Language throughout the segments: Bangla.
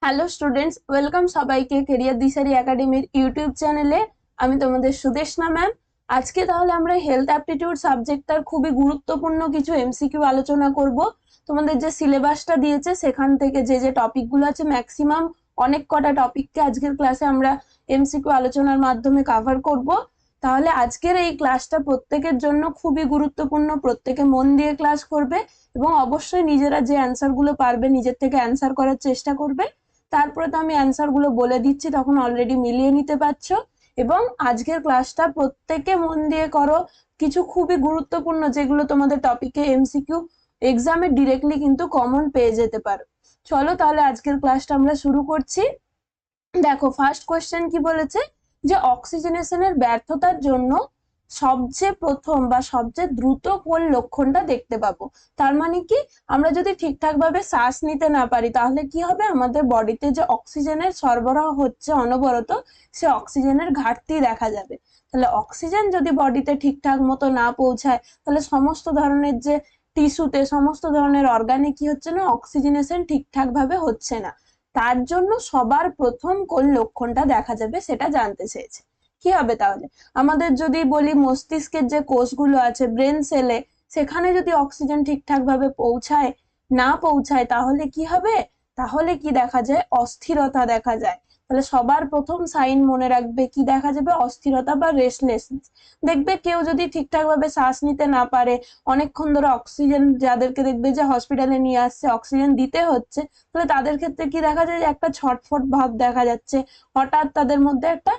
হ্যালো স্টুডেন্টস, ওয়েলকাম সবাইকে কেরিয়ার দিশারি একাডেমির ইউটিউব চ্যানেলে। আমি তোমাদের সুদেশনা ম্যাম। আজকে তাহলে আমরা হেলথ অ্যাপটিটিউড সাবজেক্টটার খুবই গুরুত্বপূর্ণ কিছু এমসিকিউ আলোচনা করব। তোমাদের যে সিলেবাসটা দিয়েছে সেখান থেকে যে যে টপিকগুলো আছে, ম্যাক্সিমাম অনেক কটা টপিককে আজকের ক্লাসে আমরা এমসিকিউ আলোচনার মাধ্যমে কভার করব। তাহলে আজকের এই ক্লাসটা প্রত্যেকের জন্য খুবই গুরুত্বপূর্ণ, প্রত্যেকে মন দিয়ে ক্লাস করবে এবং অবশ্যই নিজেরা যে অ্যান্সার গুলো পারবে নিজের থেকে অ্যান্সার করার চেষ্টা করবে। তারপরে তো আমি অ্যান্সার গুলো বলে দিচ্ছি, তখন অলরেডি মিলিয়ে নিতে পারছো। এবং আজকের ক্লাসটা প্রত্যেকে মন দিয়ে করো, কিছু খুবই গুরুত্বপূর্ণ যেগুলো তোমাদের টপিকে এমসিকিউ এক্সামে ডিরেক্টলি কিন্তু কমন পেয়ে যেতে পারো। চলো তাহলে আজকের ক্লাসটা আমরা শুরু করছি। দেখো, ফার্স্ট কোয়েশ্চেন কি বলেছে, যে অক্সিজেনেশনের ব্যর্থতার জন্য সবচেয়ে প্রথম বা সবচেয়ে দ্রুত কোন লক্ষণটা দেখতে পাবো। তার মানে কি, আমরা যদি ঠিকঠাক ভাবে শ্বাস নিতে না পারি তাহলে কি হবে, আমাদের বডিতে যে অক্সিজেনের সরবরাহ হচ্ছে অনবরত, সে অক্সিজেনের ঘাটতি দেখা যাবে। তাহলে অক্সিজেন যদি বডিতে ঠিকঠাক মতো না পৌঁছায়, তাহলে সমস্ত ধরনের যে টিস্যুতে, সমস্ত ধরনের অর্গানে কি হচ্ছে না, অক্সিজেনেশন ঠিকঠাক ভাবে হচ্ছে না। তার জন্য সবার প্রথম কোন লক্ষণটা দেখা যাবে সেটা জানতে চেয়েছে। কি হবে তাহলে, আমাদের যদি বলি মস্তিষ্কের যে কোষগুলো আছে, ব্রেন সেলে, সেখানে যদি অক্সিজেন ঠিকঠাক ভাবে না পৌঁছায় তাহলে কি হবে, তাহলে কি দেখা যায়, অস্থিরতা দেখা যায়। তাহলে সবার প্রথম সাইন মনে রাখবে, কি দেখা যাবে, অস্থিরতা বা রেস্টলেসনেস। দেখবে কেউ যদি ঠিকঠাক ভাবে শ্বাস নিতে না পারে, অনেকক্ষণ ধরে অক্সিজেন, যাদেরকে দেখবে যে হসপিটালে নিয়ে আসছে অক্সিজেন দিতে হচ্ছে, তাহলে তাদের ক্ষেত্রে কি দেখা যায়, যে একটা ছটফট ভাব দেখা যাচ্ছে, হঠাৎ তাদের মধ্যে একটা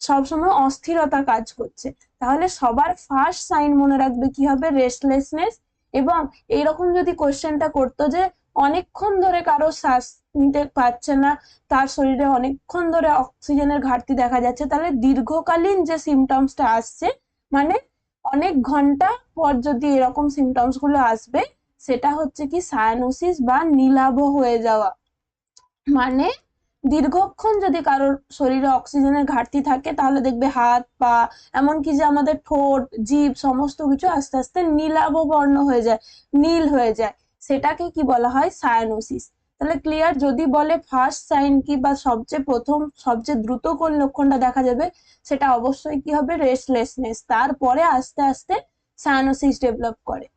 সবসময় অস্থিরতা কাজ করছে। তাহলে সবার ফার্স্ট সাইন মনে রাখবে কি হবে, রেস্টলেসনেস। এবং এইরকম যদি কোশ্চেনটা করতো যে অনেকক্ষণ ধরে কারো শ্বাস নিতে পারছে না, তার শরীরে অনেকক্ষণ ধরে অক্সিজেনের ঘাটতি দেখা যাচ্ছে, তাহলে দীর্ঘকালীন যে সিমটমসটা আসছে, মানে অনেক ঘন্টা পর যদি এরকম সিমটমস গুলো আসবে, সেটা হচ্ছে কি সায়ানোসিস বা নীলাভ হয়ে যাওয়া। মানে দীর্ঘক্ষণ যদি কারোর শরীরে অক্সিজেনের ঘাটতি থাকে, তাহলে দেখবে হাত পা, এমনকি যে আমাদের ঠোঁট জিভ সমস্ত কিছু আস্তে আস্তে নীলাভ বর্ণ হয়ে যায়, নীল হয়ে যায়। সেটাকে কি বলা হয়, সায়ানোসিস। তাহলে ক্লিয়ার, যদি বলে ফার্স্ট সাইন কি বা সবচেয়ে প্রথম সবচেয়ে দ্রুত কোন লক্ষণটা দেখা যাবে, সেটা অবশ্যই কি হবে, রেস্টলেসনেস। তারপরে আস্তে আস্তে সায়ানোসিস ডেভেলপ করে।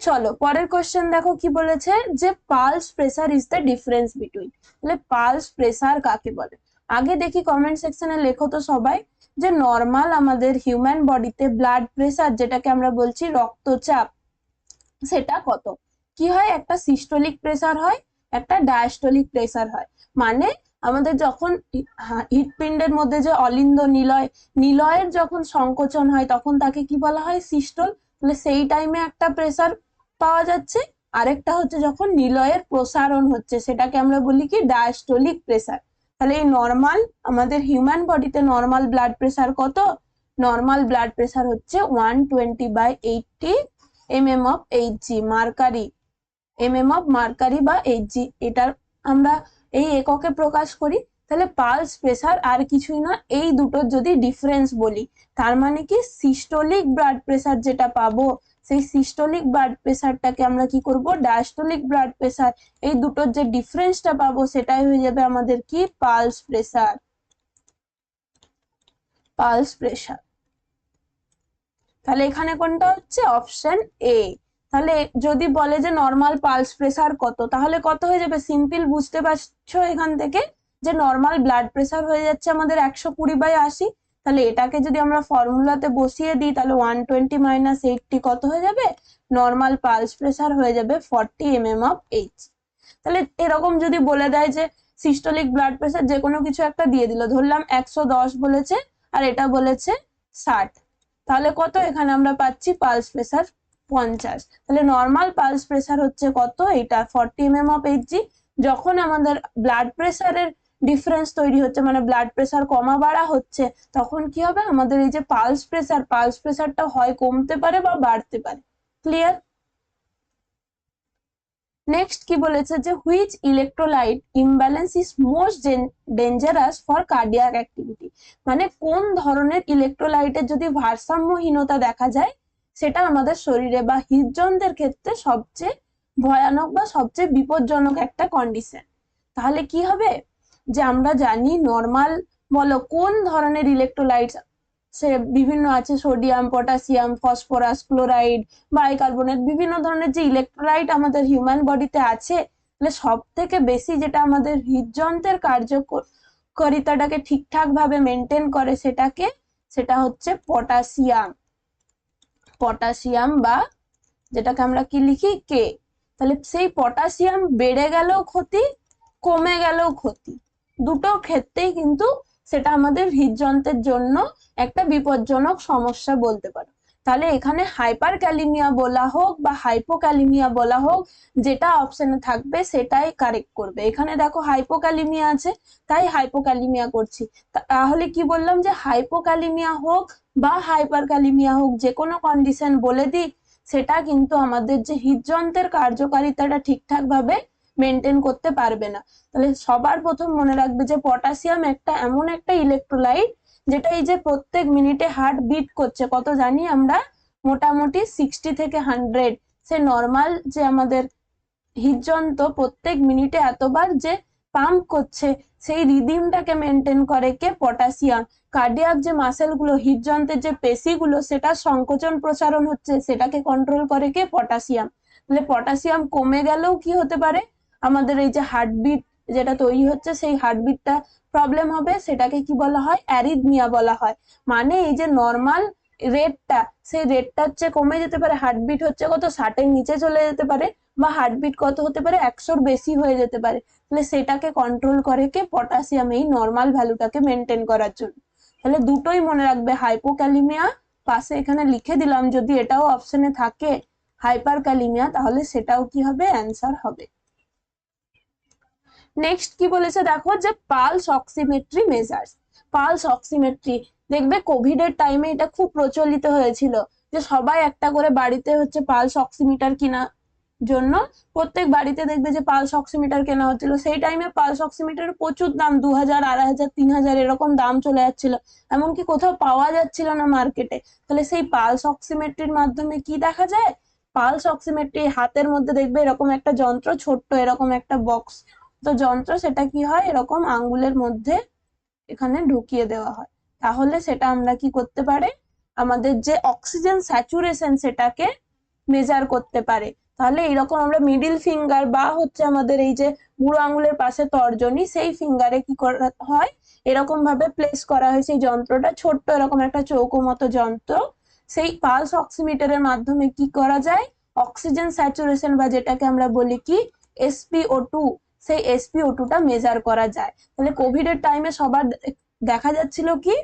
চলো পরের কোশ্চেন দেখো কি বলেছে, যে pulse pressure is the difference between. তাহলে পালস প্রেসার কাকে বলে, আগে দেখি কমেন্ট সেকশনে লেখো তো সবাই, যে নর্মাল আমাদের হিউম্যান বডিতে ব্লাড প্রেসার, যেটাকে আমরা বলছি রক্তচাপ, সেটা কত। কি হয়, একটা সিস্টোলিক প্রেসার হয়, একটা ডায়াস্টোলিক প্রেসার হয়। মানে আমাদের যখন হৃৎপিণ্ডের মধ্যে যে অলিন্দ নিলয়, নিলয়ের যখন সংকোচন হয় তখন তাকে কি বলা হয়, সিস্টোল। তাহলে সেই টাইমে একটা প্রেসার পাওয়া যাচ্ছে। আরেকটা হচ্ছে যখন নিলয়ের প্রসারণ হচ্ছে, সেটাকে আমরা বলি কি, ডায়াস্টোলিক প্রেসার। তাহলে এই নর্মাল, আমাদের হিউম্যান বডিতে নর্মাল ব্লাড প্রেসার কত, নর্মাল ব্লাড প্রেসার হচ্ছে 120/80 mm of Hg mercury, of mercury বা Hg, এটার আমরা এই এককে প্রকাশ করি। তাহলে পালস প্রেসার আর কিছুই না, এই দুটোর যদি ডিফারেন্স বলি, তার মানে কি সিস্টোলিক ব্লাড প্রেসার যেটা পাবো, সেই সিস্টোলিক ব্লাড প্রেসারটাকে আমরা কি করব, ডায়াস্টোলিক ব্লাড প্রেসার, এই দুটোর যে ডিফারেন্সটা পাবো সেটাই হয়ে যাবে আমাদের কি, পালস প্রেসার। পালস প্রেসার, তাহলে এখানে কোনটা হচ্ছে, অপশন এ। তাহলে যদি বলে যে নর্মাল পালস প্রেসার কত, তাহলে কত হয়ে যাবে, সিম্পল বুঝতে পারছো এখান থেকে, যে নর্মাল ব্লাড প্রেসার হয়ে যাচ্ছে আমাদের 120/80। তাহলে এটাকে যদি আমরা ফর্মুলাতে বসিয়ে দিই, তাহলে 120 - 80 কত হয়ে যাবে, নর্মাল পালস প্রেসার হয়ে যাবে 40 mm of H। তাহলে এরকম যদি বলে দেয় যে সিস্টোলিক ব্লাড প্রেসার, যে কোনো কিছু একটা দিয়ে দিল, ধরলাম 110 বলেছে আর এটা বলেছে 60, তাহলে কত, এখানে আমরা পাচ্ছি পালস প্রেসার 50। তাহলে নর্মাল পালস প্রেসার হচ্ছে কত, এটা 40 mm of Hg। যখন আমাদের ব্লাড প্রেসারের ডিফারেন্স তৈরি হচ্ছে, মানে ব্লাড প্রেসার কমা বাড়া হচ্ছে, তখন কি হবে, আমাদের এই যে পালস প্রেসারটা হয় কমতে পারে বা বাড়তে পারে। ক্লিয়ার। নেক্সট কি বলেছে, যে which electrolyte imbalance is most dangerous for cardiac activity. মানে কোন ধরনের ইলেকট্রোলাইটের যদি ভারসাম্যহীনতা দেখা যায়, সেটা আমাদের শরীরে বা হৃদযন্ত্রের ক্ষেত্রে সবচেয়ে ভয়ানক বা সবচেয়ে বিপজ্জনক একটা কন্ডিশন। তাহলে কি হবে, যে আমরা জানি নর্মাল, বলো কোন ধরনের ইলেকট্রোলাইটস সে বিভিন্ন আছে, sodium, potassium, phosphorus, chloride, bicarbonate, বিভিন্ন ধরনের যে ইলেকট্রোলাইট আমাদের হিউম্যান বডিতে আছে, তাহলে সব থেকে বেশি যেটা আমাদের হৃদযন্ত্রের কার্যকারিতাটাকে ঠিকঠাক ভাবে মেনটেন করে সেটা হচ্ছে পটাশিয়াম। পটাশিয়াম বা যেটাকে আমরা কি লিখি, কে। তাহলে সেই পটাশিয়াম বেড়ে গেলেও ক্ষতি, কমে গেলেও ক্ষতি, দুটো ক্ষেত্রেই কিন্তু সেটা আমাদের হৃদযন্ত্রের জন্য একটা বিপজ্জনক সমস্যা বলতে পারো। তাহলে এখানে হাইপার ক্যালিমিয়া বলা হোক বা হাইপোক্যালিমিয়া বলা হোক, যেটা অপশনে থাকবে সেটাই কারেক্ট করবে। এখানে দেখো হাইপোক্যালিমিয়া আছে, তাই হাইপোক্যালিমিয়া করছি। তাহলে কি বললাম, যে হাইপোক্যালিমিয়া হোক বা হাইপার ক্যালিমিয়া হোক, যে কোনো কন্ডিশন বলে দিই, সেটা কিন্তু আমাদের যে হৃদযন্ত্রের কার্যকারিতাটা ঠিকঠাক ভাবে মেনটেন করতে পারবে না। তাহলে সবার প্রথম মনে রাখবে যে পটাশিয়াম এমন একটা ইলেকট্রোলাইট, যেটা এই যে প্রত্যেক মিনিটে হার্ট বিট করছে, কত জানি আমরা, মোটামুটি 60 থেকে 100। সে নর্মাল যে আমাদের হৃদযন্ত্র প্রত্যেক মিনিটে এতবার যে পাম্প করছে, সেই রিদিমটাকে মেনটেন করে কে, পটাশিয়াম। কার্ডিয়াক যে মাসেল গুলো, হৃদযন্ত্রের যে পেশিগুলো, সেটা সংকোচন প্রসারণ হচ্ছে, সেটাকে কন্ট্রোল করে কে, পটাশিয়াম। তাহলে পটাশিয়াম কমে গেলেও কি হতে পারে, আমাদের এই যে হার্টবিট যেটা তৈরি হচ্ছে, সেই হার্টবিটটা প্রবলেম হবে, সেটাকে কি বলা হয়, অ্যারিথমিয়া বলা হয়। মানে এই যে নর্মাল রেটটা, সেই রেটটার চেয়ে কমে যেতে পারে, হার্টবিট হচ্ছে কত, 60-এর নিচে চলে যেতে পারে, বা হার্টবিট কত হতে পারে, 100-র বেশি হয়ে যেতে পারে। তাহলে সেটাকে কন্ট্রোল করে কে, পটাশিয়াম, এই নর্মাল ভ্যালুটাকে মেনটেন করার জন্য। তাহলে দুটোই মনে রাখবে, হাইপোক্যালিমিয়া পাশে এখানে লিখে দিলাম, যদি এটাও অপশনে থাকে হাইপার ক্যালিমিয়া, তাহলে সেটাও কি হবে, অ্যান্সার হবে। নেক্সট কি বলেছে দেখো, যে pulse oximetry measures. Pulse oximetry দেখবে কোভিড এর টাইমে এটা খুব প্রচলিত হয়েছিল, যে সবাই একটা করে বাড়িতে হচ্ছে পালস অক্সিমিটার কিনা জন্য, প্রত্যেক বাড়িতে দেখবে যে পালস অক্সিমিটার কেনা হচ্ছিল। সেই টাইমে পালস অক্সিমিটারের প্রচুর দাম, 2000, 2500, 3000 এরকম দাম চলে যাচ্ছিল, এমনকি কোথাও পাওয়া যাচ্ছিল না মার্কেটে। তাহলে সেই পালস অক্সিমেট্রির মাধ্যমে কি দেখা যায়, পালস অক্সিমেট্রি হাতের মধ্যে দেখবে এরকম একটা যন্ত্র, ছোট্ট এরকম একটা বক্স তো যন্ত্র, সেটা কি হয়, এরকম আঙ্গুলের মধ্যে এখানে ঢুকিয়ে দেওয়া হয়। তাহলে সেটা আমরা কি করতে পারে, আমাদের যে অক্সিজেন স্যাচুরেশন সেটাকে মেজার করতে পারে। তাহলে এরকম আমরা মিডিল ফিঙ্গার বা হচ্ছে আমাদের এই যে বুড়ো আঙুলের পাশে তর্জনী, সেই ফিঙ্গারে কি করা হয়, এরকম ভাবে প্লেস করা হয় সেই যন্ত্রটা, ছোট্ট এরকম একটা চৌকো মতো যন্ত্র। সেই পালস অক্সিমিটারের মাধ্যমে কি করা যায়, অক্সিজেন স্যাচুরেশন বা যেটাকে আমরা বলি কি SpO2, সেই SpO2টা মেজার করা যায়। তাহলে কোভিড এর টাইমে সবার দেখা যাচ্ছিল কি,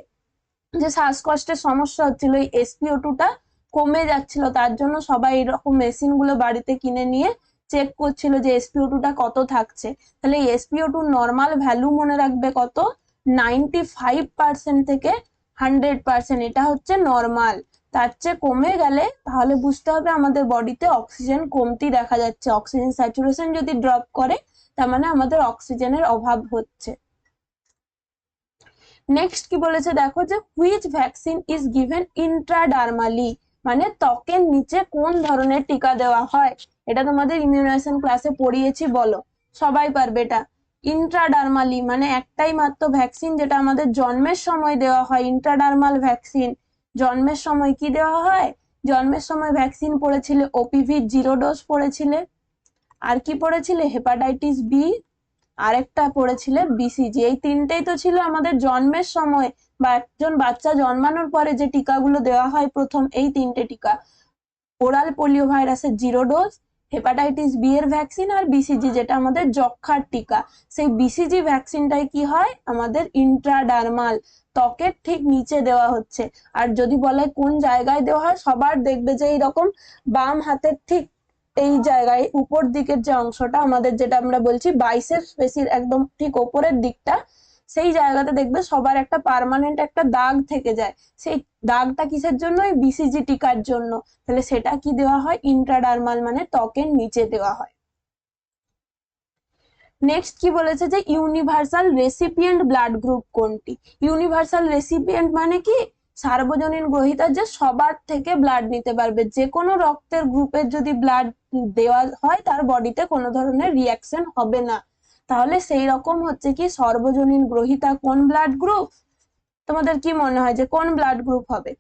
যে শ্বাসকষ্টের সমস্যা হচ্ছিল, এই SpO2টা কমে যাচ্ছিল, তার জন্য সবাই এরকম মেশিন গুলো বাড়িতে কিনে নিয়ে চেক করছিল যে SpO2টা কত থাকছে। তাহলে SpO2 নর্মাল ভ্যালু মনে রাখবে কত, 95% থেকে 100%, এটা হচ্ছে নর্মাল। তার চেয়ে কমে গেলে তাহলে বুঝতে হবে আমাদের বডিতে অক্সিজেন কমতি দেখা যাচ্ছে, অক্সিজেন স্যাচুরেশন যদি ড্রপ করে, তার মানে আমাদের অক্সিজেনের অভাব হচ্ছে। নেক্সট কি বলেছে দেখো, যে হুইচ ভ্যাকসিন ইজ গিভেন ইন্ট্রাডার্মালি, মানে ত্বকের নিচে কোন ধরনের টিকা দেওয়া হয়। এটা তোমাদের ইমিউনাইজেশন ক্লাসে পড়িয়েছি, বলো, সবাই পারবে এটা। ইন্ট্রাডার্মালি মানে একটাই মাত্র ভ্যাকসিন, যেটা আমাদের জন্মের সময় দেওয়া হয়, ইন্ট্রাডার্মাল ভ্যাকসিন। জন্মের সময় কি দেওয়া হয়, জন্মের সময় ভ্যাকসিন পড়েছিলে OPV 0 ডোজ পড়েছিলে, আর কি পড়েছিলে, হেপাটাইটিস বি, আরেকটা পড়েছিলে BCG। এই তিনটেই তো ছিল আমাদের জন্মের সময় বা একজন বাচ্চা জন্মানোর পরে যে টিকাগুলো দেওয়া হয় প্রথম, এই তিনটে টিকা, ওরাল পোলিও ভাইরাসের 0 ডোজ, হেপাটাইটিস বি এর ভ্যাকসিন, আর BCG যেটা আমাদের যক্ষার টিকা। সেই BCG ভ্যাকসিনটাই কি হয়, আমাদের ইন্ট্রাডার্মাল, ত্বকের ঠিক নিচে দেওয়া হচ্ছে। আর যদি বলে কোন জায়গায় দেওয়া হয়, সবার দেখবে যে এইরকম বাম হাতের ঠিক এই জায়গায় উপর দিকের যে অংশটা আমাদের, যেটা আমরা বলছি বাইসেপস পেশির একদম ঠিক ওপরের দিকটা, সেই জায়গাতে দেখবে সবার একটা পার্মানেন্ট একটা দাগ থেকে যায়। সেই দাগটা কিসের জন্য, এই BCG টিকার জন্য। তাহলে সেটা কি দেওয়া হয়, ইন্ট্রাডার্মাল মানে ত্বকের নিচে দেওয়া হয়। নেক্সট কি বলেছে, যে ইউনিভার্সাল রেসিপিয়েন্ট ব্লাড গ্রুপ কোনটি। ইউনিভার্সাল রেসিপিয়েন্ট মানে কি, সার্বজনীন গ্রহীতা, যে সবার থেকে ব্লাড নিতে পারবে, যে কোনো রক্তের গ্রুপের যদি ব্লাড দেওয়া হয় তার বডিতে কোনো ধরনের রিয়াকশন হবে না। তাহলে সেই রকম হচ্ছে কি সর্বজনীন গ্রহিতা কোন ব্লাড গ্রুপ? তোমাদের কি মনে হয় যে কোন ব্লাড গ্রুপ হবে?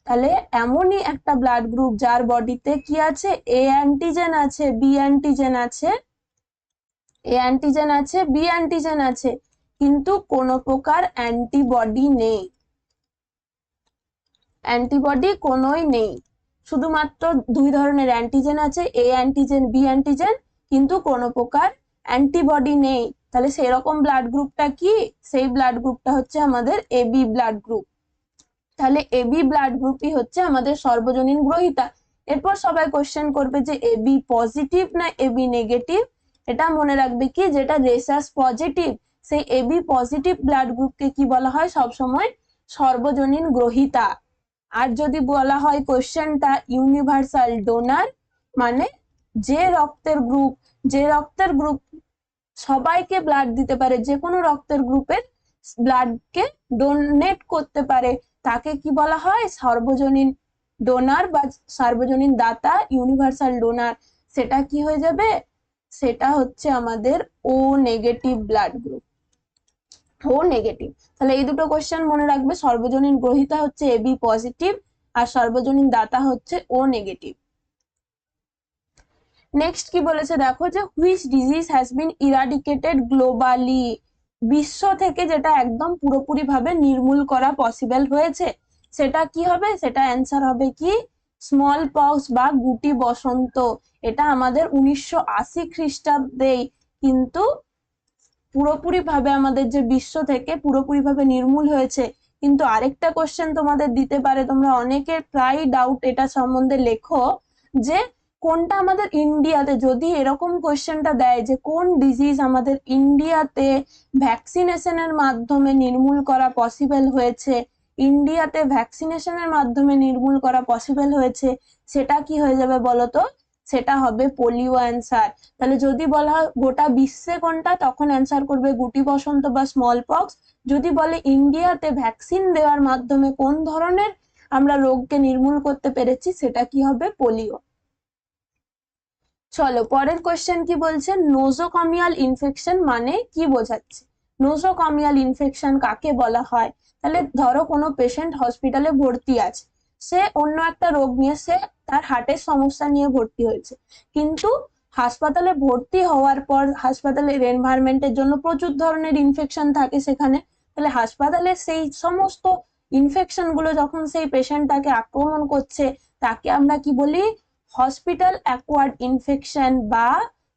তাহলে এমনই একটা ব্লাড গ্রুপ যার বডিতে কি আছে, এ অ্যান্টিজেন আছে, বি অ্যান্টিজেন আছে, এ অ্যান্টিজেন আছে, বি অ্যান্টিজেন আছে, কিন্তু কোনো প্রকার অ্যান্টিবডি নেই, অ্যান্টিবডি কোনোই নেই। শুধুমাত্র দুই ধরনের অ্যান্টিজেন আছে, এ অ্যান্টিজেন, বি অ্যান্টিজেন, কিন্তু কোনো প্রকার অ্যান্টিবডি নেই। তাহলে সেরকম ব্লাড গ্রুপটা কি? সেই ব্লাড গ্রুপটা হচ্ছে আমাদের এবি ব্লাড গ্রুপ। তাহলে এবি ব্লাড গ্রুপই হচ্ছে আমাদের সর্বজনীন গ্রহিতা। এরপর সবাই কোশ্চেন করবে যে এবি পজিটিভ না এবি নেগেটিভ। এটা মনে রাখবে কি, যেটা রেসাস পজিটিভ সেই এবি পজিটিভ ব্লাড গ্রুপকে কি বলা হয় সবসময়? সর্বজনীন গ্রহিতা। আর যদি বলা হয় কোশ্চেনটা ইউনিভার্সাল ডোনার, মানে যে রক্তের গ্রুপ সবাইকে ব্লাড দিতে পারে, যে কোনো রক্তের গ্রুপের ব্লাডকে ডোনেট করতে পারে, তাকে কি বলা হয়? সর্বজনীন ডোনার বা সার্বজনীন দাতা, ইউনিভার্সাল ডোনার। সেটা কি হয়ে যাবে? সেটা হচ্ছে আমাদের ও নেগেটিভ ব্লাড গ্রুপ, ও নেগেটিভ। তাহলে এই দুটো কোশ্চেন মনে রাখবে, সর্বজনীন গ্রহিতা হচ্ছে এবি পজিটিভ আর সর্বজনীন দাতা হচ্ছে ও নেগেটিভ। নেক্সট কি বলেছে দেখো, যে which disease has been eradicated globally, বিশ্ব থেকে যেটা একদম পুরোপুরি ভাবে নির্মূল করা পসিবল হয়েছে, সেটা কি হবে? সেটা অ্যান্সার হবে কি স্মল পক্স বা গুটি বসন্ত। এটা আমাদের 1980 খ্রিস্টাব্দেই কিন্তু পুরোপুরি ভাবে আমাদের যে বিশ্ব থেকে পুরোপুরি ভাবে নির্মূল হয়েছে। কিন্তু আরেকটা কোশ্চেন তোমাদের দিতে পারে, তোমরা অনেকের প্রায় ডাউট এটা সম্বন্ধে লেখো, যে কোনটা আমাদের ইন্ডিয়াতে, যদি এরকম কোশ্চেনটা দেয় যে কোন ডিজিজ আমাদের ইন্ডিয়াতে ভ্যাকসিনেশনের মাধ্যমে নির্মূল করা পসিবল হয়েছে, ইন্ডিয়াতে ভ্যাকসিনেশনের মাধ্যমে নির্মূল করা পসিবল হয়েছে, সেটা কি হয়ে যাবে বলতো? সেটা হবে পোলিও অ্যান্সার। তাহলে যদি বলা হয় গোটা বিশ্বে কোনটা, তখন অ্যান্সার করবে গুটি বসন্ত বা স্মল পক্স। যদি বলে ইন্ডিয়াতে ভ্যাকসিন দেওয়ার মাধ্যমে কোন ধরনের আমরা রোগকে নির্মূল করতে পেরেছি, সেটা কি হবে? পোলিও। চলো পরের কোশ্চেন কি বলছে, নোজোকমিয়াল ইনফেকশন মানে কি বোঝাচ্ছে? নোজোকমিয়াল ইনফেকশন কাকে বলা হয়? তাহলে ধরো কোনো পেশেন্ট হসপিটালে ভর্তি আছে, সে অন্য একটা রোগ নিয়ে, সে তার হার্টের সমস্যা নিয়ে ভর্তি হয়েছে, কিন্তু হাসপাতালে ভর্তি হওয়ার পর হাসপাতালের এনভায়রনমেন্টের জন্য প্রচুর ধরনের ইনফেকশন থাকে সেখানে। তাহলে হাসপাতালে সেই সমস্ত ইনফেকশন গুলো যখন সেই পেশেন্টটাকে আক্রমণ করছে, তাকে আমরা কি বলি? হসপিটাল অ্যাকোয়ার্ড ইনফেকশন, বা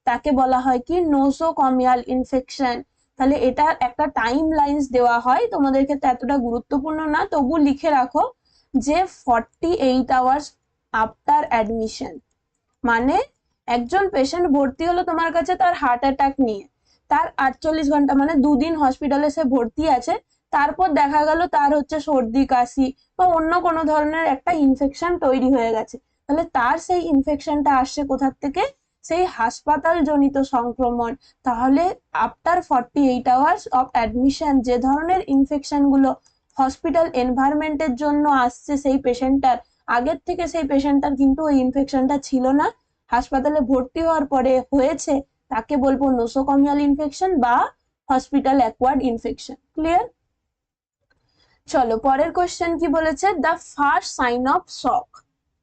তাকে বলা হয় কি নোসোকমিয়াল ইনফেকশন। তাহলে এটা একটা টাইম লাইন্স দেওয়া হয়, তোমাদের ক্ষেত্রে এতটা গুরুত্বপূর্ণ না, তবু লিখে রাখো যে 48 আওয়ার্স আফটার অ্যাডমিশন। মানে একজন পেশেন্ট ভর্তি হলো তোমার কাছে তার হার্ট অ্যাটাক নিয়ে, তার 48 ঘন্টা মানে দুদিন হসপিটালে সে ভর্তি আছে, তারপর দেখা গেল তার হচ্ছে সর্দি কাশি বা অন্য কোনো ধরনের একটা ইনফেকশন তৈরি হয়ে গেছে। তাহলে তার সেই ইনফেকশনটা আসছে কোথা থেকে? সেই হাসপাতাল জনিত সংক্রমণ। তাহলে আফটার 48 আওয়ার্স অফ অ্যাডমিশন যে ধরনের ইনফেকশন গুলো হসপিটাল এনভায়রনমেন্টের জন্য আসছে সেই পেশেন্টটার, আগের থেকে সেই পেশেন্টটার কিন্তু ওই ইনফেকশনটা ছিল না, হাসপাতালে ভর্তি হওয়ার পরে হয়েছে, তাকে বলবো নোসোকমিয়াল ইনফেকশন বা হসপিটাল অ্যাকোয়ার্ড ইনফেকশন। ক্লিয়ার? চলো পরের কোশ্চেন কি বলেছে, the first sign of shock.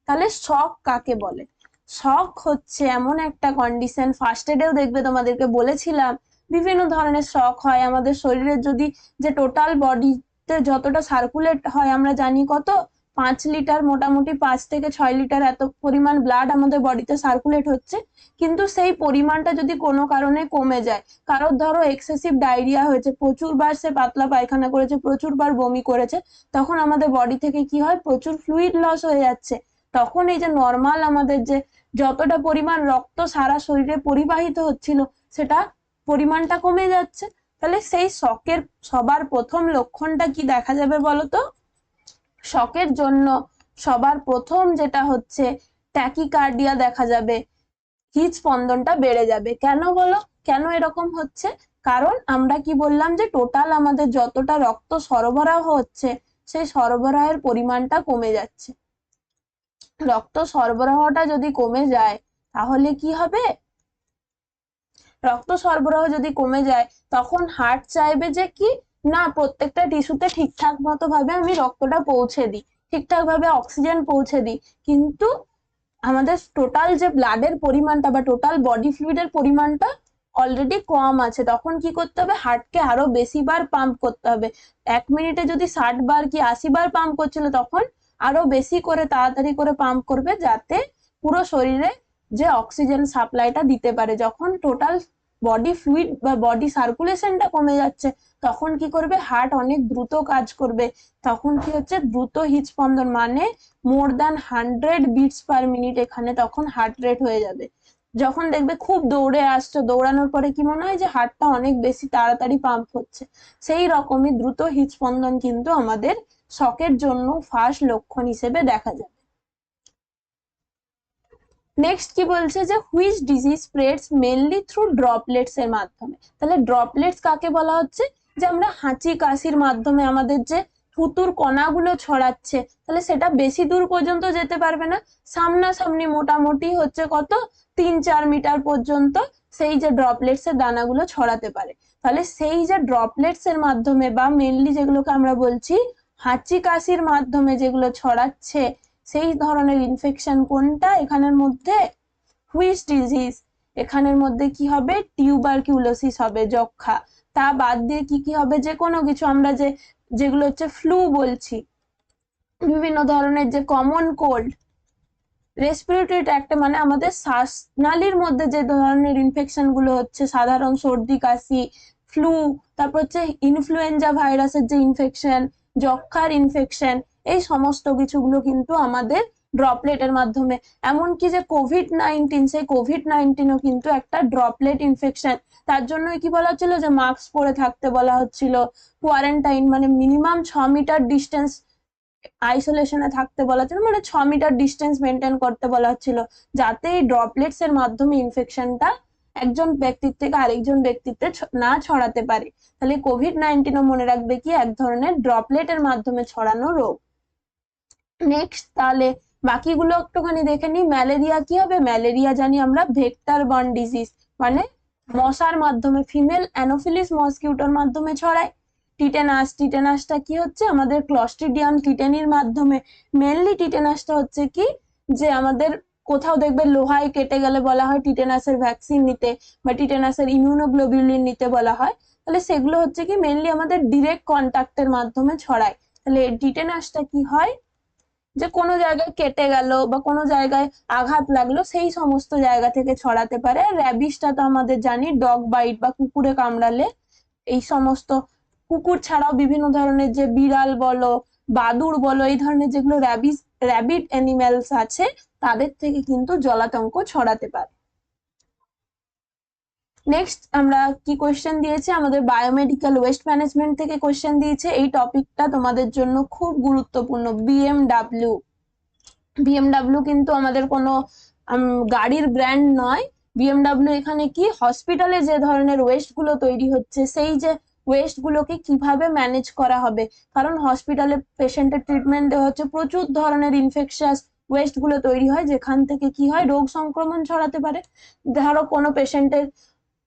তাহলে শক কাকে বলে? শক হচ্ছে এমন একটা কন্ডিশন, ফার্স্ট এডেও দেখবে তোমাদেরকে বলেছিলাম বিভিন্ন ধরনের শক হয় আমাদের শরীরের। যদি যে টোটাল বডিতে যতটা সার্কুলেট হয় আমরা জানি কত, 5 লিটার, মোটামুটি 5 থেকে 6 লিটার এত পরিমাণ ব্লাড আমাদের বডিতে সার্কুলেট হচ্ছে। কিন্তু সেই পরিমাণটা যদি কোনো কারণে কমে যায়, কারোর ধরো এক্সেসিভ ডায়রিয়া হয়েছে, প্রচুরবার সে পাতলা পায়খানা করেছে, প্রচুরবার বমি করেছে, তখন আমাদের বডি থেকে কি হয়? প্রচুর ফ্লুইড লস হয়ে যাচ্ছে। তখন এই যে নর্মাল আমাদের যে যতটা পরিমাণ রক্ত সারা শরীরে পরিবাহিত হচ্ছিল, সেটা পরিমাণটা কমে যাচ্ছে। তাহলে সেই শকের সবার প্রথম লক্ষণটা কি দেখা যাবে বলতো? শকের জন্য সবার প্রথম যেটা হচ্ছে ট্যাকিকার্ডিয়া দেখা যাবে, হৃদস্পন্দনটা বেড়ে যাবে। কেন বলো, কেন এরকম হচ্ছে? কারণ আমরা কি বললাম যে টোটাল আমাদের যতটা রক্ত সরবরাহ হচ্ছে, সেই সরবরাহের পরিমাণটা কমে যাচ্ছে। রক্ত সরবরাহটা যদি কমে যায় তাহলে কি হবে? রক্ত সরবরাহ যদি কমে যায় তখন হার্ট চাইবে যে কি না প্রত্যেকটা টিস্যুতে ঠিকঠাক মতো ভাবে আমি রক্তটা পৌঁছে দিই, ঠিকঠাক ভাবে অক্সিজেন পৌঁছে দিই, কিন্তু আমাদের টোটাল যে ব্লাডের পরিমাণটা বা টোটাল বডি ফ্লুইডের পরিমাণটা অলরেডি কম আছে। তখন কি করতে হবে, হার্টকে আরো বেশি বার পাম্প করতে হবে। 1 মিনিটে যদি 60 বার কি 80 বার পাম্প করছিল, তখন আরো বেশি করে তাড়াতাড়ি করে পাম্প করবে, যাতে পুরো শরীরে যে অক্সিজেন সাপ্লাইটা দিতে পারে। যখন টোটাল বডি ফ্লুইড বা বডি সার্কুলেশনটা কমে যাচ্ছে, তখন কি করবে, হার্ট অনেক দ্রুত কাজ করবে। তখন কি হচ্ছে, দ্রুত হৃদস্পন্দন, মানে more than 100 beats per minute এখানে তখন হার্ট রেট হয়ে যাবে। যখন দেখবে খুব দৌড়ে আসছো, দৌড়ানোর পরে কি মনে হয় যে হার্টটা অনেক বেশি তাড়াতাড়ি পাম্প হচ্ছে, সেই রকমই দ্রুত হৃদস্পন্দন কিন্তু আমাদের শকের জন্য ফার্স্ট লক্ষণ হিসেবে দেখা যাবে। নেক্সট কি বলছে যে which disease spreads mainly through droplets এর মাধ্যমে। তাহলে ড্রপলেটস কাকে বলা হচ্ছে, যে আমরা হাঁচি কাশির মাধ্যমে আমাদের যে থুতুর কণাগুলো ছড়াচ্ছে, তাহলে সেটা বেশি দূর পর্যন্ত যেতে পারবে না, সামনাসামনি মোটামুটি হচ্ছে কত 3-4 মিটার পর্যন্ত সেই যে ড্রপলেটস এর দানাগুলো ছড়াতে পারে। তাহলে সেই যে ড্রপলেটস এর মাধ্যমে বা মেনলি যেগুলোকে আমরা বলছি হাঁচি কাশির মাধ্যমে যেগুলো ছড়াচ্ছে, সেই ধরনের ইনফেকশন কোনটা এখানের মধ্যে, হুইচ ডিজিজ, এখানের মধ্যে কি হবে, টিউবারকিউলোসিস হবে, যক্ষা। তা বাদ দিয়ে কি কি হবে, যে কোনো কিছু আমরা যেগুলো হচ্ছে ফ্লু বলছি, বিভিন্ন ধরনের যে কমন কোল্ড, রেসপিরেটরি ট্র্যাক্টে মানে আমাদের শ্বাসনালীর মধ্যে যে ধরনের ইনফেকশন গুলো হচ্ছে, সাধারণ সর্দি কাশি, ফ্লু, তারপর হচ্ছে ইনফ্লুয়েঞ্জা ভাইরাসের যে ইনফেকশন, যক্ষার ইনফেকশন, এই সমস্ত কিছুগুলো কিন্তু আমাদের ড্রপলেটের মাধ্যমে। এমনকি যে কোভিড-19, সেই কোভিড-19ও কিন্তু একটা ড্রপলেট ইনফেকশন। তার জন্যই কি বলা হচ্ছিল, যে মাস্ক পরে থাকতে বলা হচ্ছিল, কোয়ারেন্টাইন মানে মিনিমাম 6 মিটার ডিস্টেন্স আইসোলেশনে থাকতে বলা হচ্ছিল, মানে 6 মিটার ডিস্টেন্স মেনটেন করতে বলা হচ্ছিল, যাতে এই ড্রপলেটস এর মাধ্যমে ইনফেকশনটা একজন ব্যক্তির থেকে আরেকজন ব্যক্তিতে না ছড়াতে পারে। তাহলে কোভিড-19ও মনে রাখবে কি এক ধরনের ড্রপলেটের মাধ্যমে ছড়ানো রোগ। নেক্সট তাহলে বাকিগুলো একটুখানি দেখে নিই। ম্যালেরিয়া কি হবে, ম্যালেরিয়া জানি আমরা ভেক্টর বর্ন ডিজিজ, মানে মশার মাধ্যমে, ফিমেল অ্যানোফিলিস মসকিউটোর মাধ্যমে ছড়ায়। টিটেনাস, টিটেনাসটা কি হচ্ছে, আমাদের ক্লস্ট্রিডিয়াম টিটেনির মাধ্যমে। মেনলি টিটেনাসটা হচ্ছে কি, যে আমাদের কোথাও দেখবে লোহায় কেটে গেলে বলা হয় টিটেনাসের ভ্যাকসিন নিতে বা টিটেনাসের ইমিউনোগ্লোবিউলিন নিতে বলা হয়। তাহলে সেগুলো হচ্ছে কি মেনলি আমাদের ডিরেক্ট কন্ট্যাক্টের মাধ্যমে ছড়ায়। তাহলে টিটেনাসটা কি হয়, যে কোনো জায়গায় কেটে গেল বা কোনো জায়গায় আঘাত লাগলো, সেই সমস্ত জায়গা থেকে ছড়াতে পারে। র্যাবিসটা তো আমাদের জানি ডগ বাইট বা কুকুরে কামড়ালে, এই সমস্ত কুকুর ছাড়াও বিভিন্ন ধরনের যে বিড়াল বলো, বাদুড় বলো, এই ধরনের যেগুলো র্যাবিট অ্যানিমেলস আছে, তাদের থেকে কিন্তু জলাতঙ্ক ছড়াতে পারে। নেক্সট আমরা কি কোয়েশ্চেন দিয়েছে, আমাদের বায়োমেডিক্যাল ওয়েস্ট ম্যানেজমেন্ট থেকে কোয়েশ্চেন দিয়েছে। এই টপিকটা তোমাদের জন্য খুব গুরুত্বপূর্ণ। বিএমডাব্লিউ কিন্তু আমাদের কোনো গাড়ির ব্র্যান্ড নয়। বিএমডাব্লিউ এখানে কি, হসপিটালে যে ধরনের ওয়েস্ট গুলো তৈরি হচ্ছে, সেই যে ওয়েস্ট গুলোকে কিভাবে ম্যানেজ করা হবে, কারণ হসপিটালে পেশেন্টের ট্রিটমেন্ট দেওয়া হচ্ছে, প্রচুর ধরনের ইনফেকশাস ওয়েস্ট গুলো তৈরি হয়, যেখান থেকে কি হয়, রোগ সংক্রমণ ছড়াতে পারে। ধরো কোনো পেশেন্টের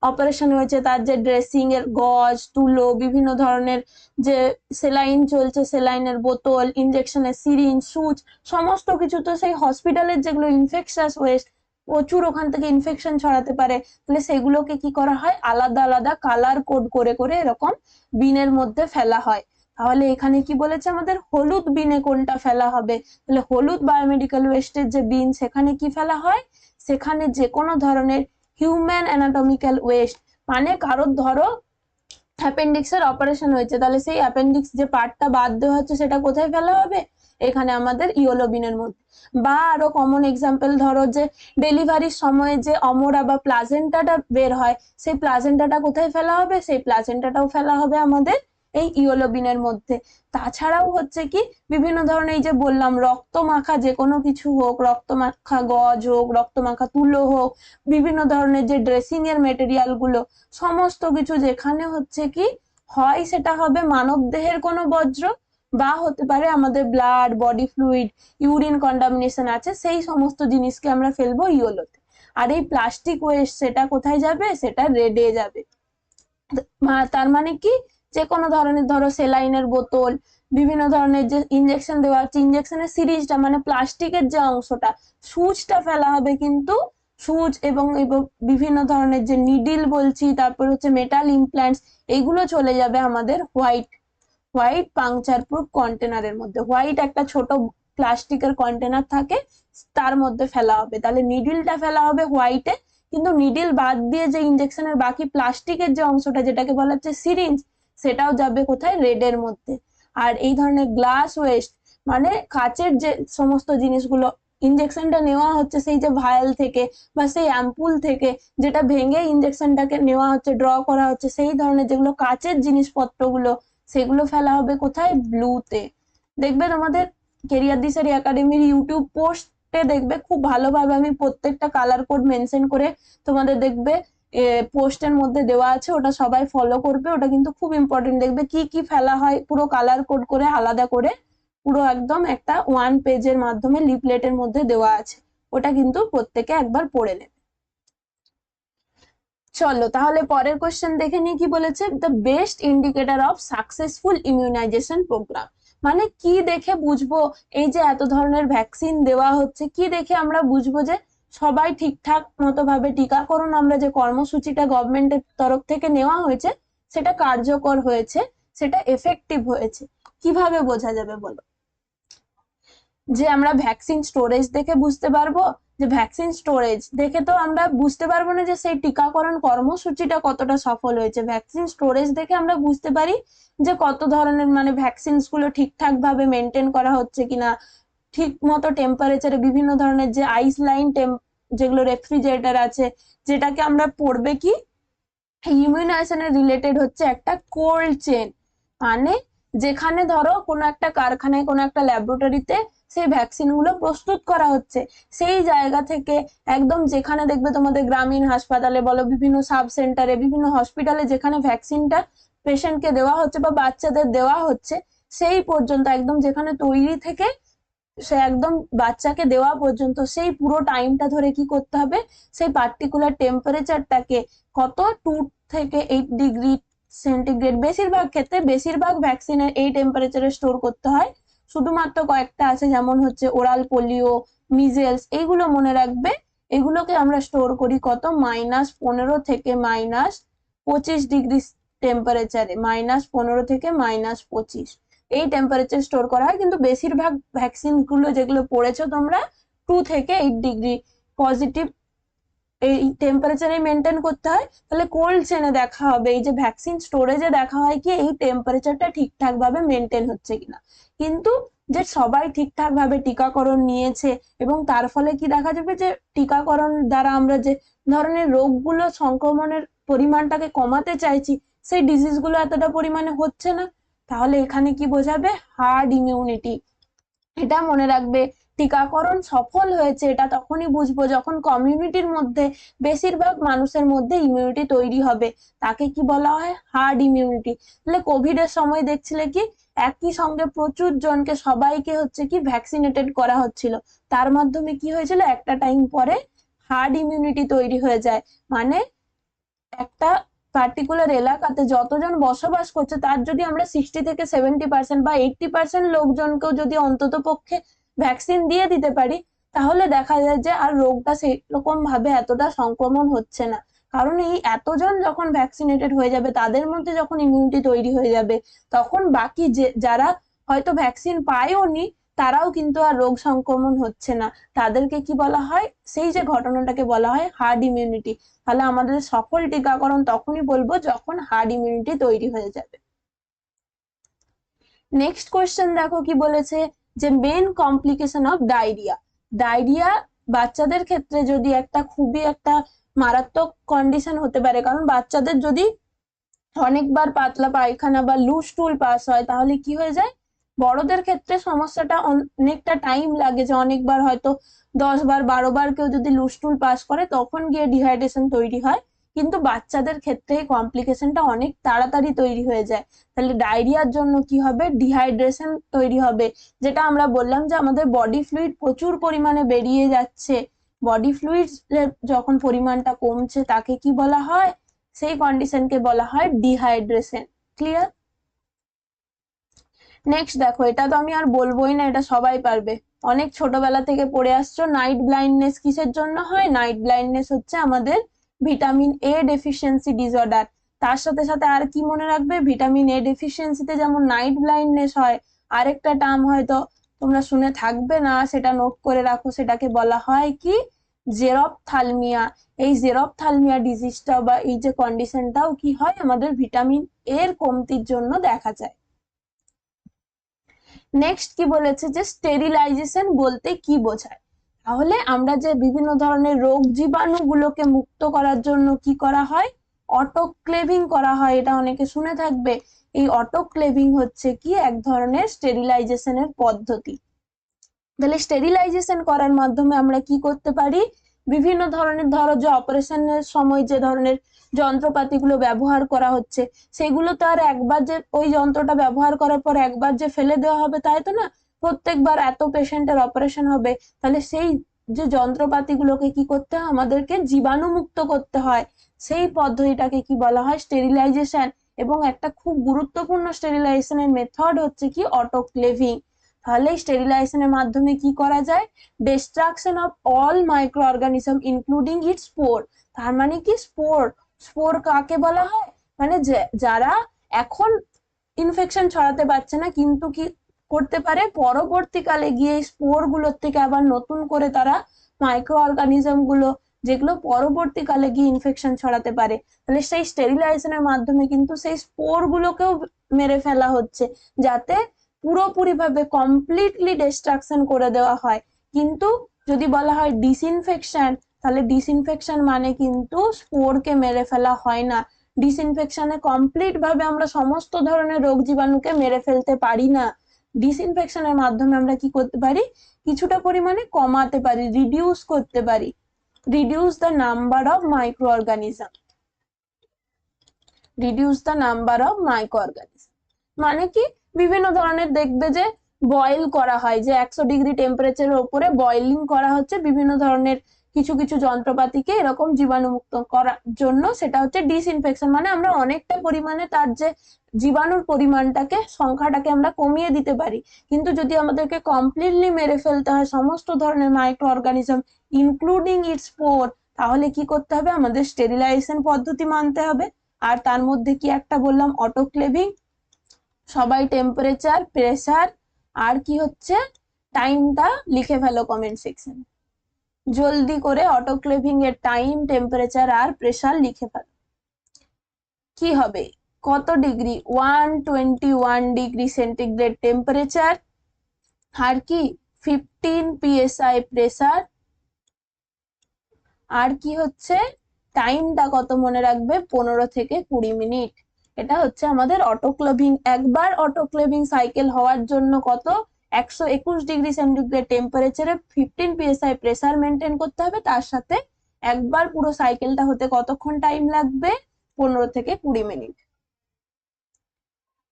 অপারেশন হয়েছে, তার যে ড্রেসিং এর গজ, তুলো, বিভিন্ন ধরনের যে সেলাইন চলছে, সেলাইনের বোতল, ইনজেকশনের সিরিঞ্জ, সুচ, সমস্ত কিছু তো সেই হসপিটালের যেগুলো ইনফেকশাস ওয়েস্ট, প্রচুর ওখান থেকে ইনফেকশন ছড়াতে পারে। তাহলে সেগুলোকে কি করা হয়, আলাদা আলাদা কালার কোড করে করে এরকম বিনের মধ্যে ফেলা হয়। তাহলে এখানে কি বলেছে, আমাদের হলুদ বিনে কোনটা ফেলা হবে, তাহলে হলুদ বায়োমেডিক্যাল ওয়েস্টের যে বিন, সেখানে কি ফেলা হয়, সেখানে যে কোনো ধরনের হিউম্যান অ্যানাটমিক্যাল ওয়েস্ট, মানে কারোর ধরো অ্যাপেন্ডিক্সের অপারেশন হয়েছে, তাহলে সেই অ্যাপেন্ডিক্স যে পার্টটা বাদ দেওয়া হচ্ছে, সেটা কোথায় ফেলা হবে, এখানে আমাদের ইয়েলো বিনের মধ্যে। বা আরো কমন এক্সাম্পল ধরো, যে ডেলিভারির সময় যে অমরা বা প্লাজেন্টাটা বের হয়, সেই প্লাজেন্টাটা কোথায় ফেলা হবে, সেই প্লাজেন্টাটাও ফেলা হবে আমাদের এই ইয়েলো বিনের মধ্যে। তাছাড়াও হচ্ছে কি, বিভিন্ন ধরনের এই যে বললাম রক্ত মাখা যে কোনো কিছু হোক, রক্ত মাখা গজ হোক, রক্ত মাখা তুলো হোক, বিভিন্ন ধরনের যে ড্রেসিং এর মেটেরিয়াল গুলো, সমস্ত কিছু যেখানে হচ্ছে কি হয়, সেটা হবে মানব দেহের কোনো বর্জ্য, বা হতে পারে আমাদের blood, body fluid, urine contamination আছে, সেই সমস্ত জিনিসকে আমরা ফেলবো ইয়েলোতে। আর এই প্লাস্টিক ওয়েস্ট সেটা কোথায় যাবে, সেটা রেডে যাবে। তার মানে কি, যে কোনো ধরনের ধরো সেলাইনের বোতল, বিভিন্ন ধরনের যে ইনজেকশন দেওয়া হচ্ছে, ইনজেকশনের সিরিজটা মানে প্লাস্টিকের যে অংশটা, সুচটা ফেলা হবে, কিন্তু সুচ এবং বিভিন্ন ধরনের যে নিডিল বলছি, তারপর হচ্ছে মেটাল ইমপ্ল্যান্টস, এইগুলো চলে যাবে আমাদের হোয়াইট হোয়াইট পাংচার প্রুফ কন্টেনারের মধ্যে। হোয়াইট একটা ছোট প্লাস্টিকের কন্টেনার থাকে, তার মধ্যে ফেলা হবে। তাহলে নিডিলটা ফেলা হবে হোয়াইটে, কিন্তু নিডিল বাদ দিয়ে যে ইনজেকশনের বাকি প্লাস্টিকের যে অংশটা, যেটাকে বলা হচ্ছে সিরিঞ্জ, সেটাও যাবে কোথায়, রেডের মধ্যে। আর এই ধরনের গ্লাস ওয়েস্ট মানে কাচের যে সমস্ত জিনিসগুলো, ইনজেকশনটা নেওয়া হচ্ছে সেই যে ভায়াল থেকে বা সেই অ্যাম্পুল থেকে, যেটা ভেঙে ইনজেকশনটাকে নেওয়া হচ্ছে, ড্র করা হচ্ছে, সেই ধরনের যেগুলো কাচের জিনিসপত্রগুলো, সেগুলো ফেলা হবে কোথায়, ব্লুতে। দেখবে তোমাদের কেরিয়ার দিশারি একাডেমির ইউটিউব পোস্টে দেখবে খুব ভালোভাবে আমি প্রত্যেকটা কালার কোড মেনশন করে তোমাদের দেখবে পোস্টের মধ্যে দেওয়া আছে, ওটা সবাই ফলো করবে। ওটা কিন্তু খুব ইম্পর্টেন্ট, দেখবে কি কি ফেলা হয় পুরো কালার কোড করে আলাদা করে, পুরো একদম একটা 1 পেজের মাধ্যমে লিফলেটের মধ্যে দেওয়া আছে। ওটা কিন্তু প্রত্যেকে একবার পড়ে নেবে। চলো তাহলে পরের কোশ্চেন দেখে নিই কি বলেছে। The best indicator of successful immunisation programme, মানে কি দেখে বুঝবো এই যে এত ধরনের ভ্যাকসিন দেওয়া হচ্ছে, কি দেখে আমরা বুঝবো যে সবাই ঠিকঠাক মতো ভাবে টিকাকরণ, আমরা যে কর্মসূচিটা গভর্নমেন্টের তরফ থেকে নেওয়া হয়েছে সেটা কার্যকর হয়েছে, সেটা এফেক্টিভ হয়েছে, কিভাবে বোঝা যাবে বলো? যে আমরা ভ্যাকসিন স্টোরেজ দেখে বুঝতে পারবো, যে ভ্যাকসিন স্টোরেজ দেখে তো আমরা বুঝতে পারবো না যে সেই টিকাকরণ কর্মসূচিটা কতটা সফল হয়েছে। ভ্যাকসিন স্টোরেজ দেখে আমরা বুঝতে পারি যে কত ধরনের মানে ভ্যাকসিনস গুলো ঠিকঠাক ভাবে মেনটেন করা হচ্ছে কিনা, ঠিক মতো টেম্পারেচারে, বিভিন্ন ধরনের যে আইস লাইন যেগুলো রেফ্রিজারেটর আছে, যেটাকে আমরা পড়বে কি ইমিউনাইজেশনের রিলেটেড হচ্ছে একটা কোল্ড চেন, মানে যেখানে ধরো কোনো একটা কারখানায়, কোনো একটা ল্যাবরেটরিতে সেই ভ্যাকসিন গুলো প্রস্তুত করা হচ্ছে, সেই জায়গা থেকে একদম যেখানে দেখবে তোমাদের গ্রামীণ হাসপাতালে বলো, বিভিন্ন সাব সেন্টারে, বিভিন্ন হসপিটালে যেখানে ভ্যাকসিনটা পেশেন্টকে দেওয়া হচ্ছে বা বাচ্চাদের দেওয়া হচ্ছে, সেই পর্যন্ত একদম যেখানে তৈরি থেকে সে একদম বাচ্চাকে দেওয়া পর্যন্ত সেই পুরো টাইমটা ধরে কি করতে হবে, সেই পার্টিকুলার টেম্পারেচারটাকে কত 2 থেকে 8 ডিগ্রি সেন্টিগ্রেড, বেশিরভাগ ক্ষেত্রে বেশিরভাগ ভ্যাকসিনের এই টেম্পারেচারে স্টোর করতে হয়। শুধুমাত্র কয়েকটা আছে, যেমন হচ্ছে ওরাল পোলিও, মিজেলস, এইগুলো মনে রাখবে। এগুলোকে আমরা স্টোর করি কত, -15 থেকে -25 ডিগ্রি টেম্পারেচারে, -15 থেকে -25 এই টেম্পারেচার স্টোর করা হয়। কিন্তু বেশিরভাগ ভ্যাকসিন গুলো যেগুলো পড়েছো তোমরা 2 থেকে 8 ডিগ্রি পজিটিভ এই টেম্পারেচারে মেনটেন করতে হয়। তাহলে কোল্ড চেনে দেখা হবে, এই যে ভ্যাকসিন স্টোরেজে দেখা হয় কি এই টেম্পারেচারটা ঠিকঠাক ভাবে মেনটেন হচ্ছে কিনা। কিন্তু যে সবাই ঠিকঠাক ভাবে টিকাকরণ নিয়েছে এবং তার ফলে কি দেখা যাবে যে টিকাকরণ দ্বারা আমরা যে ধরনের রোগগুলো, সংক্রমণের পরিমাণটাকে কমাতে চাইছি, সেই ডিজিজ গুলো এতটা পরিমাণে হচ্ছে না। তাহলে এখানে কি বোঝাবে, হার্ড ইমিউনিটি। এটা মনে রাখবে, টিকাকরণ সফল হয়েছে এটা তখনই বুঝবো যখন কমিউনিটির মধ্যে, বেশিরভাগ মানুষের মধ্যে ইমিউনিটি তৈরি হবে, তাকে কি বলা হয়, হার্ড ইমিউনিটি। তাহলে কোভিড এর সময় দেখছিলে কি একই সঙ্গে প্রচুর জনকে, সবাইকে হচ্ছে কি ভ্যাকসিনেটেড করা হচ্ছিল, তার মাধ্যমে কি হয়েছিল, একটা টাইম পরে হার্ড ইমিউনিটি তৈরি হয়ে যায়। মানে একটা পার্টিকুলার এলাকাতে যতজন বসবাস করছে তার যদি আমরা 60 থেকে 70% বা 80% লোকজনকেও যদি অন্তত পক্ষে ভ্যাকসিন দিয়ে দিতে পারি, তাহলে দেখা যায় যে আর রোগটা সেরকম ভাবে এতটা সংক্রমণ হচ্ছে না। কারণ এই এতজন যখন ভ্যাকসিনেটেড হয়ে যাবে, তাদের মধ্যে যখন ইমিউনিটি তৈরি হয়ে যাবে, তখন বাকি যে যারা হয়তো ভ্যাকসিন পায়ওনি, তারাও কিন্তু আর রোগ সংক্রমণ হচ্ছে না। তাদেরকে কি বলা হয়, সেই যে ঘটনাটাকে বলা হয় হার্ড ইমিউনিটি। তাহলে আমাদের সফল টিকাকরণ তখনই বলবো যখন হার্ড ইমিউনিটি তৈরি হয়ে যাবে। নেক্সট কোয়েশ্চেন দেখো কি বলেছে, যে main complication of diarrhoea. Diarrhoea বাচ্চাদের ক্ষেত্রে যদি একটা খুবই একটা মারাত্মক কন্ডিশন হতে পারে, কারণ বাচ্চাদের যদি অনেকবার পাতলা পায়খানা বা লুজ স্টুল পাস হয়, তাহলে কি হয়ে যায়, বড়দের ক্ষেত্রে সমস্যাটা অনেকটা টাইম লাগে, যে অনেকবার হয়তো 10 বার 12 বার কেউ যদি লুজ স্টুল পাস করে তখন গিয়ে ডিহাইড্রেশন তৈরি হয়, কিন্তু বাচ্চাদের ক্ষেত্রে কমপ্লিকেশনটা অনেক তাড়াতাড়ি তৈরি হয়ে যায়। তাহলে ডায়রিয়ার জন্য কি হবে, ডিহাইড্রেশন তৈরি হবে, যেটা আমরা বললাম যে আমাদের বডি ফ্লুইড প্রচুর পরিমাণে বেরিয়ে যাচ্ছে, বডি ফ্লুইডস যখন পরিমাণটা কমছে তাকে কি বলা হয়, সেই কন্ডিশনকে বলা হয় ডিহাইড্রেশন। ক্লিয়ার? নেক্সট দেখো, এটা তো আমি আর বলবোই না, এটা সবাই পারবে, অনেক ছোটবেলা থেকে পড়ে আসছো। নাইট ব্লাইন্ডনেস কিসের জন্য হয়? নাইট ব্লাইন্ডনেস হচ্ছে আমাদের ভিটামিন এ ডেফিসিয়েন্সি ডিসঅর্ডার। তার সাথে সাথে আর কি মনে রাখবে, ভিটামিন এ ডেফিসিয়েন্সিতে যেমন নাইট ব্লাইন্ডনেস হয়, আরেকটা টার্ম হয়তো তোমরা শুনে থাকবে না, সেটা নোট করে রাখো, সেটাকে বলা হয় কি, জেরপ্থ্যালমিয়া। এই জেরপ্থ্যালমিয়া ডিজিজটা বা এই যে কন্ডিশনটাও কি হয়, আমাদের ভিটামিন এর কমতির জন্য দেখা যায়। নেক্সট কি বলেছে, যে স্টেরিলাইজেশন বলতে কি বোঝায়? তাহলে আমরা যে বিভিন্ন ধরনের রোগ জীবাণুগুলোকে মুক্ত করার জন্য কি করা হয়, অটোক্লেভিং করা হয়, এটা অনেকে শুনে থাকবে। এই অটোক্লেভিং হচ্ছে কি এক ধরনের স্টেরিলাইজেশনের পদ্ধতি। তাহলে স্টেরিলাইজেশন করার মাধ্যমে আমরা কি করতে পারি, বিভিন্ন ধরনের, ধরো যে অপারেশনের সময় যে ধরনের যন্ত্রপাতিগুলো ব্যবহার করা হচ্ছে, সেগুলো তো আর একবার যে ওই যন্ত্রটা ব্যবহার করার পর একবার যে ফেলে দেওয়া হবে তাই তো না, প্রত্যেকবার এত পেশেন্টের অপারেশন হবে, তাহলে সেই যে যন্ত্রপাতিগুলোকে কি করতে হয়, আমাদেরকে জীবাণুমুক্ত করতে হয়, সেই পদ্ধতিটাকে কি বলা হয়, স্টেরিলাইজেশন। এবং একটা খুব গুরুত্বপূর্ণ স্টেরিলাইজেশনের মেথড হচ্ছে কি, অটোক্লেভিং। তাহলে স্টেরিলাইজেশনের মাধ্যমে কি করা যায়, destruction of all micro organism including it's spore. তার মানে কি, স্পোর, স্পোর কাকে বলা হয়, মানে যারা এখন ইনফেকশন ছড়াতে পারছে না, কিন্তু কি করতে পারে, পরবর্তীকালে গিয়ে স্পোর গুলোর থেকে আবার নতুন করে তারা মাইক্রো অর্গানিজম গুলো, যেগুলো পরবর্তীকালে গিয়ে ইনফেকশন ছড়াতে পারে, তাহলে সেই স্টেরিলাইজেশনের মাধ্যমে কিন্তু সেই স্পোর গুলোকেও মেরে ফেলা হচ্ছে, যাতে পুরোপুরি ভাবে কমপ্লিটলি ডিস্ট্রাকশন করে দেওয়া হয়। কিন্তু যদি বলা হয় ডিসইনফেকশন, তাহলে ডিসইনফেকশন মানে কিন্তু স্পোরকে মেরে ফেলা হয় না। ডিসইনফেকশনে কমপ্লিট ভাবে আমরা সমস্ত ধরনের রোগ জীবাণুকে মেরে ফেলতে পারি না। ডিসইনফেকশনের মাধ্যমে আমরা কি করতে পারি, কিছুটা পরিমাণে কমাতে পারি, রিডিউস করতে পারি, reduce the number of micro organism, reduce the number of micro organism. মানে কি, বিভিন্ন ধরনের দেখবে যে বয়েল করা হয়, যে 100 ডিগ্রি টেম্পারেচারের উপরে বয়েলিং করা হচ্ছে বিভিন্ন ধরনের কিছু কিছু যন্ত্রপাতিকে এরকম জীবাণুমুক্ত করার জন্য, সেটা হচ্ছে ডিসইনফেকশন। মানে আমরা অনেকটা পরিমাণে তার যে জীবাণুর পরিমাণটাকে, সংখ্যাটাকে আমরা কমিয়ে দিতে পারি। কিন্তু যদি আমাদেরকে কমপ্লিটলি মেরে ফেলতে হয় সমস্ত ধরনের micro organism including it's spore, তাহলে কি করতে হবে, আমাদের স্টেরিলাইজেশন পদ্ধতি মানতে হবে। আর তার মধ্যে কি একটা বললাম, অটোক্লেভিং। সবাই টেম্পারেচার, প্রেসার আর কি হচ্ছে টাইমটা লিখে ফেলো কমেন্ট সেকশনে, জলদি করে অটোক্লেভিং এর টাইম, টেম্পারেচার আর প্রেসার লিখে ফেলো। কি হবে, কত ডিগ্রি, 121 ডিগ্রি সেন্টিগ্রেড টেম্পারেচার, আর কি 15 PSI প্রেসার, আর কি হচ্ছে টাইমটা কত মনে রাখবে, 15 থেকে 20 মিনিট। এটা হচ্ছে আমাদের অটোক্লেভিং। একবার অটোক্লেভিং সাইকেল হওয়ার জন্য কত, 121 ডিগ্রি সেন্টিগ্রেড টেম্পারেচারে 15 PSI প্রেসার মেনটেন করতে হবে, তার সাথে একবার পুরো সাইকেলটা হতে কতক্ষণ টাইম লাগবে, 15 থেকে 20 মিনিট।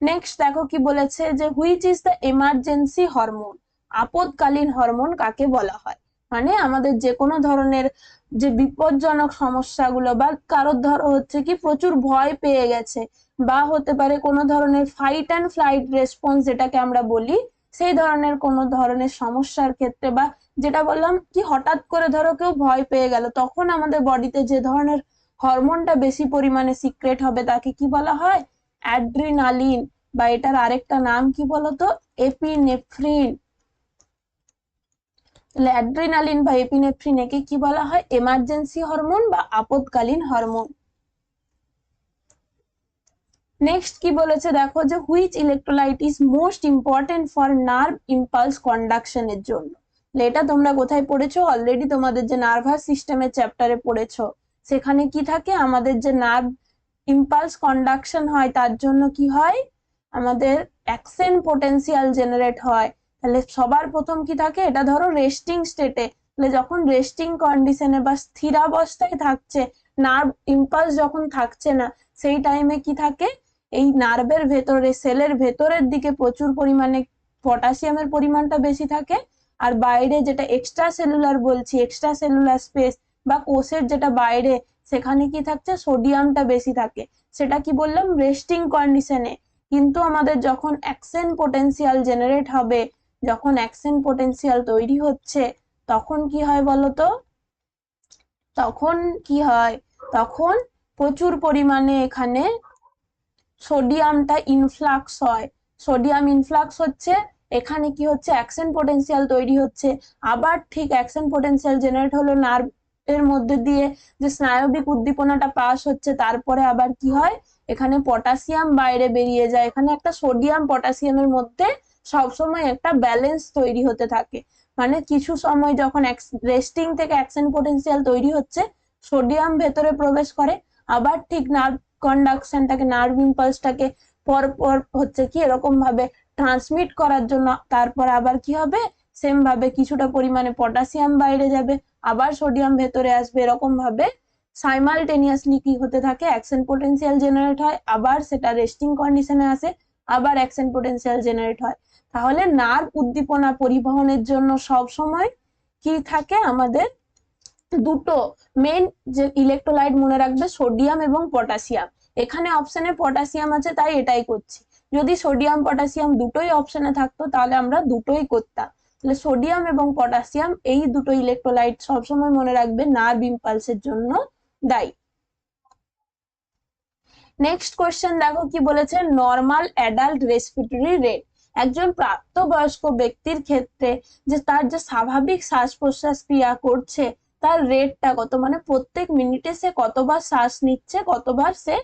নেক্সট দেখো কি বলেছে, যে which is the emergency hormone, আপদকালীন হরমোন কাকে বলা হয়। মানে আমাদের যে কোনো ধরনের যে বিপজ্জনক সমস্যাগুলো, বা কারোর ধরো হচ্ছে কি প্রচুর ভয় পেয়ে গেছে, বা হতে পারে কোনো ধরনের ফাইট অ্যান্ড ফ্লাইট রেসপন্স যেটাকে আমরা বলি, সেই ধরনের কোনো ধরনের সমস্যার ক্ষেত্রে, বা যেটা বললাম কি হঠাৎ করে ধরো কেউ ভয় পেয়ে গেল, তখন আমাদের বডিতে যে ধরনের হরমোনটা বেশি পরিমাণে সিক্রেট হবে তাকে কি বলা হয়, অ্যাড্রিনালিন, বা এটার আরেকটা নাম কি বলতো, এপিনেফ্রিন। অ্যাড্রিনালিন বা এপিনেফ্রিন একে কি বলা হয়, এমার্জেন্সি হরমোন বা আপদকালীন হরমোন। নেক্সট কি বলেছে দেখো, যে which electrolyte is most important for nerve impulse কন্ডাকশনের জন্য। এটা তোমরা কোথায় পড়েছো, অলরেডি তোমাদের যে নার্ভাস সিস্টেমের চ্যাপ্টারে পড়েছো, সেখানে কি থাকে, আমাদের যে নার্ভ ইম্পালস কন্ডাকশন হয় তার জন্য কি হয়, আমাদের অ্যাকশন পোটেনশিয়াল জেনারেট হয়। তাহলে সবার প্রথম কি থাকে, এটা ধরো রেস্টিং স্টেটে, তাহলে যখন রেস্টিং কন্ডিশনে বা স্থিরাবস্থায় থাকছে, নার্ভ ইম্পালস যখন থাকছে না, সেই টাইমে কি থাকে, এই নার্ভের ভেতরে, সেলের ভেতরের দিকে প্রচুর পরিমাণে পটাশিয়ামের পরিমাণটা বেশি থাকে, আর বাইরে যেটা এক্সট্রা সেলুলার বলছি, এক্সট্রা সেলুলার স্পেস বা কোষের যেটা বাইরে, সেখানে কি থাকছে, সোডিয়ামটা বেশি থাকে। সেটা কি বললাম, রেস্টিং কন্ডিশনে। কিন্তু আমাদের যখন অ্যাকশন পোটেনশিয়াল জেনারেট হবে, যখন অ্যাকশন পোটেনশিয়াল তৈরি হচ্ছে, তখন কি হয় বলতো, তখন কি হয়, তখন প্রচুর পরিমাণে এখানে সোডিয়ামটা ইনফ্লাক্স হয়। সোডিয়াম ইনফ্লাক্স হচ্ছে, এখানে কি হচ্ছে, অ্যাকশন পোটেনশিয়াল তৈরি হচ্ছে। আবার ঠিক অ্যাকশন পোটেনশিয়াল জেনারেট হলো, নার্ভ এর মধ্যে দিয়ে যে স্নায়বিক উদ্দীপনাটা পাস হচ্ছে, তারপরে আবার কি হয়, এখানে পটাশিয়াম বাইরে বেরিয়ে যায়। এখানে একটা সোডিয়াম পটাশিয়ামের মধ্যে সবসময় একটা ব্যালেন্স তৈরি হতে থাকে। মানে কিছু সময় যখন রেস্টিং থেকে অ্যাকশন পোটেনশিয়াল তৈরি হচ্ছে, সোডিয়াম ভেতরে প্রবেশ করে। আবার ঠিক নার্ভ কন্ডাকশনটাকে, নার্ভ ইম্পালসটাকে পর পর হচ্ছে কি এরকম ভাবে ট্রান্সমিট করার জন্য, তারপর আবার কি হবে, সেম ভাবে কিছুটা পরিমাণে পটাশিয়াম বাইরে যাবে, আবার সোডিয়াম ভেতরে আসবে। এরকম ভাবে সাইমালটেনিয়াসলি কি হতে থাকে, অ্যাকশন পোটেনশিয়াল জেনারেট হয়, আবার সেটা রেস্টিং কন্ডিশনে আসে, আবার অ্যাকশন পোটেনশিয়াল জেনারেট হয়। তাহলে নার্ভ উদ্দীপনা পরিবহনের জন্য সব সময় কি থাকে আমাদের, দুটো মেন যে ইলেকট্রোলাইট মনে রাখবে, সোডিয়াম এবং পটাশিয়াম। এখানে অপশনে পটাশিয়াম আছে তাই এটাই করছি। যদি সোডিয়াম পটাশিয়াম দুটোই অপশনে থাকতো তাহলে আমরা দুটোই করতাম। তাহলে সোডিয়াম এবং পটাশিয়াম এই দুটো ইলেকট্রোলাইট সবসময় মনে রাখবে নার্ভ ইম্পালসের জন্য দায়ী। নেক্সট কোয়েশ্চেন দেখো কি বলেছে, নর্মাল অ্যাডাল্ট রেসপিরেটরি রেট। একজন প্রাপ্তবয়স্ক ব্যক্তির ক্ষেত্রে যে তার যে স্বাভাবিক শ্বাস প্রশ্বাস ক্রিয়া করছে, তার রেটটা কত, মানে প্রত্যেক মিনিটে সে কতবার শ্বাস নিচ্ছে, কতবার সে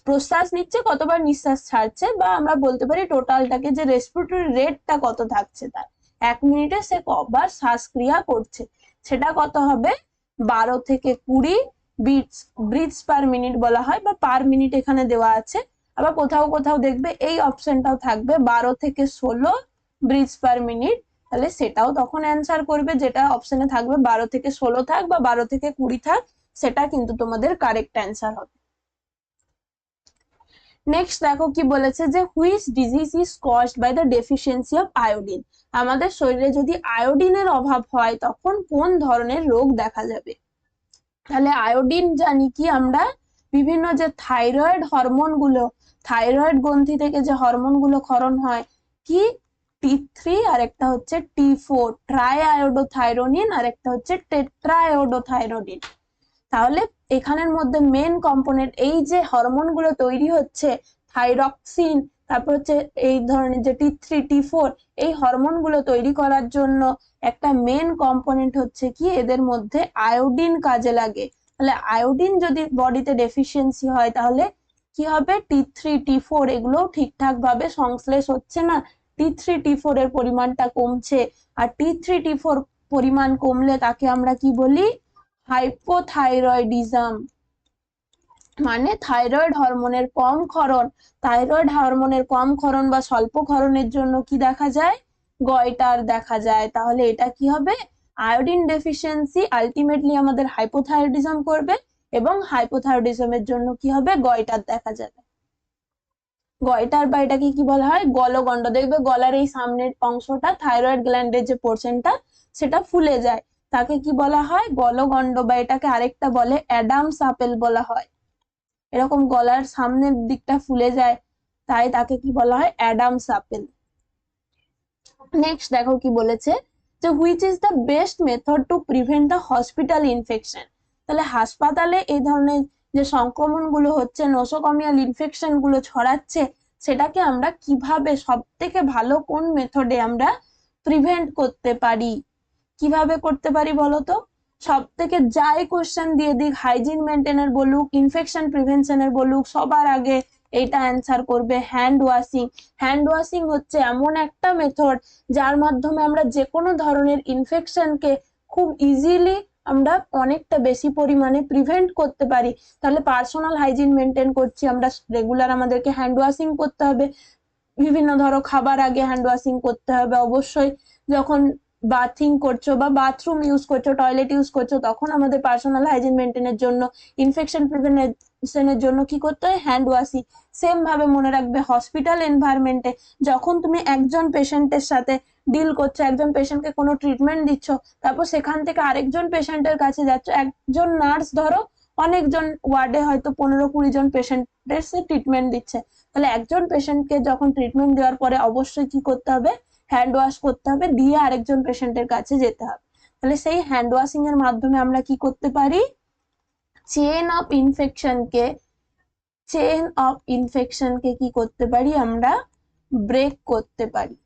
প্রশ্বাস নিচ্ছে, কতবার নিঃশ্বাস ছাড়ছে, বা আমরা বলতে পারি টোটালটাকে যে রেসপিরেটরি রেটটা কত থাকছে তার, এক মিনিটে সে কবার শ্বাসক্রিয়া করছে, সেটা কত হবে, 12 থেকে 20 ব্রিথস পার মিনিট বলা হয়, বা পার মিনিট এখানে দেওয়া আছে। আবার কোথাও কোথাও দেখবে এই অপশনটাও থাকবে 12 থেকে 16 ব্রিথস পার মিনিট। তাহলে সেটাও তখন অ্যান্সার করবে, যেটা অপশনে থাকবে 12 থেকে 16 থাক বা 12 থেকে 20 থাক, সেটা কিন্তু তোমাদের কারেক্ট অ্যান্সার হবে। নেক্সট দেখো কি বলেছে, যে which disease is caused by the deficiency of iodine. আমাদের শরীরে যদি আয়োডিনের অভাব হয় তখন কোন ধরনের রোগ দেখা যাবে। তাহলে আয়োডিন জানি কি আমরা, বিভিন্ন যে থাইরয়েড হরমোন গুলো, থাইরয়েড গ্রন্থি থেকে যে হরমোন গুলো ক্ষরণ হয়, কি T3 আর একটা হচ্ছে T4, ট্রাই আয়োডোথাইরোনিন আর একটা হচ্ছে টেট্রা আয়োডোথাইরোনিন। তাহলে এখানের মধ্যে মেন কম্পোনেন্ট এই যে হরমোন গুলো তৈরি হচ্ছে, থাইরক্সিন, তারপর হচ্ছে এই ধরনের যে T3 T4, এই হরমোন গুলো তৈরি করার জন্য একটা মেন কম্পোনেন্ট হচ্ছে কি, এদের মধ্যে আয়োডিন কাজে লাগে। তাহলে আয়োডিন যদি বডিতে ডেফিসিয়েন্সি হয় তাহলে কি হবে, T3 T4 এগুলো ঠিকঠাক ভাবে সংশ্লেষ হচ্ছে না, T3 T4 এর পরিমাণটা কমছে। আর T3 T4 পরিমাণ কমলে তাকে আমরা কি বলি, হাইপোথাইরয়েডিজম, মানে থাইরয়েড হরমোনের কম ক্ষরণ। থাইরয়েড হরমোনের কম ক্ষরণ বা স্বল্প ক্ষরণের জন্য কি দেখা যায়, গয়টার দেখা যায়। তাহলে এটা কি হবে, আয়োডিন ডেফিসিয়েন্সি আলটিমেটলি আমাদের হাইপোথাইরয়েডিজম করবে, এবং হাইপোথাইরয়েডিজমের জন্য কি হবে, গয়টার দেখা যাবে। গয়টার বা এটাকে কি বলা হয়, গলগণ্ড। দেখবে গলার এই সামনের অংশটা, থাইরয়েড গ্ল্যান্ডের যে পোর্শনটা, সেটা ফুলে যায়, তাকে কি বলা হয়, গলগণ্ড, বা এটাকে আরেকটা বলে অ্যাডামস আপেল বলা হয়। এরকম গলার সামনের দিকটা ফুলে যায়, তাই তাকে কি বলা হয়, অ্যাডামস আপেল। নেক্সট দেখো কি বলেছে, যে which is the best method to prevent the hospital infection. তাহলে হাসপাতালে এই ধরনের যে সংক্রমণ গুলো হচ্ছে, নোসোকমিয়াল ইনফেকশন গুলো ছড়াচ্ছে, সেটাকে আমরা কিভাবে, সব থেকে ভালো কোন মেথডে আমরা প্রিভেন্ট করতে পারি, কিভাবে করতে পারি বলতো। সব থেকে যাই কোশ্চেন দিয়ে দিক, হাইজিন মেনটেনের বলুক, ইনফেকশন প্রিভেনশনের বলুক, সবার আগে এটা অ্যান্সার করবে হ্যান্ড ওয়াশিং। হ্যান্ড ওয়াশিং হচ্ছে এমন একটা মেথড যার মাধ্যমে আমরা যে কোনো ধরনের ইনফেকশনকে খুব ইজিলি আমরা অনেকটা বেশি পরিমাণে প্রিভেন্ট করতে পারি। তাহলে পার্সোনাল হাইজিন মেনটেন করছি আমরা, রেগুলার আমাদেরকে হ্যান্ড ওয়াশিং করতে হবে। বিভিন্ন ধরো খাবার আগে হ্যান্ড ওয়াশিং করতে হবে অবশ্যই, যখন বাথিং করছো বা বাথরুম ইউজ করছো, টয়লেট ইউজ করছো, তখন আমাদের পার্সোনাল হাইজিন মেনটেনের জন্য, ইনফেকশন প্রিভেনশনের জন্য কি করতে হয়, হ্যান্ড ওয়াশিং। সেম ভাবে মনে রাখবে হসপিটাল এনভায়রনমেন্টে যখন তুমি একজন পেশেন্টের সাথে ডিল করছো, একজন পেশেন্টকে কোনো ট্রিটমেন্ট দিচ্ছ, তারপর সেখান থেকে আরেকজন পেশেন্টের কাছে যাচ্ছ, একজন নার্স ধরো অনেকজন ওয়ার্ডে হয়তো 15-20 জন পেশেন্টের সে ট্রিটমেন্ট দিচ্ছে, তাহলে একজন পেশেন্টকে যখন ট্রিটমেন্ট দেওয়ার পরে অবশ্যই কি করতে হবে, হ্যান্ড ওয়াশ করতে হবে, দিয়ে আরেকজন পেশেন্টের কাছে যেতে হবে। তাহলে সেই হ্যান্ড ওয়াশিং এর মাধ্যমে আমরা কি করতে পারি, চেন অফ ইনফেকশনকে কি করতে পারি, আমরা ব্রেক করতে পারি।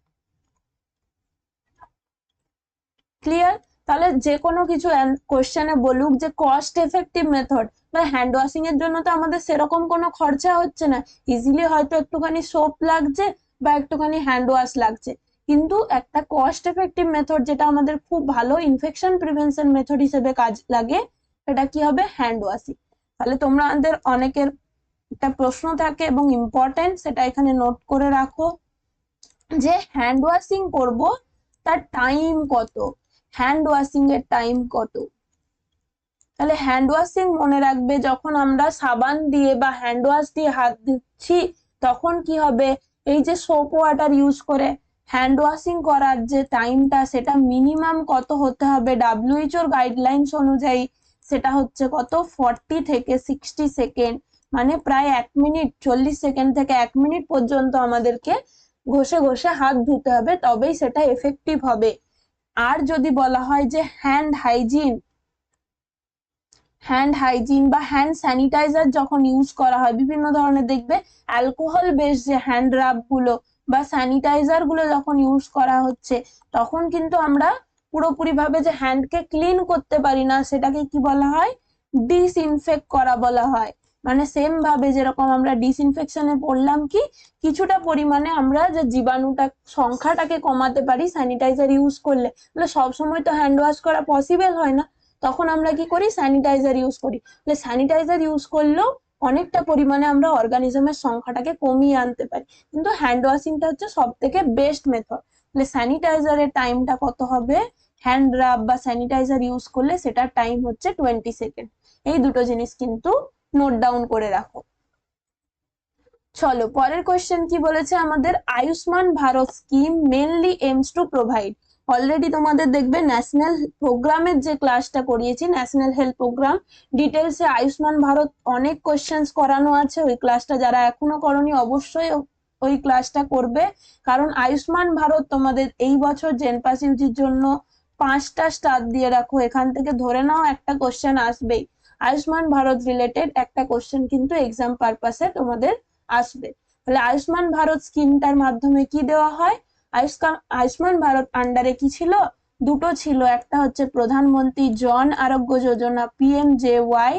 ক্লিয়ার? তাহলে যে কোনো কিছু কোশ্চেনে বলুক যে কস্ট এফেক্টিভ মেথড, বা হ্যান্ড ওয়াশিং এর জন্য তো আমাদের সেরকম কোনো খরচা হচ্ছে না, ইজিলি হয়তো একটুখানি সোপ লাগছে বা একটুখানি হ্যান্ড ওয়াশ লাগছে, কিন্তু একটা কস্ট এফেক্টিভ মেথড যেটা আমাদের খুব ভালো ইনফেকশন প্রিভেনশন মেথড হিসেবে কাজ লাগে, সেটা কি হবে, হ্যান্ড ওয়াশিং। তাহলে তোমাদের অনেকের একটা প্রশ্ন থাকে এবং ইম্পর্টেন্ট, সেটা এখানে নোট করে রাখো যে হ্যান্ড ওয়াশিং করব তার টাইম কত, হ্যান্ড ওয়াশিং এর টাইম কত। তাহলে হ্যান্ড ওয়াশিং মনে রাখবে, যখন আমরা সাবান দিয়ে বা হ্যান্ড ওয়াশ দিয়ে হাত দিচ্ছি, তখন কি হবে, এই যে সোপ ওয়াটার ইউজ করে হ্যান্ড ওয়াশিং করার যে টাইমটা, সেটা মিনিমাম কত হতে হবে, WHO গাইডলাইন্স অনুযায়ী সেটা হচ্ছে কত, 40 থেকে 60 সেকেন্ড, মানে প্রায় 1 মিনিট 40 সেকেন্ড থেকে 1 মিনিট পর্যন্ত আমাদেরকে ঘষে ঘষে হাত ধুতে হবে, তবেই সেটা এফেক্টিভ হবে। আর যদি বলা হয় যে হ্যান্ড হাইজিন বা হ্যান্ড স্যানিটাইজার যখন ইউজ করা হয়, বিভিন্ন ধরনের দেখবে অ্যালকোহল বেস যে হ্যান্ড রাব গুলো বা স্যানিটাইজার গুলো যখন ইউজ করা হচ্ছে, তখন কিন্তু আমরা পুরোপুরি ভাবে যে হ্যান্ডকে ক্লিন করতে পারি না, সেটাকে কি বলা হয়, ডিসইনফেক্ট করা বলা হয়। মানে সেম ভাবে যেরকম আমরা ডিসইনফেকশনে পড়লাম কি কিছুটা পরিমাণে আমরা যে জীবাণুটা সংখ্যাটাকে কমাতে পারি স্যানিটাইজার ইউজ করলে, তাহলে সবসময় তো হ্যান্ড ওয়াশ করা পসিবল হয় না, তখন আমরা কি করি, স্যানিটাইজার ইউজ করি। তাহলে স্যানিটাইজার ইউজ করলেও অনেকটা পরিমাণে আমরা অর্গানিজমের সংখ্যাটাকে কমিয়ে আনতে পারি, কিন্তু হ্যান্ড ওয়াশিংটা হচ্ছে সব থেকে বেস্ট মেথড। তাহলে স্যানিটাইজারের টাইমটা কত হবে, হ্যান্ড রাব বা স্যানিটাইজার ইউজ করলে সেটার টাইম হচ্ছে 20 সেকেন্ড। এই দুটো জিনিস কিন্তু নোট ডাউন করে রাখো। চলো পরের কোয়েশ্চেন কি বলেছে আমাদের, Ayushman Bharat scheme mainly aims to provide. Already তোমাদের দেখবে ন্যাশনাল প্রোগ্রামের যে ক্লাসটা করিয়েছি, ন্যাশনাল হেলথ প্রোগ্রাম ডিটেলসে আয়ুষ্মান ভারত অনেক কোয়েশ্চেন্স করানো আছে, ওই ক্লাসটা যারা এখনো করনি অবশ্যই ওই ক্লাসটা করবে, কারণ আয়ুষ্মান ভারত তোমাদের এই বছর জেনপাস ইউজির জন্য 5টা স্টার দিয়ে রাখো, এখান থেকে ধরে নাও একটা কোয়েশ্চেন আসবেই, আয়ুষ্মান ভারত রিলেটেড একটা কোয়েশ্চেন কিন্তু এক্সাম পারপাসে তোমাদের আসবে। তাহলে আয়ুষ্মান ভারত স্কিমটার মাধ্যমে কি দেওয়া হয়, আয়ুষ্মান ভারত আন্ডারে কি ছিল, দুটো ছিল, একটা হচ্ছে প্রধানমন্ত্রী জন আরোগ্য যোজনা PMJY,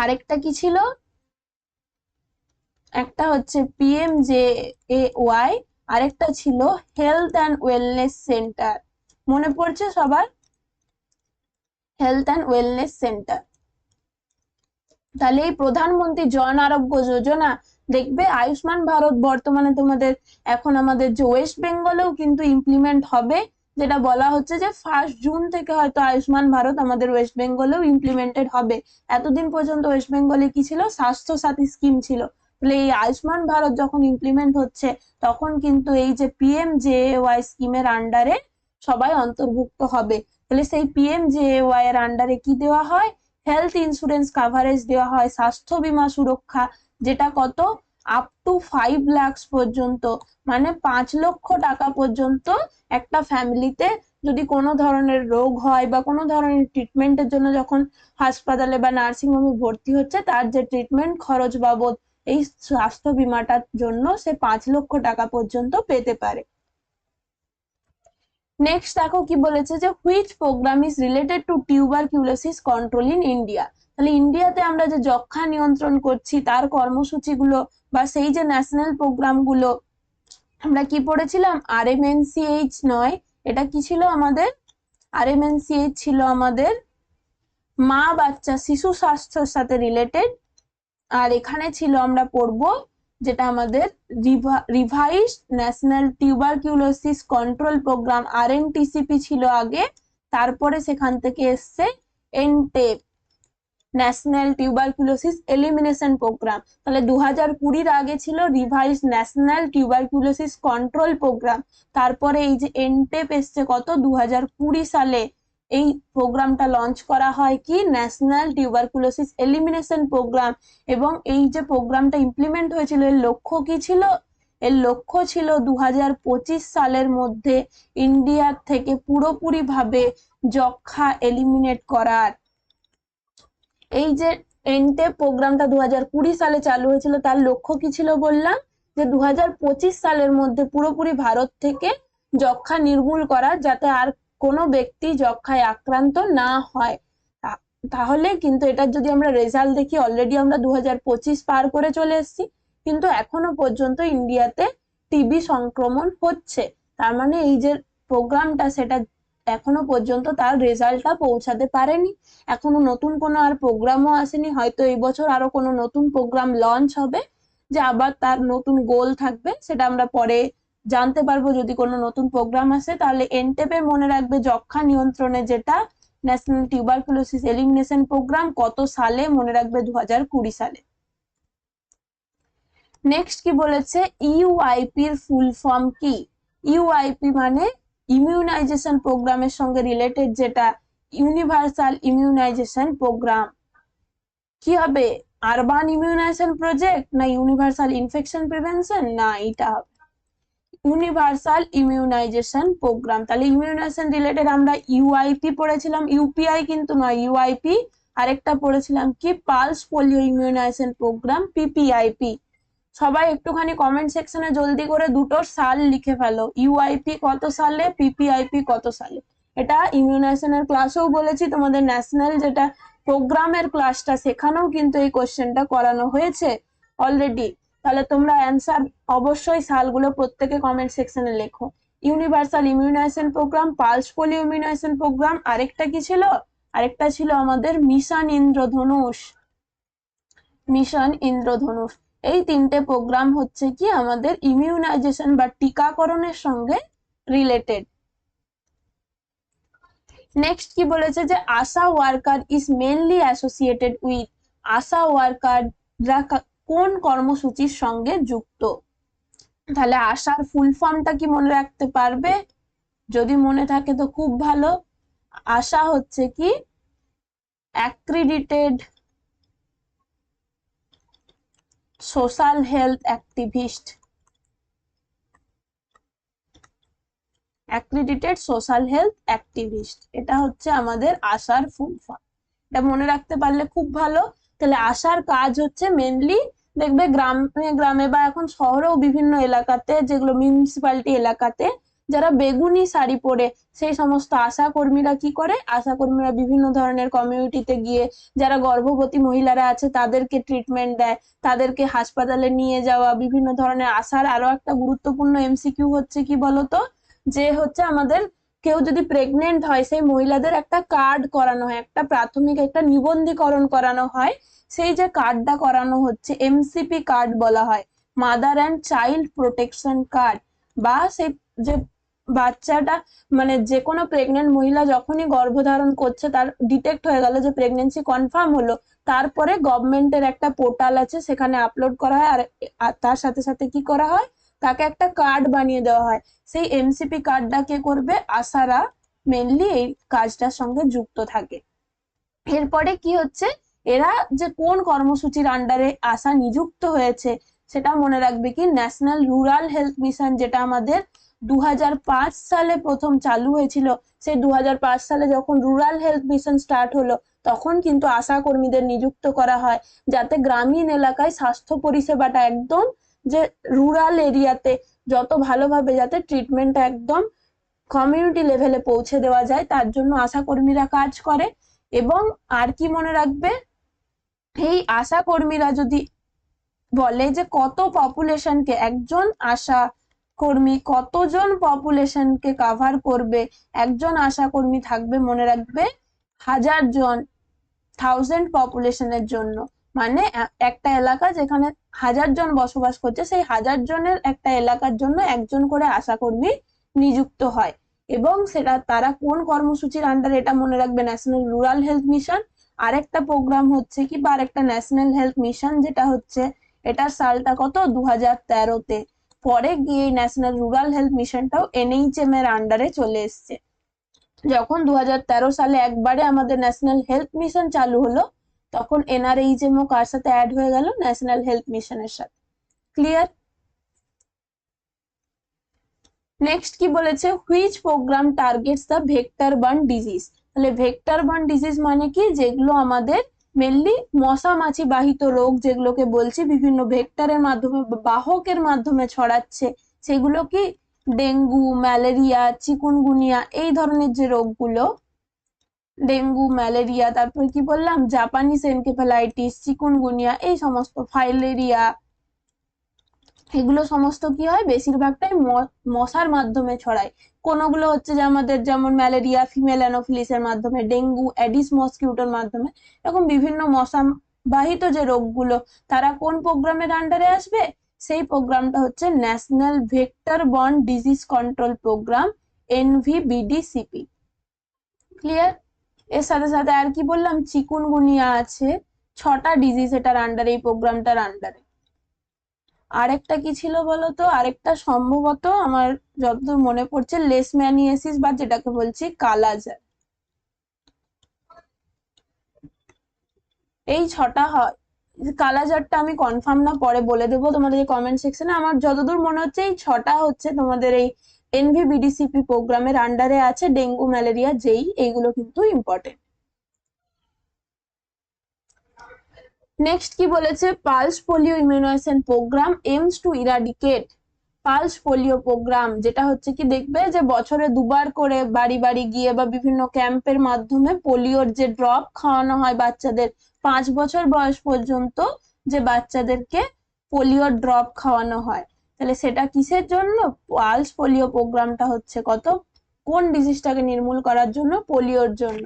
আরেকটা কি ছিল, একটা হচ্ছে PMJAY, আরেকটা ছিল হেলথ অ্যান্ড ওয়েলনেস সেন্টার। মনে পড়ছে সবার, হেলথ অ্যান্ড ওয়েলনেস সেন্টার। তাহলে এই প্রধানমন্ত্রী জন আরোগ্য যোজনা, দেখবে আয়ুষ্মান ভারত বর্তমানে তোমাদের এখন আমাদের যে ওয়েস্ট বেঙ্গলেও কিন্তু ইমপ্লিমেন্ট হবে, যেটা বলা হচ্ছে যে 1 জুন থেকে হয়তো আয়ুষ্মান ভারত আমাদের ওয়েস্ট বেঙ্গলেও ইমপ্লিমেন্টেড হবে। এতদিন পর্যন্ত ওয়েস্ট বেঙ্গলে কি ছিল, স্বাস্থ্য সাথী স্কিম ছিল, তাহলে এই আয়ুষ্মান ভারত যখন ইমপ্লিমেন্ট হচ্ছে, তখন কিন্তু এই যে PMJAY স্কিমের আন্ডারে সবাই অন্তর্ভুক্ত হবে। তাহলে সেই PMJAY এর আন্ডারে কি দেওয়া হয়, হেলথ ইন্স্যুরেন্স কাভারেজ দেওয়া হয়, স্বাস্থ্য বীমা সুরক্ষা, যেটা কত, আপ টু 5 লাখ পর্যন্ত, মানে 5 লক্ষ টাকা পর্যন্ত একটা ফ্যামিলিতে যদি কোনো ধরনের রোগ হয় বা কোনো ধরনের ট্রিটমেন্টের জন্য যখন হাসপাতালে বা নার্সিং হোমে ভর্তি হচ্ছে, তার যে ট্রিটমেন্ট খরচ বাবদ এই স্বাস্থ্য বীমাটার জন্য সে 5 লক্ষ টাকা পর্যন্ত পেতে পারে। নেক্সট দেখো কি বলেছে যে which programme is related to tuberculosis control in India. তাহলে ইন্ডিয়াতে আমরা যে যক্ষ্মা নিয়ন্ত্রণ করছি তার কর্মসূচিগুলো বা সেই যে ন্যাশনাল প্রোগ্রাম গুলো আমরা কি পড়েছিলাম, RMNCH নয়, এটা কি ছিল আমাদের, RMNCH ছিল আমাদের মা বাচ্চা শিশু স্বাস্থ্যের সাথে রিলেটেড, আর এখানে ছিল আমরা পড়বো যেটা আমাদের revised national tuberculosis control programme RNTCP ছিল আগে, তারপরে সেখান থেকে এসছে NTEP national tuberculosis elimination programme. তাহলে 2020 আগে ছিল revise national tuberculosis control programme, তারপরে এই যে এনটেপ এসছে কত 2020 সালে, এই প্রোগ্রামটা লঞ্চ করা হয় কি ন্যাশনাল টিউবারকুলোসিস এলিমিনেশন প্রোগ্রাম। এবং এই যে প্রোগ্রামটা ইমপ্লিমেন্ট হয়েছিল এর লক্ষ্য কি ছিল? এর লক্ষ্য ছিল 2025 সালের মধ্যে ইন্ডিয়ার থেকে পুরোপুরি ভাবে যক্ষ্মা এলিমিনেট করার। এই যে এনটেপ প্রোগ্রামটা 2020 সালে চালু হয়েছিল, তার লক্ষ্য কি ছিল বললাম যে 2025 সালের মধ্যে পুরোপুরি ভারত থেকে যক্ষ্মা নির্মূল করা, যাতে আর কোনো ব্যক্তি যক্ষ্মায় আক্রান্ত না হয়। তাহলে কিন্তু এটার যদি আমরা রেজাল্ট দেখি, অলরেডি আমরা 2025 পার করে চলে এসেছি, কিন্তু এখনো পর্যন্ত ইন্ডিয়াতে টিবি সংক্রমণ হচ্ছে। তার মানে এই যে প্রোগ্রামটা সেটা এখনো পর্যন্ত তার রেজাল্টটা পৌঁছাতে পারেনি। এখনো নতুন কোনো আর প্রোগ্রামও আসেনি, হয়তো এই বছর আরো কোনো নতুন প্রোগ্রাম লঞ্চ হবে, যে আবার তার নতুন গোল থাকবে, সেটা আমরা পরে জানতে পারবো যদি কোনো নতুন প্রোগ্রাম আসে। তাহলে এনটেপে মনে রাখবে যক্ষ্মা নিয়ন্ত্রণে যেটা ন্যাশনাল টিউবারকুলোসিস এলিমিনেশন প্রোগ্রাম কত সালে, মনে রাখবে 2020 সালে। নেক্সট কি বলেছে, ইউআইপি এর ফুল ফর্ম কি? ইউআইপি মানে ইমিউনাইজেশন প্রোগ্রামের সঙ্গে রিলেটেড, যেটা ইউনিভার্সাল ইমিউনাইজেশন প্রোগ্রাম। কি হবে, আরবান ইমিউনাইজেশন প্রজেক্ট না ইউনিভার্সাল ইনফেকশন প্রিভেনশন? না, এটা হবে ইউনিভার্সাল ইমিউনাইজেশন প্রোগ্রাম। তাহলে ইমিউনাইজেশন রিলেটেড আমরা ইউআইপি পড়েছিলাম, ইউপিআই কিন্তু নয়, ইউআইপি। আরেকটা পড়েছিলাম কি পালস পোলিও ইমিউনাইজেশন প্রোগ্রাম, পিপিআইপি। সবাই একটুখানি কমেন্ট সেকশনে জলদি করে দুটোর সাল লিখে ফেলো, ইউআইপি কত সালে, পিপিআইপি কত সালে। এটা ইমিউনাইজেশনের ক্লাসেও বলেছি, তোমাদের ন্যাশনাল যেটা প্রোগ্রামের ক্লাসটা সেখানেও কিন্তু এই কোশ্চেনটা করানো হয়েছে অলরেডি। তাহলে তোমরা অ্যান্সার অবশ্যই সালগুলো প্রত্যেকে কমেন্ট সেকশনে লেখো। Universal immunisation programme, pulse polio immunisation programme, আরেকটা কি ছিল? আরেকটা ছিল আমাদের মিশন ইন্দ্রধনুষ। মিশন ইন্দ্রধনুষ। এই তিনটে প্রোগ্রাম হচ্ছে কি আমাদের ইমিউনাইজেশন বা টিকাকরণের সঙ্গে রিলেটেড। নেক্সট কি বলেছে যে ASHA worker is mainly associated with, ASHA ওয়ার্কাররা কোন কর্মসূচির সঙ্গে যুক্ত? তাহলে আশার ফুল ফর্মটা কি মনে রাখতে পারবে? যদি মনে থাকে তো খুব ভালো। আশা হচ্ছে কি accredited social health activist, accredited social health activist, এটা হচ্ছে আমাদের আশার ফুল ফর্ম। এটা মনে রাখতে পারলে খুব ভালো। তাহলে আশার কাজ হচ্ছে মেনলি, দেখবে গ্রামে গ্রামে বা এখন শহরেও বিভিন্ন এলাকাতে, যেগুলো মিউনিসিপ্যালিটি এলাকাতে যারা বেগুনি শাড়ি পরে, সেই সমস্ত আশা কর্মীরা কি করে, আশা কর্মীরা বিভিন্ন ধরনের কমিউনিটিতে গিয়ে যারা গর্ভবতী মহিলারা আছে তাদেরকে ট্রিটমেন্ট দেয়, তাদেরকে হাসপাতালে নিয়ে যাওয়া, বিভিন্ন ধরনের আশার আরো একটা গুরুত্বপূর্ণ এমসিকিউ হচ্ছে কি বলতো, যে হচ্ছে আমাদের কেউ যদি প্রেগনেন্ট হয় সেই মহিলাদের একটা কার্ড করানো হয়, একটা প্রাথমিক একটা নিবন্ধীকরণ করানো হয়। সেই যে কার্ডটা করানো হচ্ছে এমসিপি কার্ড বলা হয়, mother and child protection card. বা সেই যে বাচ্চাটা মানে যে কোনো প্রেগনেন্ট মহিলা যখনই গর্ভধারণ করছে, তার ডিটেক্ট হয়ে গেল যে প্রেগনেন্সি কনফার্ম হলো, তারপরে গভর্নমেন্টের একটা পোর্টাল আছে, সেখানে আপলোড করা হয়। আর তার সাথে সাথে কি করা হয়, তাকে একটা কার্ড বানিয়ে দেওয়া হয়। সেই এমসিপি কার্ডটা কে করবে, আশারা মেনলি এই কাজটার সঙ্গে যুক্ত থাকে। এরপরে কি হচ্ছে, এরা যে কোন কর্মসূচির আন্ডারে আশা নিযুক্ত হয়েছে সেটা মনে রাখবে কি ন্যাশনাল রুরাল হেলথ মিশন, যেটা আমাদের 2005 সালে প্রথম চালু হয়েছিল। সেই 2005 সালে যখন রুরাল হেলথ মিশন স্টার্ট হলো, তখন কিন্তু আশা কর্মীদের নিযুক্ত করা হয়, যাতে গ্রামীণ এলাকায় স্বাস্থ্য পরিষেবাটা একদম যে রুরাল এরিয়াতে যত ভালোভাবে যাতে ট্রিটমেন্টটা একদম কমিউনিটি লেভেলে পৌঁছে দেওয়া যায়, তার জন্য আশা কর্মীরা কাজ করে। এবং আর কি মনে রাখবে, এই আশা কর্মীরা যদি বলে যে কত পপুলেশনকে একজন আশা কর্মী কতজন পপুলেশনকে কাভার করবে, একজন আশা কর্মী থাকবে মনে রাখবে 1000 জন, 1000 পপুলেশনের জন্য। মানে একটা এলাকা যেখানে 1000 জন বসবাস করছে, সেই 1000 জনের একটা এলাকার জন্য একজন করে আশাকর্মী নিযুক্ত হয়। এবং সেটা তারা কোন কর্মসূচির আন্ডারে, এটা মনে রাখবে, ন্যাশনাল রুরাল হেলথ মিশন। আরেকটা প্রোগ্রাম হচ্ছে কি, বা আরেকটা ন্যাশনাল হেলথ মিশন যেটা হচ্ছে, এটার সালটা কত, 2013-তে। পরে গিয়ে ন্যাশনাল রুরাল হেলথ মিশনটাও এনএইচএম এর আন্ডারে চলে এসছে। যখন 2013 সালে একবারে আমাদের ন্যাশনাল হেলথ মিশন চালু হলো, তখন এনআরএইচএম ও কার সাথে অ্যাড হয়ে গেল, ন্যাশনাল হেলথ মিশনের সাথে। ক্লিয়ার? নেক্সট কি বলেছে, which programme targets the vector borne disease. তাহলে ভেক্টর বার্ন ডিজিজ মানে কি, যেগুলো আমাদের মেনলি মশা মাছি বাহিত রোগ, যেগুলোকে বলছি বিভিন্ন ভেক্টরের মাধ্যমে, বাহকের মাধ্যমে ছড়াচ্ছে, সেগুলো কি ডেঙ্গু, ম্যালেরিয়া, চিকুনগুনিয়া, এই ধরনের যে রোগগুলো, ডেঙ্গু, ম্যালেরিয়া, তারপর কি বললাম, জাপানিজ এনকেফেলাইটিস, চিকুনগুনিয়া, এই সমস্ত, ফাইলেরিয়া, এগুলো সমস্ত কি হয়, বেশিরভাগটাই মশার মাধ্যমে ছড়ায়। কোনগুলো হচ্ছে যে আমাদের, যেমন ম্যালেরিয়া ফিমেল অ্যানোফিলিসের মাধ্যমে, ডেঙ্গু অ্যাডিস মসকিউটোর মাধ্যমে, এরকম বিভিন্ন মশা বাহিত যে রোগগুলো, তারা কোন প্রোগ্রামের আন্ডারে আসবে, সেই প্রোগ্রামটা হচ্ছে national vector borne disease control program, NVBDCP. Clear? এর সাথে সাথে আর কি বললাম, চিকুনগুনিয়া আছে, 6টা ডিজিজ এটার আন্ডারে, এই প্রোগ্রামটার আন্ডারে। আরেকটা কি ছিল বলতো, আরেকটা সম্ভবত আমার যতদূর মনে পড়ছে লেশম্যানিয়াসিস, বা যেটাকে বলছি কালাজার। এই 6টা হয়। কালাজারটা আমি কনফার্ম না, পরে বলে দেবো তোমাদের কমেন্ট সেকশনে। আমার যতদূর মনে হচ্ছে এই 6টা হচ্ছে তোমাদের এই এনভিবিডিসিপি প্রোগ্রামের আন্ডারে আছে। ডেঙ্গু, ম্যালেরিয়া, যেই এইগুলো কিন্তু ইম্পর্টেন্ট। নেক্সট কি বলেছে, pulse polio immunisation programme aims to eradicate. Pulse polio programme যেটা হচ্ছে কি, দেখবে যে বছরে 2বার করে বাড়ি বাড়ি গিয়ে বা বিভিন্ন ক্যাম্পের মাধ্যমে পোলিওর যে ড্রপ খাওয়ানো হয় বাচ্চাদের, 5 বছর বয়স পর্যন্ত যে বাচ্চাদেরকে পোলিওর ড্রপ খাওয়ানো হয়। তাহলে সেটা কিসের জন্য, পালস পোলিও প্রোগ্রামটা হচ্ছে কত, কোন ডিজিজটাকে নির্মূল করার জন্য, পোলিওর জন্য।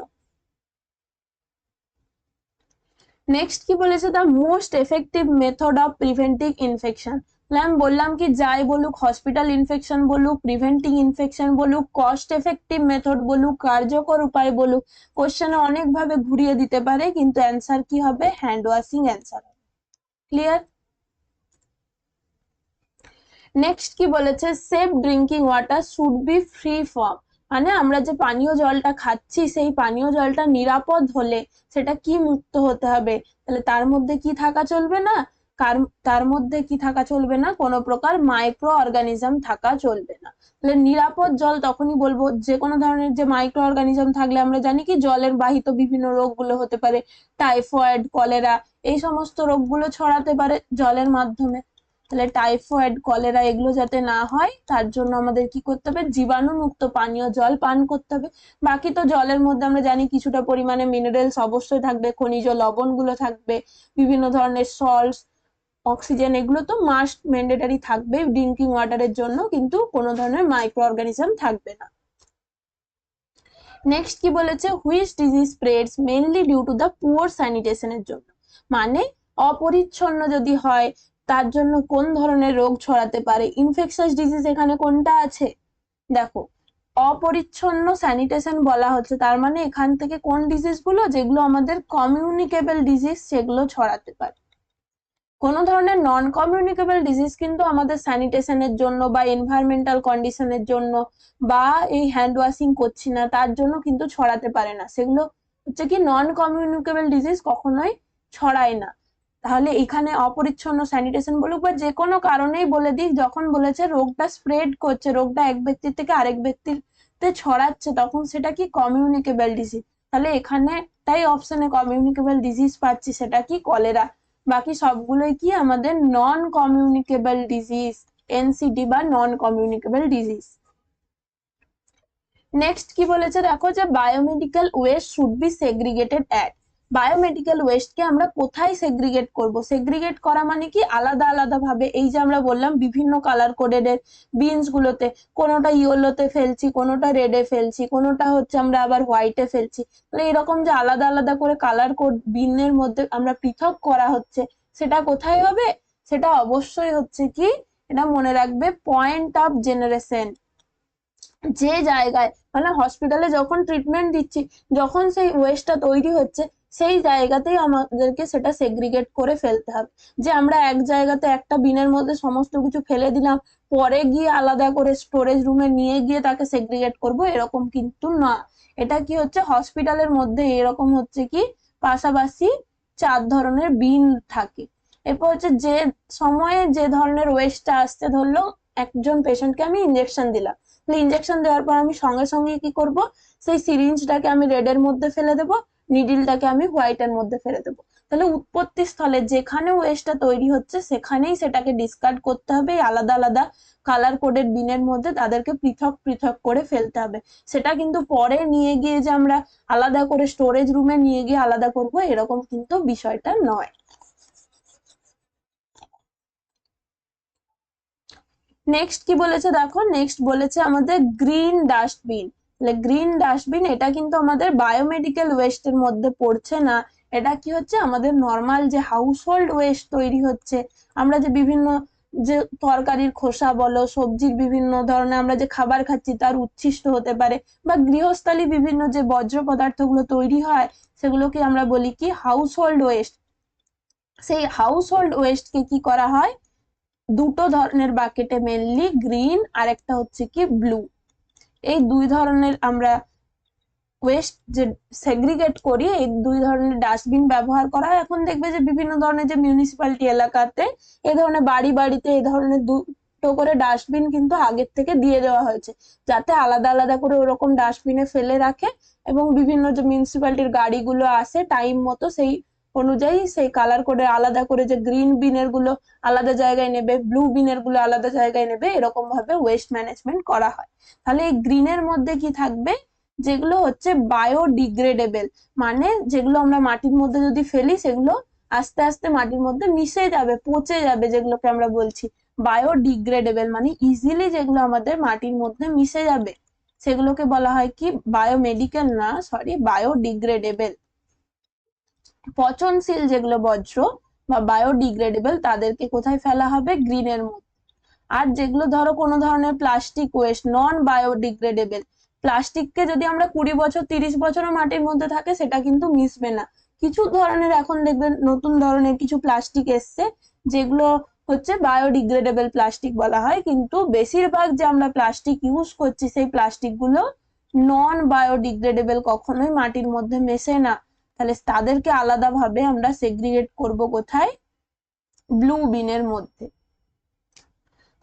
নেক্সট কি বলেছে, the most effective method of preventing infection. আমি বললাম কি, যাই বলুক, হসপিটাল ইনফেকশন বলুক, প্রিভেন্টিং ইনফেকশন বলুক, কস্ট এফেক্টিভ মেথড বলুক, কার্যকর উপায় বলুক, কোশ্চেনে অনেক ভাবে ঘুরিয়ে দিতে পারে, কিন্তু অ্যান্সার কি হবে, hand washing answer. Clear? Next কি বলেছে, safe drinking water should be free from. মানে আমরা যে পানীয় জলটা খাচ্ছি, সেই পানীয় জলটা নিরাপদ হলে সেটা কি মুক্ত হতে হবে, তাহলে তার মধ্যে কি থাকা চলবে না, তার মধ্যে কি থাকা চলবে না, কোনো প্রকার মাইক্রো অর্গানিজম থাকা চলবে না। তাহলে নিরাপদ জল তখনই বলবো, যে কোনো ধরনের যে মাইক্রো অর্গানিজম থাকলে, আমরা জানি কি জলের বাহিত বিভিন্ন রোগগুলো হতে পারে, টাইফয়েড, কলেরা, এই সমস্ত রোগগুলো ছড়াতে পারে জলের মাধ্যমে। তাহলে টাইফয়েড, কলেরা এগুলো যাতে না হয়, তার জন্য আমাদের কি করতে হবে, জীবাণুমুক্ত পানীয় জল পান করতে হবে। বাকি তো জলের মধ্যে আমরা জানি কিছুটা পরিমাণে মিনারেলস অবশ্যই থাকবে, খনিজ লবণগুলো থাকবে, বিভিন্ন ধরনের সল্টস, অক্সিজেন, এগুলো তো মাস্ট ম্যান্ডেটারি থাকবে ড্রিঙ্কিং ওয়াটারের জন্য, কিন্তু কোনো ধরনের মাইক্রো অর্গানিজম থাকবে না। নেক্সট কি বলেছে, which disease spreads mainly due to the poor স্যানিটেশনের জন্য। মানে অপরিচ্ছন্ন যদি হয়, তার জন্য কোন ধরনের রোগ ছড়াতে পারে। ইনফেকশাস ডিজিজ এখানে কোনটা আছে, দেখো, অপরিচ্ছন্ন স্যানিটেশন বলা হচ্ছে, তার মানে এখান থেকে কোন ডিজিজ গুলো, যেগুলো আমাদের কমিউনিকেবল ডিজিজ, সেগুলো ছড়াতে পারে। কোনো ধরনের নন কমিউনিকেবল ডিজিজ কিন্তু আমাদের স্যানিটেশনের জন্য বা এনভায়রনমেন্টাল কন্ডিশনের জন্য বা এই হ্যান্ড ওয়াশিং করছি না তার জন্য কিন্তু ছড়াতে পারে না, সেগুলো হচ্ছে কি নন কমিউনিকেবল ডিজিজ, কখনোই ছড়ায় না। তাহলে এখানে অপরিচ্ছন্ন স্যানিটেশন বলুক বা যে কোনো কারণেই বলে দিক, যখন বলেছে রোগটা স্প্রেড করছে, রোগটা এক ব্যক্তির থেকে আরেক ব্যক্তিতে ছড়াচ্ছে, তখন সেটা কি কমিউনিকেবল ডিজিজ। তাহলে এখানে তাই অপশনে কমিউনিকেবল ডিজিজ পাচ্ছি, সেটা কি কলেরা। বাকি সবগুলোই কি আমাদের নন কমিউনিকেবল ডিজিজ, এনসিডি বা নন কমিউনিকেবল ডিজিজ। নেক্সট কি বলেছে দেখো, যে biomedical waste should be segregated at. Biomedical ওয়েস্টকে আমরা কোথায় সেগ্রিগেট করব? সেগ্রিগেট করা মানে কি আলাদা আলাদা ভাবে, এই যে আমরা বললাম বিভিন্ন কালার কোডেড বিনস গুলোতে, কোনোটা ইয়েলোতে ফেলছি, কোনোটা রেডে ফেলছি, কোনোটা হচ্ছে আমরা আবার হোয়াইটে ফেলছি, তাহলে এরকম যে আলাদা আলাদা করে কালার কোড বিনের মধ্যে আমরা পৃথক করা হচ্ছে, সেটা কোথায় হবে? সেটা অবশ্যই হচ্ছে কি, এটা মনে রাখবে, পয়েন্ট অফ জেনারেশন। যে জায়গায় মানে হসপিটালে যখন ট্রিটমেন্ট দিচ্ছি, যখন সেই ওয়েস্টটা তৈরি হচ্ছে, সেই জায়গাতেই আমাদেরকে সেটা সেগ্রিগেট করে ফেলতে হবে। যে আমরা এক জায়গাতে একটা বিনের মধ্যে সমস্ত কিছু ফেলে দিলাম, পরে গিয়ে আলাদা করে স্টোরেজ রুমে নিয়ে গিয়ে তাকে সেগ্রিগেট করব, এরকম কিন্তু না। এটা কি হচ্ছে, হসপিটালের মধ্যে এরকম হচ্ছে কি পাশাপাশি 4 ধরনের বিন থাকে। এরপর হচ্ছে যে সময়ে যে ধরনের ওয়েস্টটা আসছে, ধরলো একজন পেশেন্টকে আমি ইঞ্জেকশন দিলাম, ইঞ্জেকশন দেওয়ার পর আমি সঙ্গে সঙ্গে কি করব, সেই সিরিঞ্জটাকে আমি রেড এর মধ্যে ফেলে দেব, নিডিলটাকে আমি হোয়াইট এর মধ্যে ফেলে দেবো। তাহলে উৎপত্তি স্থলে যেখানে ওয়েস্টটা তৈরি হচ্ছে সেখানেই সেটাকে ডিসকার্ড করতে হবে, আলাদা আলাদা কালার কোডেড বিনের মধ্যে তাদেরকে পৃথক পৃথক করে ফেলতে হবে। সেটা কিন্তু পরে নিয়ে গিয়ে যে আমরা আলাদা করে স্টোরেজ রুমে নিয়ে গিয়ে আলাদা করব, এরকম কিন্তু বিষয়টা নয়। নেক্সট কি বলেছে দেখো, নেক্সট বলেছে আমাদের গ্রিন ডাস্টবিন। তাহলে গ্রিন ডাস্টবিন এটা কিন্তু আমাদের বায়োমেডিক্যাল ওয়েস্ট এর মধ্যে পড়ছে না, এটা কি হচ্ছে আমাদের নর্মাল যে হাউস হোল্ড ওয়েস্ট তৈরি হচ্ছে, আমরা যে বিভিন্ন যে তরকারির খোসা বলো, সবজির বিভিন্ন ধরনের আমরা যে খাবার খাচ্ছি তার উচ্ছিষ্ট হতে পারে, বা গৃহস্থালী বিভিন্ন যে বর্জ্য পদার্থগুলো তৈরি হয়, সেগুলোকে আমরা বলি কি হাউস হোল্ড ওয়েস্ট। সেই হাউস হোল্ড ওয়েস্ট কে কি করা হয়, দুটো ধরনের বাকেটে, মেনলি গ্রিন আর একটা হচ্ছে কি ব্লু, এই দুই ধরনের আমরা ওয়েস্ট যে সেগ্রিগেট করি, এই দুই ধরনের ডাস্টবিন ব্যবহার করা হয়। এখন দেখবে যে বিভিন্ন ধরনের যে মিউনিসিপ্যালিটি এলাকাতে এই ধরনের বাড়ি বাড়িতে এই ধরনের দুটো করে ডাস্টবিন কিন্তু আগের থেকে দিয়ে দেওয়া হয়েছে, যাতে আলাদা আলাদা করে ওরকম ডাস্টবিনে ফেলে রাখে, এবং বিভিন্ন যে মিউনিসিপ্যালিটির গাড়িগুলো আসে টাইম মতো সেই অনুযায়ী সেই কালার কোডে আলাদা করে, যে গ্রিন বিনের গুলো আলাদা জায়গায় নেবে, ব্লু বিনের গুলো আলাদা জায়গায় নেবে, এরকম ভাবে ওয়েস্ট ম্যানেজমেন্ট করা হয়। তাহলে এই গ্রিনের মধ্যে কি থাকবে, যেগুলো হচ্ছে বায়োডিগ্রেডেবল, মানে যেগুলো আমরা মাটির মধ্যে যদি ফেলি সেগুলো আস্তে আস্তে মাটির মধ্যে মিশে যাবে, পচে যাবে, যেগুলোকে আমরা বলছি বায়োডিগ্রেডেবল, মানে ইজিলি যেগুলো আমাদের মাটির মধ্যে মিশে যাবে, সেগুলোকে বলা হয় কি বায়োমেডিক্যাল না, সরি, বায়োডিগ্রেডেবল। পচনশীল যেগুলো বর্জ্য বা বায়োডিগ্রেডেবল, তাদেরকে কোথায় ফেলা হবে, গ্রিনের মধ্যে। আর যেগুলো ধরো কোনো ধরনের প্লাস্টিক ওয়েস্ট, নন বায়োডিগ্রেডেবল, প্লাস্টিককে যদি আমরা 20 বছর 30 বছরও মাটির মধ্যে থাকে সেটা কিন্তু মিশবে না। কিছু ধরনের এখন দেখবেন নতুন ধরনের কিছু প্লাস্টিক এসছে, যেগুলো হচ্ছে বায়োডিগ্রেডেবল প্লাস্টিক বলা হয়, কিন্তু বেশিরভাগ যে আমরা প্লাস্টিক ইউজ করছি সেই প্লাস্টিক গুলো নন বায়োডিগ্রেডেবল, কখনোই মাটির মধ্যে মেশে না। তাহলে তাদেরকে আলাদাভাবে আমরা সেগ্রিগেট করব কোথায়, ব্লু বিনের মধ্যে।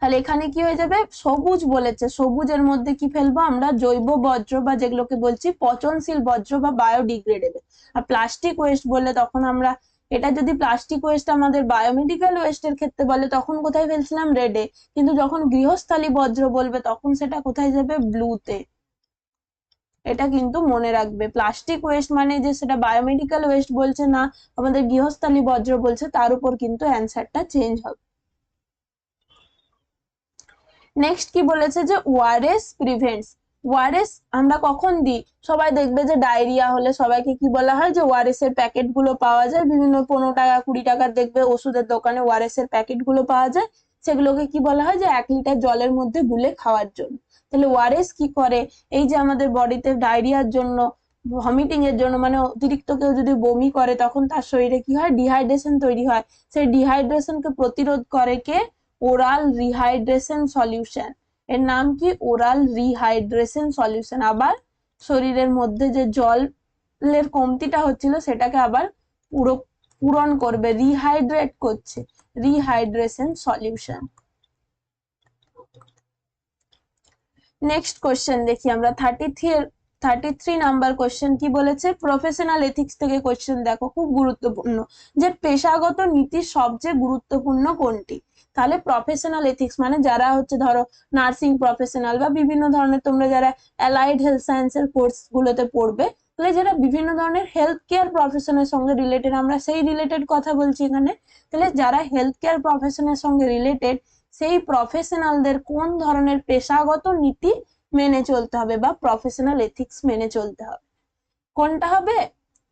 তাহলে এখানে কি হয়ে যাবে, সবুজ বলেছে, সবুজের মধ্যে কি ফেলবো আমরা, জৈব বর্জ্য বা যেগুলোকে বলছি পচনশীল বর্জ্য বা বায়োডিগ্রেডেবল। আর প্লাস্টিক ওয়েস্ট বললে তখন আমরা, এটা যদি প্লাস্টিক ওয়েস্ট আমাদের বায়োমেডিক্যাল ওয়েস্ট এর ক্ষেত্রে বলে তখন কোথায় ফেলছিলাম, রেডে, কিন্তু যখন গৃহস্থালী বর্জ্য বলবে তখন সেটা কোথায় যাবে, ব্লুতে। এটা কিন্তু মনে রাখবে, প্লাস্টিক ওয়েস্ট মানে যে সেটা বায়োমেডিক্যাল ওয়েস্ট বলছে না, আমাদের গৃহস্থালী বর্জ্য বলছে, তার উপর কিন্তু অ্যান্সারটা চেঞ্জ হবে। নেক্সট কি বলেছে, যে ওআরএস প্রিভেন্টস। ওআরএস আমরা কখন দিই, সবাই দেখবে যে ডায়রিয়া হলে সবাইকে কি বলা হয়, যে ওআরএস এর প্যাকেট গুলো পাওয়া যায় বিভিন্ন 15 টাকা 20 টাকার, দেখবে ওষুধের দোকানে ওআরএস এর প্যাকেট গুলো পাওয়া যায়, সেগুলোকে কি বলা হয়, যে 1 লিটার জলের মধ্যে গুলে খাওয়ার জন্য। তাহলে ওআরএস কি করে, এই যে আমাদের বডিতে ডায়রিয়ার জন্য, ভমিটিং এর জন্য, মানে অতিরিক্ত কেউ যদি বমি করে তখন তার শরীরে কি হয়, ডিহাইড্রেশন তৈরি হয়, সেই ডিহাইড্রেশনকে প্রতিরোধ করে কে, ওরাল রিহাইড্রেশন সলিউশন। এর নাম কি, ওরাল রিহাইড্রেশন সলিউশন। আবার শরীরের মধ্যে যে জলের কমতিটা হচ্ছিল সেটাকে আবার পুরো পূরণ করবে, রিহাইড্রেট করছে, রিহাইড্রেশন সলিউশন। নেক্সট কোশ্চেন দেখি আমরা 33 নাম্বার কোশ্চেন কি বলেছে, প্রফেশনাল এথিক্স থেকে কোশ্চেন দেখো, খুব গুরুত্বপূর্ণ, যে পেশাগত নীতি সবচেয়ে গুরুত্বপূর্ণ কোনটি। তাহলে প্রফেশনাল এথিক্স মানে যারা হচ্ছে ধরো নার্সিং প্রফেশনাল বা বিভিন্ন ধরনের তোমরা যারা অ্যালাইড হেলথ সায়েন্সের কোর্স গুলোতে পড়বে, তাহলে যেটা বিভিন্ন ধরনের হেলথ কেয়ার প্রফেশনের সঙ্গে রিলেটেড, আমরা সেই রিলেটেড কথা বলছি এখানে। তাহলে যারা হেলথ কেয়ার প্রফেশনের সঙ্গে রিলেটেড, সেই প্রফেশনালদের কোন ধরনের পেশাগত নীতি মেনে চলতে হবে বা প্রফেশনাল এথিক্স মেনে চলতে হবে। কোনটা হবে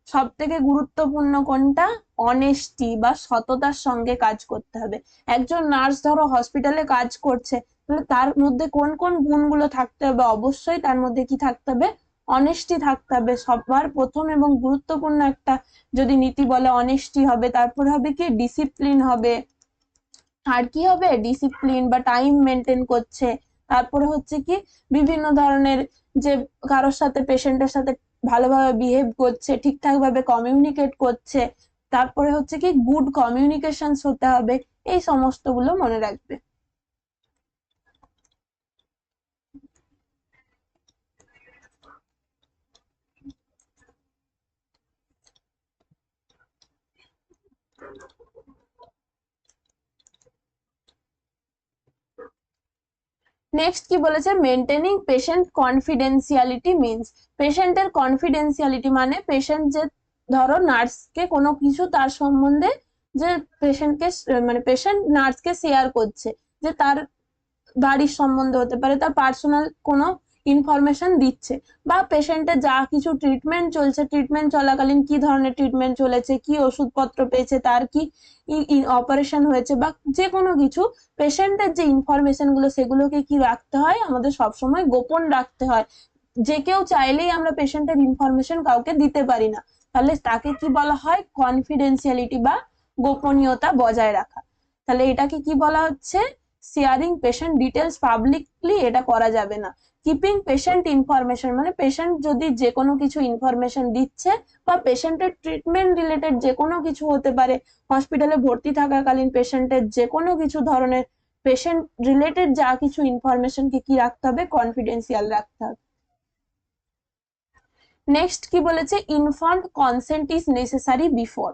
সব থেকে গুরুত্বপূর্ণ, কোনটা? অনেস্টি বা সততার সঙ্গে কাজ করতে হবে। একজন নার্স ধরো হসপিটালে কাজ করছে, তাহলে তার মধ্যে কোন কোন গুণগুলো থাকতে হবে? অবশ্যই তার মধ্যে কি থাকতে হবে? অনেস্টি থাকতে হবে। সবার প্রথম এবং গুরুত্বপূর্ণ একটা যদি নীতি বলে অনেস্টি হবে, তারপর হবে কি ডিসিপ্লিন হবে, আর কি হবে? ডিসিপ্লিন বা টাইম মেনটেন করছে। তারপরে হচ্ছে কি বিভিন্ন ধরনের যে কারোর সাথে পেশেন্টের সাথে ভালোভাবে বিহেভ করছে, ঠিকঠাক ভাবে কমিউনিকেট করছে। তারপরে হচ্ছে কি গুড কমিউনিকেশন হতে হবে। এই সমস্ত গুলো মনে রাখবে। নেক্সট কি বলেছে? মেনটেনিং পেশেন্ট কনফিডেন্সিয়ালিটি মিনস, পেশেন্টের কনফিডেন্সিয়ালিটি মানে পেশেন্ট যে ধরো নার্সকে কোনো কিছু তার সম্বন্ধে যে পেশেন্টকে মানে পেশেন্ট নার্সকে শেয়ার করছে, যে তার বাড়ির সম্বন্ধে হতে পারে, তার পার্সোনাল কোনো ইনফরমেশন দিচ্ছে, বা পেশেন্টের যা কিছু ট্রিটমেন্ট চলছে, ট্রিটমেন্ট চলাকালীন কি ধরনের ট্রিটমেন্ট চলেছে, কি ওষুধপত্র পেয়েছে, তার কি অপারেশন হয়েছে, বা যে কোনো কিছু পেশেন্টের যে ইনফরমেশন গুলো সেগুলোকে কি রাখতে হয়? আমাদের সবসময় গোপন রাখতে হয়। যে কেউ চাইলেই আমরা পেশেন্টের ইনফরমেশন কাউকে দিতে পারি না। তাহলে তাকে কি বলা হয়? কনফিডেন্সিয়ালিটি বা গোপনীয়তা বজায় রাখা। তাহলে এটাকে কি বলা হচ্ছে? শেয়ারিং পেশেন্ট ডিটেলস পাবলিকলি এটা করা যাবে না। কিপিং পেশেন্ট ইনফরমেশন মানে পেশেন্ট যদি যে কোনো কিছু ইনফরমেশন দিচ্ছে বা পেশেন্টের ট্রিটমেন্ট রিলেটেড যে কোনো কিছু হতে পারে, হসপিটালে ভর্তি থাকাকালীন পেশেন্টের যে কোনো কিছু ধরনের পেশেন্ট রিলেটেড যা কিছু ইনফরমেশনকে কি রাখতে হবে? কনফিডেন্সিয়াল রাখতে হবে। নেক্সট কি বলেছে? Informed consent is necessary before.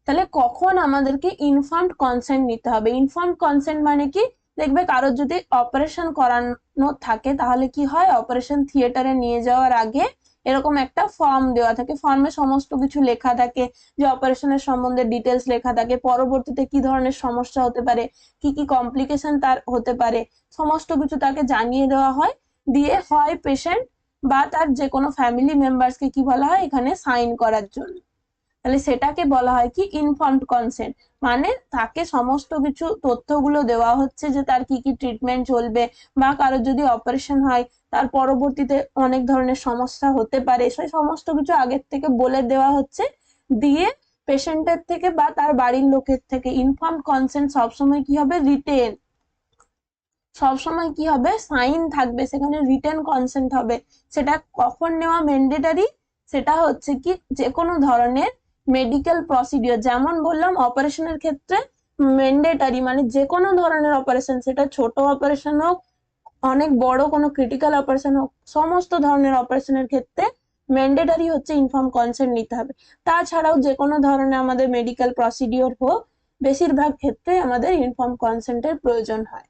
তাহলে কখন আমাদেরকে ইনফর্মড কনসেন্ট নিতে হবে? ইনফর্মড কনসেন্ট মানে কি? দেখবে কারোর যদি অপারেশন করানো থাকে, তাহলে কি হয়? অপারেশন থিয়েটারে নিয়ে যাওয়ার আগে এরকম একটা ফর্ম দেওয়া থাকে, ফর্মে সমস্ত কিছু লেখা থাকে, যে অপারেশনের সম্বন্ধে ডিটেলস লেখা থাকে, পরবর্তীতে কি ধরনের সমস্যা হতে পারে, কি কি কমপ্লিকেশন তার হতে পারে, সমস্ত কিছু তাকে জানিয়ে দেওয়া হয়। দিয়ে হয় পেশেন্ট বা তার যে কোনো ফ্যামিলি মেম্বার্সকে কি বলা হয়? এখানে সাইন করার জন্য। তাহলে সেটাকে বলা হয় কি? Informed consent. মানে তাকে সমস্ত কিছু তথ্যগুলো দেওয়া হচ্ছে, যে তার কি কি ট্রিটমেন্ট চলবে, বা কারোর যদি অপারেশন হয় তার পরবর্তীতে অনেক ধরনের সমস্যা হতে পারে, সেই সমস্ত কিছু আগের থেকে বলে দেওয়া হচ্ছে। দিয়ে পেশেন্টের থেকে বা তার বাড়ির লোকের থেকে ইনফর্মড কনসেন্ট সবসময় কি হবে? রিটেন। সবসময় কি হবে? সাইন থাকবে, সেখানে রিটেন কনসেন্ট হবে। সেটা কখন নেওয়া ম্যান্ডেটারি? সেটা হচ্ছে কি যে কোনো ধরনের মেডিকেল প্রসিডিওর, যেমন বললাম অপারেশনের ক্ষেত্রে ম্যান্ডেটারি, মানে যে কোনো ধরনের অপারেশন, সেটা ছোট অপারেশন হোক, অনেক বড় কোনো ক্রিটিক্যাল অপারেশন হোক, সমস্ত ধরনের অপারেশনের ক্ষেত্রে ম্যান্ডেটারি হচ্ছে ইনফর্ম কনসেন্ট নিতে হবে। তাছাড়াও যে কোনো ধরনের আমাদের মেডিকেল প্রসিডিওর হোক, বেশিরভাগ ক্ষেত্রে আমাদের ইনফর্ম কনসেন্টের প্রয়োজন হয়।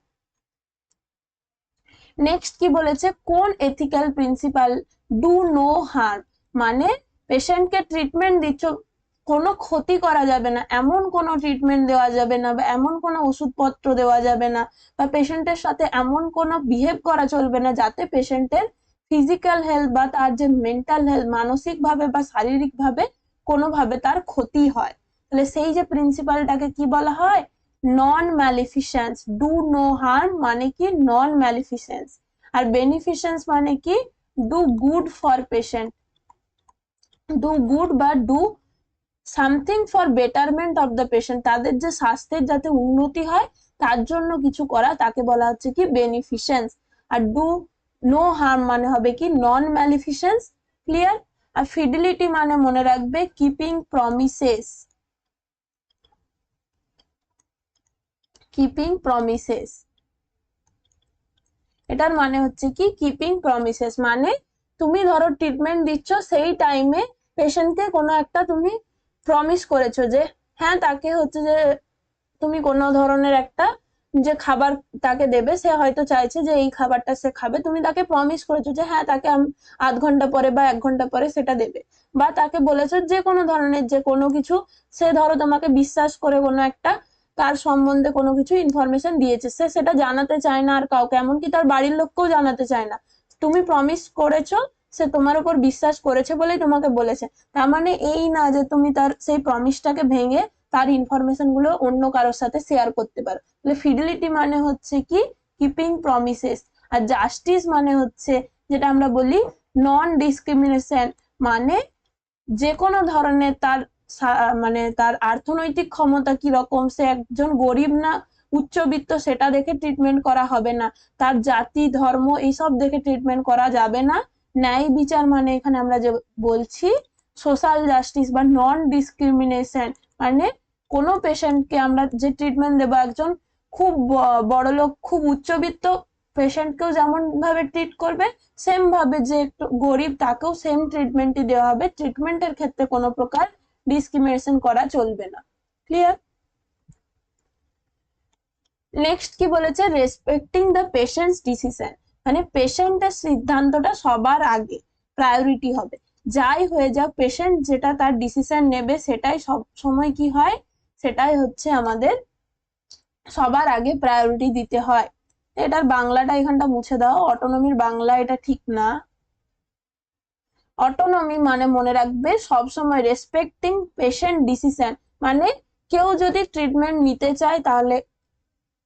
নেক্সট কি বলেছে? কোন ethical principle do no harm, মানে পেশেন্টকে ট্রিটমেন্ট দিচ্ছ, কোনো ক্ষতি করা যাবে না এমন কোনো ট্রিটমেন্ট দেওয়া যাবে না, বা এমন কোনো ওষুধপত্র দেওয়া যাবে না, বা পেশেন্টের সাথে এমন কোনো বিহেভ করা চলবে না যাতে পেশেন্টের ফিজিক্যাল হেলথ বা তার যে মেন্টাল হেলথ, মানসিক ভাবে বা শারীরিক ভাবে কোনোভাবে তার ক্ষতি হয়। তাহলে সেই যে প্রিন্সিপালটাকে কি বলা হয়? Non maleficence. Do no harm মানে কি? Non maleficence. আর বেনিফিসেন্স মানে কি? Do good for patient. Do good বা do something for betterment of the patient, তাদের যে স্বাস্থ্যের যাতে উন্নতি হয় তার জন্য কিছু করা, তাকে বলা হচ্ছে কি? বেনিফিসেন্স। আর ডু নো হার্ম মানে হবে কি? নন ম্যালিফিসেন্স। ক্লিয়ার? আর ফিডিলিটি মানে মনে রাখবে কিপিং প্রমিসেস। কিপিং প্রমিসেস, এটার মানে হচ্ছে কি? কিপিং প্রমিসেস মানে তুমি ধরো ট্রিটমেন্ট দিচ্ছ, সেই টাইমে পেশেন্টকে কোনো একটা তুমি প্রমিস করেছো, যে হ্যাঁ তাকে হচ্ছে যে তুমি কোনো ধরনের একটা যে খাবার তাকে দেবে, সে হয়তো চাইছে যে এই খাবারটা সে খাবে, তুমি তাকে প্রমিস করেছো যে হ্যাঁ তাকে আধ ঘন্টা পরে বা 1 ঘন্টা পরে সেটা দেবে, বা তাকে বলেছো যে কোনো ধরনের যে কোনো কিছু, সে ধরো তোমাকে বিশ্বাস করে কোনো একটা তার সম্বন্ধে কোনো কিছু ইনফরমেশন দিয়েছে, সে সেটা জানাতে চায় না আর কাউকে, এমনকি তার বাড়ির লোককেও জানাতে চায় না, তুমি প্রমিস করেছো, সে তোমার উপর বিশ্বাস করেছে বলেই তোমাকে বলেছে, তার মানে এই না যে তুমি তার সেই প্রমিসটাকে ভেঙে তার ইনফরমেশন গুলো অন্য কারোর সাথে শেয়ার করতে পারো। তাহলে ফিডিলিটি মানে হচ্ছে কি কিপিং প্রমিসেস, আর জাস্টিস মানে হচ্ছে যেটা আমরা বলি নন ডিসক্রিমিনেশন, মানে যে কোনো ধরনের তার মানে তার অর্থনৈতিক ক্ষমতা কি রকম, সে একজন গরিব না উচ্চবিত্ত সেটা দেখে ট্রিটমেন্ট করা হবে না, তার জাতি ধর্ম এইসব দেখে ট্রিটমেন্ট করা যাবে না। ন্যায় বিচার মানে এখানে আমরা যে বলছি সোশ্যাল জাস্টিস বা নন ডিসক্রিমিনেশন, মানে কোনো পেশেন্টকে আমরা যে ট্রিটমেন্ট দেবো, একজন খুব বড়লোক খুব উচ্চবিত্ত পেশেন্টকেও যেমন ভাবে ট্রিট করবে, সেম ভাবে যে একটু গরিব তাকেও সেম ট্রিটমেন্টই দেওয়া হবে, ট্রিটমেন্টের ক্ষেত্রে কোনো প্রকার ডিসক্রিমিনেশন করা চলবে না। ক্লিয়ার? নেক্সট কি বলেছে, রেসপেক্টিং দ্য পেশেন্টস ডিসিশন, মানে পেশেন্টের সিদ্ধান্তটা সবার আগে প্রায়োরিটি হবে, যাই হয়ে যাক পেশেন্ট যেটা তার ডিসিশন নেবে সেটাই সব সময় কি হয়, সেটাই হচ্ছে আমাদের সবার আগে প্রায়োরিটি দিতে হয়। এটার বাংলাটা এখানটা মুছে দাও, অটোনমির বাংলা এটা ঠিক না। অটোনমি মানে মনে রাখবে সবসময় রেসপেক্টিং পেশেন্ট ডিসিশন, মানে কেউ যদি ট্রিটমেন্ট নিতে চায় তাহলে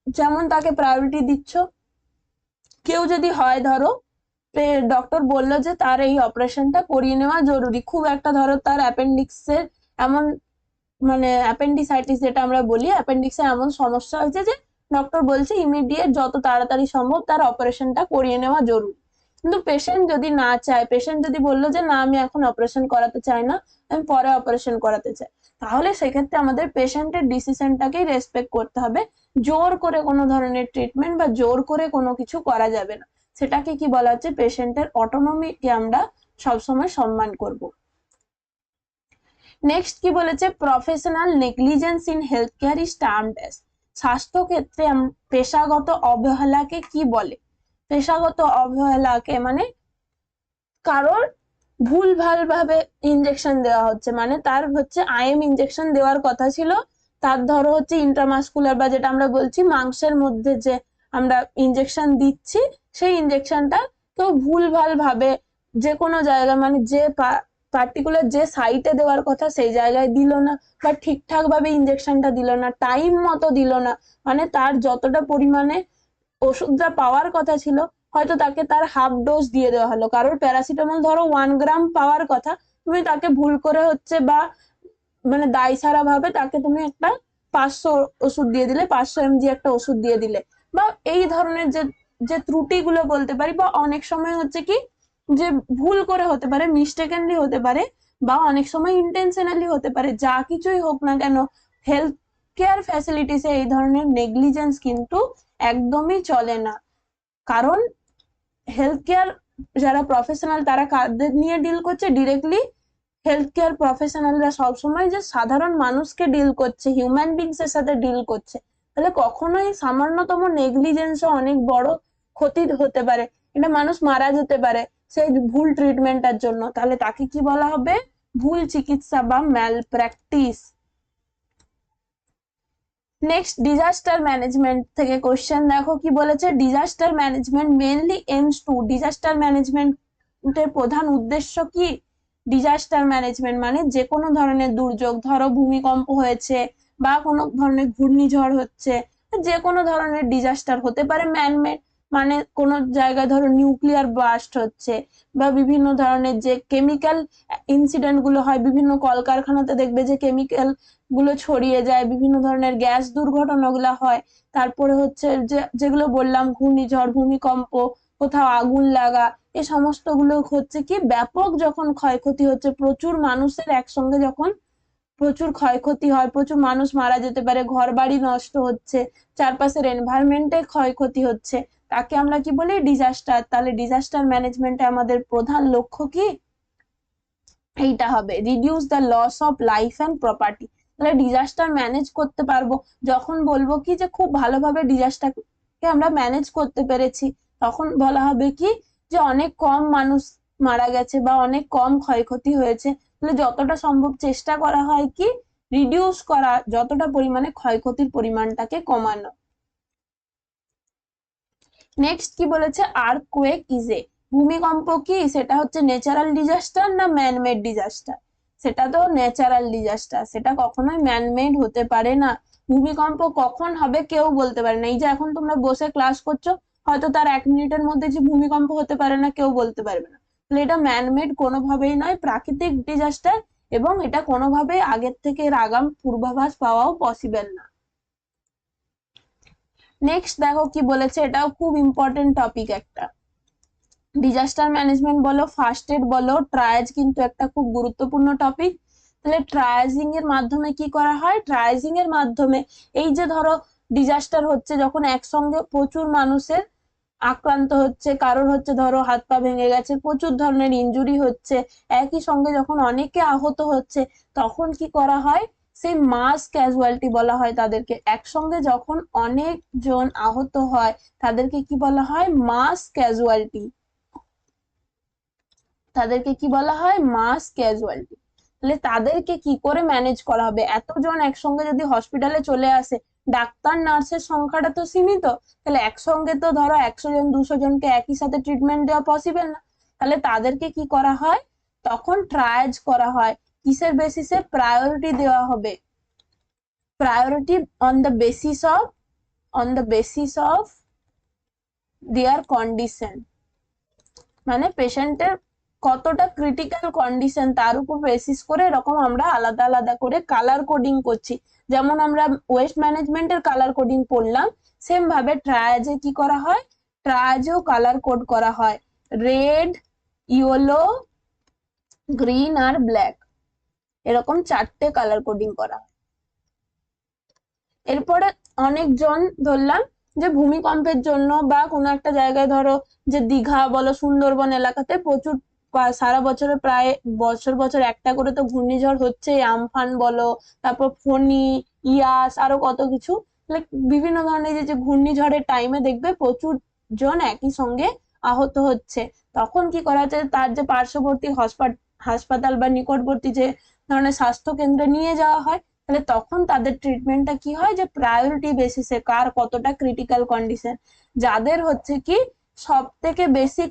যেমন তাকে প্রায়োরিটি দিচ্ছ, কেউ যদি হয় ধরো ডক্টর বললো যে তার এই অপারেশনটা করিয়ে নেওয়া জরুরি, খুব একটা ধরো তার অ্যাপেন্ডিক্সের এমন মানে অ্যাপেন্ডিসাইটিস যেটা আমরা বলি, অ্যাপেন্ডিক্সের এমন সমস্যা হয়েছে যে ডক্টর বলছে ইমিডিয়েট যত তাড়াতাড়ি সম্ভব তার অপারেশনটা করিয়ে নেওয়া জরুরি, কিন্তু পেশেন্ট যদি না চায়, পেশেন্ট যদি বললো যে না আমি এখন অপারেশন করাতে চাই না, আমি পরে অপারেশন করাতে চাই, তাহলে সেক্ষেত্রে আমাদের পেশেন্টের ডিসিশনটাকেই রেসপেক্ট করতে হবে, জোর করে কোনো ধরনের ট্রিটমেন্ট বা জোর করে কোনো কিছু করা যাবে না, সেটাকে কি বলা হচ্ছে পেশেন্টের অটোনমিকে আমরা সবসময় সম্মান করব। নেক্সট কি বলেছে, professional negligence in health care is termed as, স্বাস্থ্য ক্ষেত্রে পেশাগত অবহেলাকে কি বলে, পেশাগত অবহেলাকে মানে কারোর ভুলভাল ভাবে ইনজেকশন দেওয়া হচ্ছে, মানে তার হচ্ছে আইএম ইনজেকশন দেওয়ার কথা ছিল, তার ধরো হচ্ছে ইন্ট্রামাস্কুলার বা যেটা আমরা বলছি মাংসের মধ্যে যে আমরা ইনজেকশন দিচ্ছি, সেই ইনজেকশনটা তো ভুলভাল ভাবে যে কোনো জায়গায় মানে যে পার্টিকুলার যে সাইটে দেওয়ার কথা সেই জায়গায় দিল না, বা ঠিকঠাক ভাবে ইনজেকশনটা দিল না, টাইম মতো দিল না, মানে তার যতটা পরিমাণে ওষুধটা পাওয়ার কথা ছিল হয়তো তাকে তার হাফ ডোজ দিয়ে দেওয়া হলো, কারোর প্যারাসিটামল ধরো 1 গ্রাম পাওয়ার কথা, তুমি তাকে ভুল করে হচ্ছে বা মানে দায়সারা ভাবে তাকে তুমি একটা 500 ওষুধ দিয়ে দিলে, 500 mg একটা ওষুধ দিয়ে দিলে, বা এই ধরনের যে যে ত্রুটিগুলো বলতে পারি, বা অনেক সময় হচ্ছে কি যে ভুল করে হতে পারে, মিস্টেকেনলি হতে পারে, বা অনেক সময় ইন্টেনশনালি হতে পারে, যা কিছুই হোক না কেন হেলথ কেয়ার ফ্যাসিলিটিসে এই ধরনের নেগলিজেন্স কিন্তু একদমই চলে না, কারণ হেলথ কেয়ার যারা প্রফেশনাল তারা কাদের নিয়ে ডিল করছে, ডিরেক্টলি হেলথ কেয়ার প্রফেশনালরা সবসময় যে সাধারণ মানুষকে ডিল করছে, হিউম্যান বিংস এর সাথে ডিল করছে, তাহলে কখনোই সামান্যতম নেগলিজেন্সও অনেক বড় ক্ষতি হতে পারে, এটা মানুষ মারা যেতে পারে সেই ভুল ট্রিটমেন্টের জন্য, তাহলে তাকে কি বলা হবে, ভুল চিকিৎসা বা ম্যাল প্র্যাকটিস। নেক্সট ডিজাস্টার ম্যানেজমেন্ট থেকে কোশ্চেন দেখো কি বলেছে, disaster management mainly aims to, disaster ম্যানেজমেন্টের প্রধান উদ্দেশ্য কি, ডিজাস্টার ম্যানেজমেন্ট মানে যে কোনো ধরনের দুর্যোগ, ধরো ভূমিকম্প হয়েছে বা কোনো ধরনের ঘূর্ণিঝড় হচ্ছে, যে কোনো ধরনের ডিজাস্টার হতে পারে ম্যানমেড, মানে কোনো জায়গায় ধরো নিউক্লিয়ার ব্লাস্ট হচ্ছে, বা বিভিন্ন ধরনের যে কেমিক্যাল ইনসিডেন্ট গুলো হয়, বিভিন্ন কলকারখানাতে দেখবে যে কেমিক্যাল গুলো ছড়িয়ে যায়, বিভিন্ন ধরনের গ্যাস দুর্ঘটনাগুলো হয়, তারপরে হচ্ছে যে যেগুলো বললাম ঘূর্ণিঝড়, ভূমিকম্প, কোথাও আগুন লাগা, এ সমস্ত গুলো হচ্ছে কি ব্যাপক যখন ক্ষয়ক্ষতি হচ্ছে, প্রচুর মানুষের একসঙ্গে যখন প্রচুর ক্ষয়ক্ষতি হয়, প্রচুর মানুষ মারা যেতে পারে, ঘর বাড়ি নষ্ট হচ্ছে, চারপাশের এনভায়রনমেন্টে ক্ষয়ক্ষতি হচ্ছে, তাকে আমরা কি বলি ডিজাস্টার। তাহলে ডিজাস্টার ম্যানেজমেন্টে আমাদের প্রধান লক্ষ্য কি, এইটা হবে reduce the loss of life and property, তাহলে ডিজাস্টার ম্যানেজ করতে পারবো। যখন বলবো কি যে খুব ভালোভাবে ডিজাস্টারকে আমরা ম্যানেজ করতে পেরেছি, তখন বলা হবে কি যে অনেক কম মানুষ মারা গেছে বা অনেক কম ক্ষয়ক্ষতি হয়েছে। তাহলে যতটা সম্ভব চেষ্টা করা হয় কি রিডিউস করা, যতটা পরিমাণে ক্ষয়ক্ষতির পরিমাণটাকে কমানো। নেক্সট কি বলেছে, আর্থকোয়েক ইজ এ, ভূমিকম্প কি সেটা হচ্ছে ন্যাচারাল ডিজাস্টার না ম্যানমেড ডিজাস্টার? সেটা তো ন্যাচারাল ডিজাস্টার, সেটা কখনোই ম্যানমেড হতে পারে না। ভূমিকম্প কখন হবে কেউ বলতে পারে না। এই যে এখন তোমরা বসে ক্লাস করছো, হয়তো তার 1 মিনিটের মধ্যে যে ভূমিকম্প হতে পারে না কেউ বলতে পারবে না। তাহলে এটা ম্যানমেড কোনোভাবেই নয়, প্রাকৃতিক ডিজাস্টার, এবং এটা কোনোভাবেই আগের থেকে এর আগাম পূর্বাভাস পাওয়াও পসিবল না। নেক্সট দেখো কি বলেছে, এটাও খুব ইম্পর্টেন্ট টপিক একটা। ডিজাস্টার ম্যানেজমেন্ট বলো, ফার্স্ট এড বলো, ট্রায়াজ কিন্তু একটা খুব গুরুত্বপূর্ণ টপিক। তাহলে ট্রায়াজিং এর মাধ্যমে কি করা হয়? ট্রায়াজিং এর মাধ্যমে এই যে ধরো ডিজাস্টার হচ্ছে, যখন একসঙ্গে প্রচুর মানুষের আক্রান্ত হচ্ছে, কারোর হচ্ছে ধরো হাত পা ভেঙে গেছে, প্রচুর ধরনের ইনজুরি হচ্ছে, একই সঙ্গে যখন অনেকে আহত হচ্ছে, তখন কি করা হয়? সেই মাস ক্যাজুয়ালিটি বলা হয় তাদেরকে। একসঙ্গে যখন অনেক জন আহত হয় তাদেরকে কি বলা হয়? মাস ক্যাজুয়ালিটি। তাদেরকে কি বলা হয়? মাস ক্যাজুয়ালিটি। তাহলে তাদেরকে কি করে ম্যানেজ করা হবে? এতজন একসঙ্গে যদি হসপিটালে চলে আসে, ডাক্তার নার্সের সংখ্যাটা তো সীমিত, তাহলে একসঙ্গে তো ধরো 100 জন 200 জনকে একই সাথে ট্রিটমেন্ট দেওয়া পসিবল না। তাহলে তাদেরকে কি করা হয়? তখন ট্রায়াজ করা হয়। কিসের বেসিসে? প্রায়োরিটি দেওয়া হবে। Priority on the basis of their condition, মানে পেশেন্টের কতটা ক্রিটিক্যাল কন্ডিশন তার উপর বেসিস করে এরকম আমরা আলাদা আলাদা করে কালার কোডিং করছি। যেমন আমরা ওয়েস্ট ম্যানেজমেন্টের কালার কোডিং পড়লাম, সেম ভাবে ট্রায়াজে কি করা হয়? ট্রায়াজেও কালার কোড করা হয়। রেড, ইয়েলো, গ্রিন আর ব্ল্যাক, এরকম 4টে কালার কোডিং করা হয়। এরপরে অনেকজন ধরলাম যে ভূমিকম্পের জন্য বা কোনো একটা জায়গায়, ধরো যে দীঘা বলো, সুন্দরবন এলাকাতে প্রচুর সারা বছরে প্রায় বছর বছর একটা করে তো ঘূর্ণিঝড় হচ্ছে, আমফান বলো, তারপর ফণি, ইয়াস, আরো কত কিছু। বিভিন্ন ধরনের যে ঘূর্ণিঝড়ের টাইমে দেখবে প্রচুর জন একই সঙ্গে আহত হচ্ছে, তখন কি করা হচ্ছে? তার যে পার্শ্ববর্তী হাসপাতাল বা নিকটবর্তী যে ধরনের স্বাস্থ্য কেন্দ্রে নিয়ে যাওয়া হয়। তাহলে তখন তাদের ট্রিটমেন্টটা কি হয়? যে প্রায়োরিটি বেসিসে কার কতটা ক্রিটিক্যাল কন্ডিশন, যাদের হচ্ছে কি সব থেকে বেশি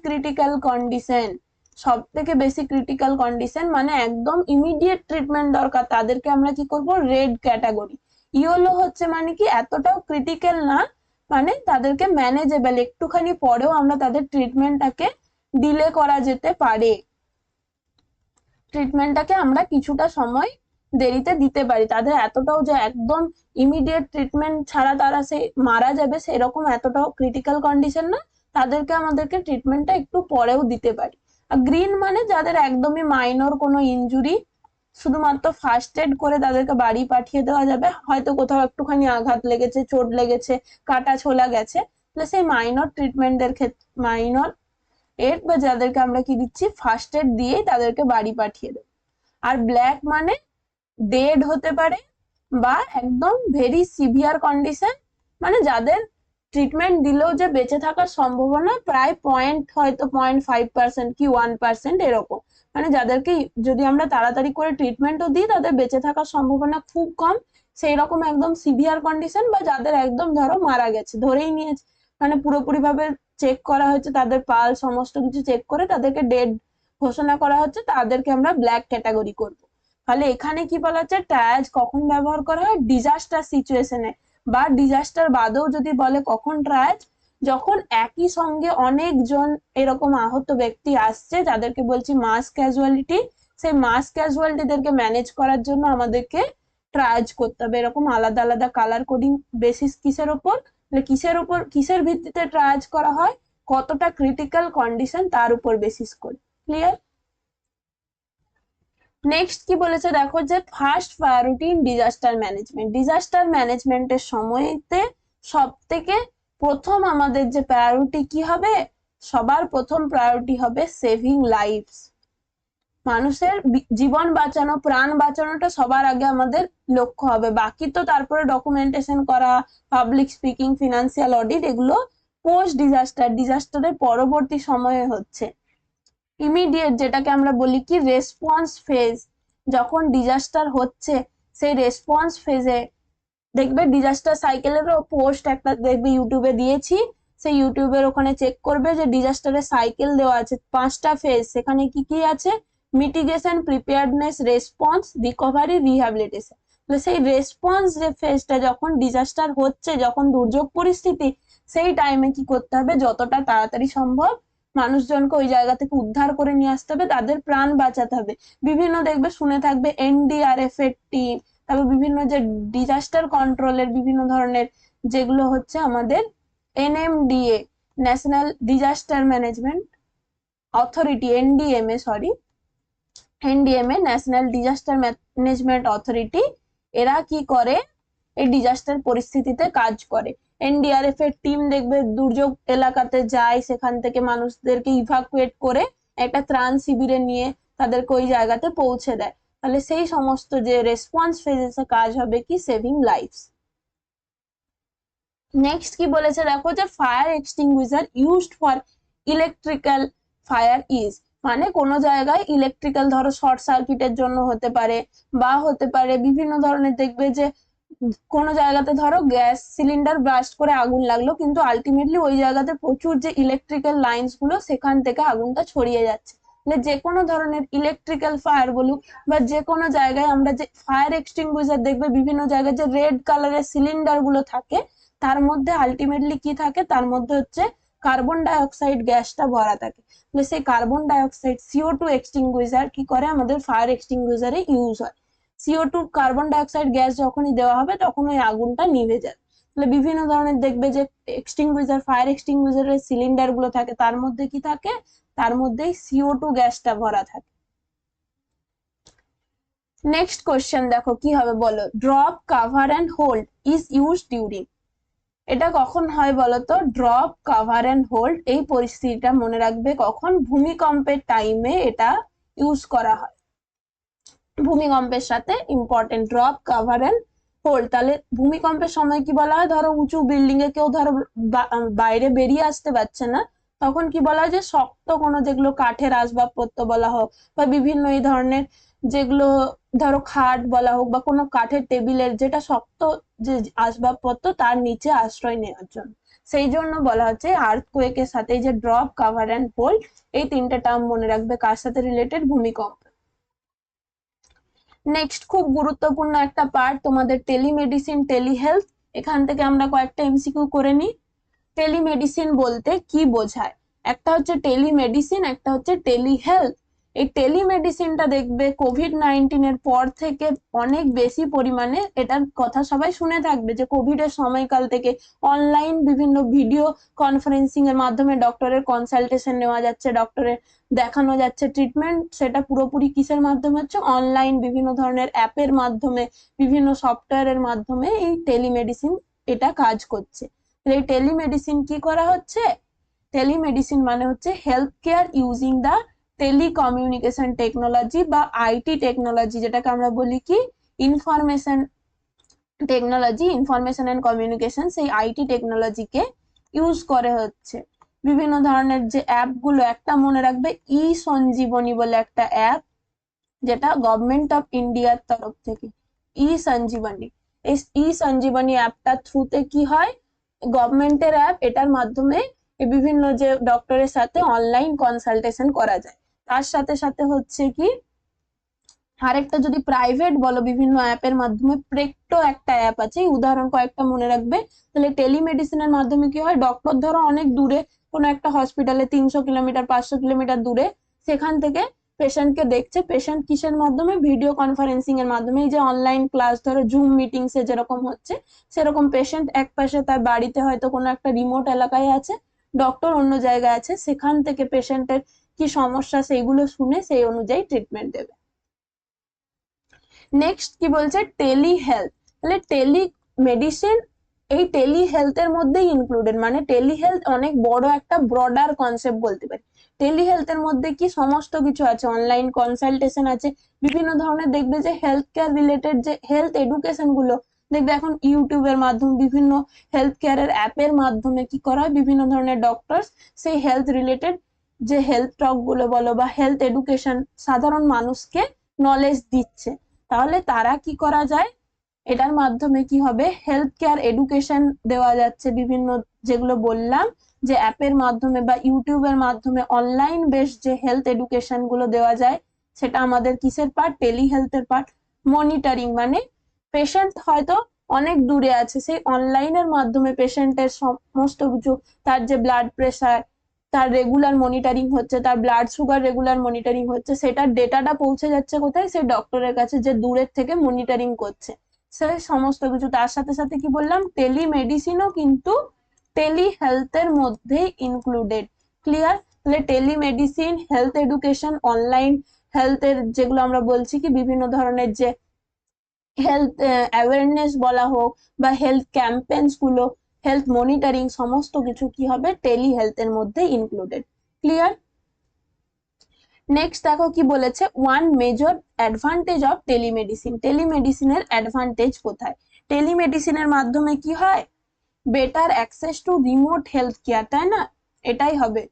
ক্রিটিক্যাল কন্ডিশন, মানে একদম ইমিডিয়েট ট্রিটমেন্ট দরকার, তাদেরকে আমরা কি করব? Red category. ইয়েলো হচ্ছে মানে কি এতটাও ক্রিটিক্যাল না, মানে তাদেরকে ম্যানেজেবল, একটুখানি পরেও আমরা তাদের ট্রিটমেন্টটাকে ডিলে করা যেতে পারে, ট্রিটমেন্টটাকে আমরা কিছুটা সময় দেরিতে দিতে পারি। তাদের এতটাও যে একদম ইমিডিয়েট ট্রিটমেন্ট ছাড়া তারা সে মারা যাবে সেরকম এতটাও ক্রিটিক্যাল কন্ডিশন না, তাদেরকে আমাদেরকে ট্রিটমেন্টটা একটু পরেও দিতে পারি। আর গ্রিন মানে যাদের একদমই মাইনর কোনো ইনজুরি, শুধুমাত্র ফার্স্ট এড করে তাদেরকে বাড়ি পাঠিয়ে দেওয়া যাবে, হয়তো কোথাও একটুখানি আঘাত লেগেছে, চোট লেগেছে, কাটা ছোলা গেছে, তাহলে সেই মাইনর ট্রিটমেন্টের ক্ষেত্রে মাইনর এড বা যাদেরকে আমরা কি দিচ্ছি ফার্স্ট এড দিয়েই তাদেরকে বাড়ি পাঠিয়ে দেবো। আর ব্ল্যাক মানে ডেড হতে পারে বা একদম ভেরি সিভিয়ার কন্ডিশন, মানে যাদের ট্রিটমেন্ট দিলেও যে বেঁচে থাকার সম্ভাবনা প্রায় হয়তো 0.5% কি 1% এরকম, মানে যাদেরকে যদি আমরা তাড়াতাড়ি করে ট্রিটমেন্টও দিই তাদের বেঁচে থাকার সম্ভাবনা খুব কম, সেই রকম একদম সিভিয়ার কন্ডিশন, বা যাদের একদম ধরো মারা গেছে ধরেই নিয়েছে, মানে পুরোপুরি ভাবে চেক করা হয়েছে, তাদের পাল সমস্ত কিছু চেক করে তাদেরকে ডেড ঘোষণা করা হচ্ছে, তাদেরকে আমরা ব্ল্যাক ক্যাটাগরি করব। তাহলে এখানে কি বলা হচ্ছে? ট্রায়াজ কখন ব্যবহার করা হয়? ডিজাস্টার সিচুয়েশনে, বা ডিজাস্টার বাদেও যদি বলে কখন ট্রায়াজ? যখন একই সঙ্গে অনেকজন এরকম আহত ব্যক্তি আসছে, যাদেরকে বলছি মাস ক্যাজুয়ালিটি, সেই মাস ক্যাজুয়ালিটিদেরকে ম্যানেজ করার জন্য আমাদেরকে ট্রায়াজ করতে হবে। এরকম আলাদা আলাদা কালার কোডিং বেসিস কিসের ওপর? কিসের ভিত্তিতে ট্রায়াজ করা হয়? কতটা ক্রিটিক্যাল কন্ডিশন তার উপর বেসিস করে। ক্লিয়ার? নেক্সট কি বলেছে দেখো, যে ফার্স্ট প্রায়োরিটি ইন ডিজাস্টার ম্যানেজমেন্টের সময়তে সব থেকে প্রথম আমাদের যে প্রায়োরিটি কি হবে? সবার প্রথম প্রায়োরিটি হবে সেভিং লাইফস। মানুষের জীবন বাঁচানো, প্রাণ বাঁচানোটা সবার আগে আমাদের লক্ষ্য হবে, বাকি তো তারপরে ডকুমেন্টেশন করা, পাবলিক স্পিকিং, ফিনান্সিয়াল অডিট, এগুলো পোস্ট ডিজাস্টারের পরবর্তী সময়ে হচ্ছে। ইমিডিয়েট যেটাকে আমরা বলি কি রেসপন্স ফেজ, যখন ডিজাস্টার হচ্ছে সেই রেসপন্স ফেজে দেখবে ডিজাস্টার সাইকেলেরও পোস্ট একটা দেখবে ইউটিউবে দিয়েছি, সেই ইউটিউবের ওখানে চেক করবে যে ডিজাস্টারের সাইকেল দেওয়া আছে 5টা ফেজ, সেখানে কি কি আছে, mitigation, preparedness, response, recovery, rehabilitation. তো সেই রেসপন্স যে ফেজটা, যখন ডিজাস্টার হচ্ছে, যখন দুর্যোগ পরিস্থিতি, সেই টাইমে কি করতে হবে, যতটা তাড়াতাড়ি সম্ভব মানুষজনকে ওই জায়গা থেকে উদ্ধার করে নিয়ে আসতে হবে, তাদের প্রাণ বাঁচাতে হবে। বিভিন্ন দেখবে শুনে থাকবে এনডিআরএফ এর টিম, তারপর বিভিন্ন যে ডিজাস্টার কন্ট্রোলের বিভিন্ন ধরনের যেগুলো হচ্ছে আমাদের NMDA, national disaster management authority, NDMA national disaster management authority, এরা কি করে এই ডিজাস্টার পরিস্থিতিতে কাজ করে। এনডিআরএফ এর টিম দেখবে দুর্যোগ এলাকাতে যায়, সেখান থেকে মানুষদেরকে ইভাকুয়েট করে একটা ত্রাণ শিবিরে নিয়ে তাদেরকে ওই জায়গাতে পৌঁছে দেয়। তাহলে সেই সমস্ত যে রেসপন্স ফেজেসে কাজ হবে কি সেভিং লাইফস। নেক্সট কি বলেছে দেখো, যে fire extinguisher used for electrical fire is, মানে কোনো জায়গায় ইলেকট্রিক্যাল ধরো শর্ট সার্কিটের জন্য হতে পারে, বা হতে পারে বিভিন্ন ধরনের দেখবে যে কোনো জায়গাতে ধরো গ্যাস সিলিন্ডার ব্লাস্ট করে আগুন লাগলো, কিন্তু আলটিমেটলি ওই জায়গাতে প্রচুর যে ইলেকট্রিক্যাল লাইন্স গুলো সেখান থেকে আগুনটা ছড়িয়ে যাচ্ছে। যে কোনো ধরনের ইলেকট্রিক্যাল ফায়ার বলুক বা যে কোনো জায়গায় আমরা যে ফায়ার এক্সটিংগুইশার দেখবে বিভিন্ন জায়গায় যে রেড কালারের সিলিন্ডার গুলো থাকে, তার মধ্যে আলটিমেটলি কি থাকে, তার মধ্যে হচ্ছে কার্বন ডাই অক্সাইড গ্যাসটা ভরা থাকে। সেই carbon die oxide CO2 extinguisher কি করে আমাদের ফায়ার এক্সটিংগুইশারে ইউজ হয়। CO2 carbon die oxide gas যখনই দেওয়া হবে তখন ওই আগুনটা নিভে যায়। তাহলে বিভিন্ন ধরনের দেখবে যে এক্সটিংগুইশার, ফায়ার এক্সটিংগুইশারের সিলিন্ডার গুলো থাকে, তার মধ্যে কি থাকে, তার মধ্যেই CO2 গ্যাসটা ভরা থাকে। নেক্সট কোশ্চেন দেখো কি হবে বলো, drop, cover and hold is use during, এটা কখন হয় বলতো, ড্রপ, কাভার অ্যান্ড হোল্ড এই পরিস্থিতিটা মনে রাখবে কখন, ভূমিকম্পের টাইমে এটা ইউজ করা হয়। ভূমিকম্পের সাথে important drop, cover and hold. তাহলে ভূমিকম্পের সময় কি বলা হয়, ধরো উঁচু বিল্ডিং এ কেউ ধরো বাইরে বেরিয়ে আসতে পারছে না, তখন কি বলা হয় যে শক্ত কোনো যেগুলো কাঠের আসবাবপত্র বলা হোক বা বিভিন্ন এই ধরনের যেগুলো ধরো খাট বলা হোক বা কোনো কাঠের টেবিলের যেটা শক্ত যে আসবাবপত্র, তার নিচে আশ্রয় নেওয়ার জন্য, সেই জন্য বলা হচ্ছে আর্থকোয়েকের সাথে যে ড্রপ, কাভার অ্যান্ড হোল্ড এই তিনটে টার্ম মনে রাখবে, কার সাথে রিলেটেড, ভূমিকম্প। নেক্সট খুব গুরুত্বপূর্ণ একটা পার্ট তোমাদের টেলিমেডিসিন, টেলিহেলথ, এখান থেকে আমরা কয়েকটা এমসিকিউ করে নিই। টেলিমেডিসিন বলতে কি বোঝায়, একটা হচ্ছে টেলিমেডিসিন, একটা হচ্ছে টেলিহেলথ। এই টেলিমেডিসিনটা দেখবে কোভিড-19 এর পর থেকে অনেক বেশি পরিমাণে, এটার কথা সবাই শুনে থাকবে যে কোভিড এর সময়কাল থেকে অনলাইন বিভিন্ন ভিডিও কনফারেন্সিং এর মাধ্যমে ডক্টরের কনসালটেশন নেওয়া যাচ্ছে, ডক্টরের দেখানো যাচ্ছে ট্রিটমেন্ট, সেটা পুরোপুরি কিসের মাধ্যমে হচ্ছে, অনলাইন বিভিন্ন ধরনের অ্যাপের মাধ্যমে, বিভিন্ন সফটওয়্যারের মাধ্যমে এই টেলিমেডিসিন এটা কাজ করছে। এই টেলিমেডিসিন কি করা হচ্ছে, টেলিমেডিসিন মানে হচ্ছে health care using the telecommunication technology বা আইটি টেকনোলজি, যেটাকে আমরা বলি কি information technology, information and communication, সেই আইটি টেকনোলজিকে ইউজ করে হচ্ছে। বিভিন্ন ধরনের যে অ্যাপ গুলো, একটা মনে রাখবে ই সঞ্জীবনী বলে একটা অ্যাপ, যেটা গভর্নমেন্ট অফ ইন্ডিয়ার তরফ থেকে, ই সঞ্জীবনী। এই ই সঞ্জীবনী অ্যাপটার থ্রুতে কি হয়, গভর্নমেন্টের অ্যাপ, এটার মাধ্যমে বিভিন্ন যে ডক্টরের সাথে অনলাইন কনসালটেশন করা যায়। তার সাথে সাথে হচ্ছে কি আরেকটা যদি প্রাইভেট বলো, বিভিন্ন অ্যাপের মাধ্যমে, প্রেক্টো একটা অ্যাপ আছে, উদাহরণ কয়েকটা মনে রাখবে। তাহলে টেলিমেডিসিনের মাধ্যমে কি হয়, ডক্টর ধরো অনেক দূরে কোনো একটা হসপিটালে 300 কিলোমিটার 500 কিলোমিটার দূরে, সেখান থেকে পেশেন্টকে দেখছে, পেশেন্ট কিসের মাধ্যমে, ভিডিও কনফারেন্সিং এর মাধ্যমে। এই যে অনলাইন ক্লাস ধরো জুম মিটিংস এ যেরকম হচ্ছে, সেরকম পেশেন্ট এক পাশে তার বাড়িতে হয়তো কোনো একটা রিমোট এলাকায় আছে, ডক্টর অন্য জায়গায় আছে, সেখান থেকে পেশেন্টের কি সমস্যা সেইগুলো শুনে সেই অনুযায়ী ট্রিটমেন্ট দেবে। নেক্সট কি বলছে, টেলি হেলথ। তাহলে টেলি মেডিসিন এই টেলি হেলথের মধ্যেই ইনক্লুডেড, মানে টেলি হেলথ অনেক বড় একটা ব্রডার কনসেপ্ট বলতে পারি। টেলি হেলথের মধ্যে কি সমস্ত কিছু আছে, অনলাইন কনসালটেশন আছে, বিভিন্ন ধরনের দেখবে যে হেলথ কেয়ার রিলেটেড যে হেলথ এডুকেশন গুলো দেখবে এখন ইউটিউবের মাধ্যমে, বিভিন্ন হেলথ কেয়ারের অ্যাপের মাধ্যমে কি করা হয়, বিভিন্ন ধরনের ডক্টরস সেই হেলথ রিলেটেড যে হেলথ টক গুলো বলো বা হেলথ এডুকেশন সাধারণ মানুষকে নলেজ দিচ্ছে। তাহলে তারা কি করা যায়, এটার মাধ্যমে কি হবে, হেলথ কেয়ার এডুকেশন দেওয়া যাচ্ছে বিভিন্ন, যেগুলো বললাম যে অ্যাপের মাধ্যমে বা ইউটিউবের মাধ্যমে অনলাইন বেস যে হেলথ এডুকেশন গুলো দেওয়া যায়, সেটা আমাদের কিসের পার্ট, টেলি হেলথের পার্ট। মনিটরিং মানে পেশেন্ট হয়তো অনেক দূরে আছে, সেই অনলাইনের মাধ্যমে পেশেন্টের সমস্ত কিছু, তার যে ব্লাড প্রেসার তার রেগুলার মনিটরিং হচ্ছে, তার ব্লাড সুগার রেগুলার মনিটরিং হচ্ছে, সেটার ডেটাটা পৌঁছে যাচ্ছে কোথায়, সেই ডক্টরের কাছে যে দূরের থেকে মনিটরিং করছে, সে সমস্ত কিছু। তার সাথে সাথে কি বললাম, টেলিমেডিসিনও কিন্তু টেলি হেলথের মধ্যেই ইনক্লুডেড। ক্লিয়ার? তাহলে টেলিমেডিসিন, হেলথ এডুকেশন, অনলাইন হেলথের যেগুলো আমরা বলছি কি বিভিন্ন ধরনের যে হেলথ অ্যাওয়ারনেস বলা হোক বা হেলথ ক্যাম্পেইনস গুলো, হেলথ মনিটরিং, সমস্ত কিছু কি হবে, টেলি হেলথের মধ্যে ইনক্লুডেড। ক্লিয়ার? নেক্সট দেখো কি বলেছে, one major advantage of telemedicine. টেলিমেডিসিনের অ্যাডভান্টেজ কোথায়? টেলিমেডিসিনের মাধ্যমে কি হয়, better access to remote health care, তাই না? এটাই হবে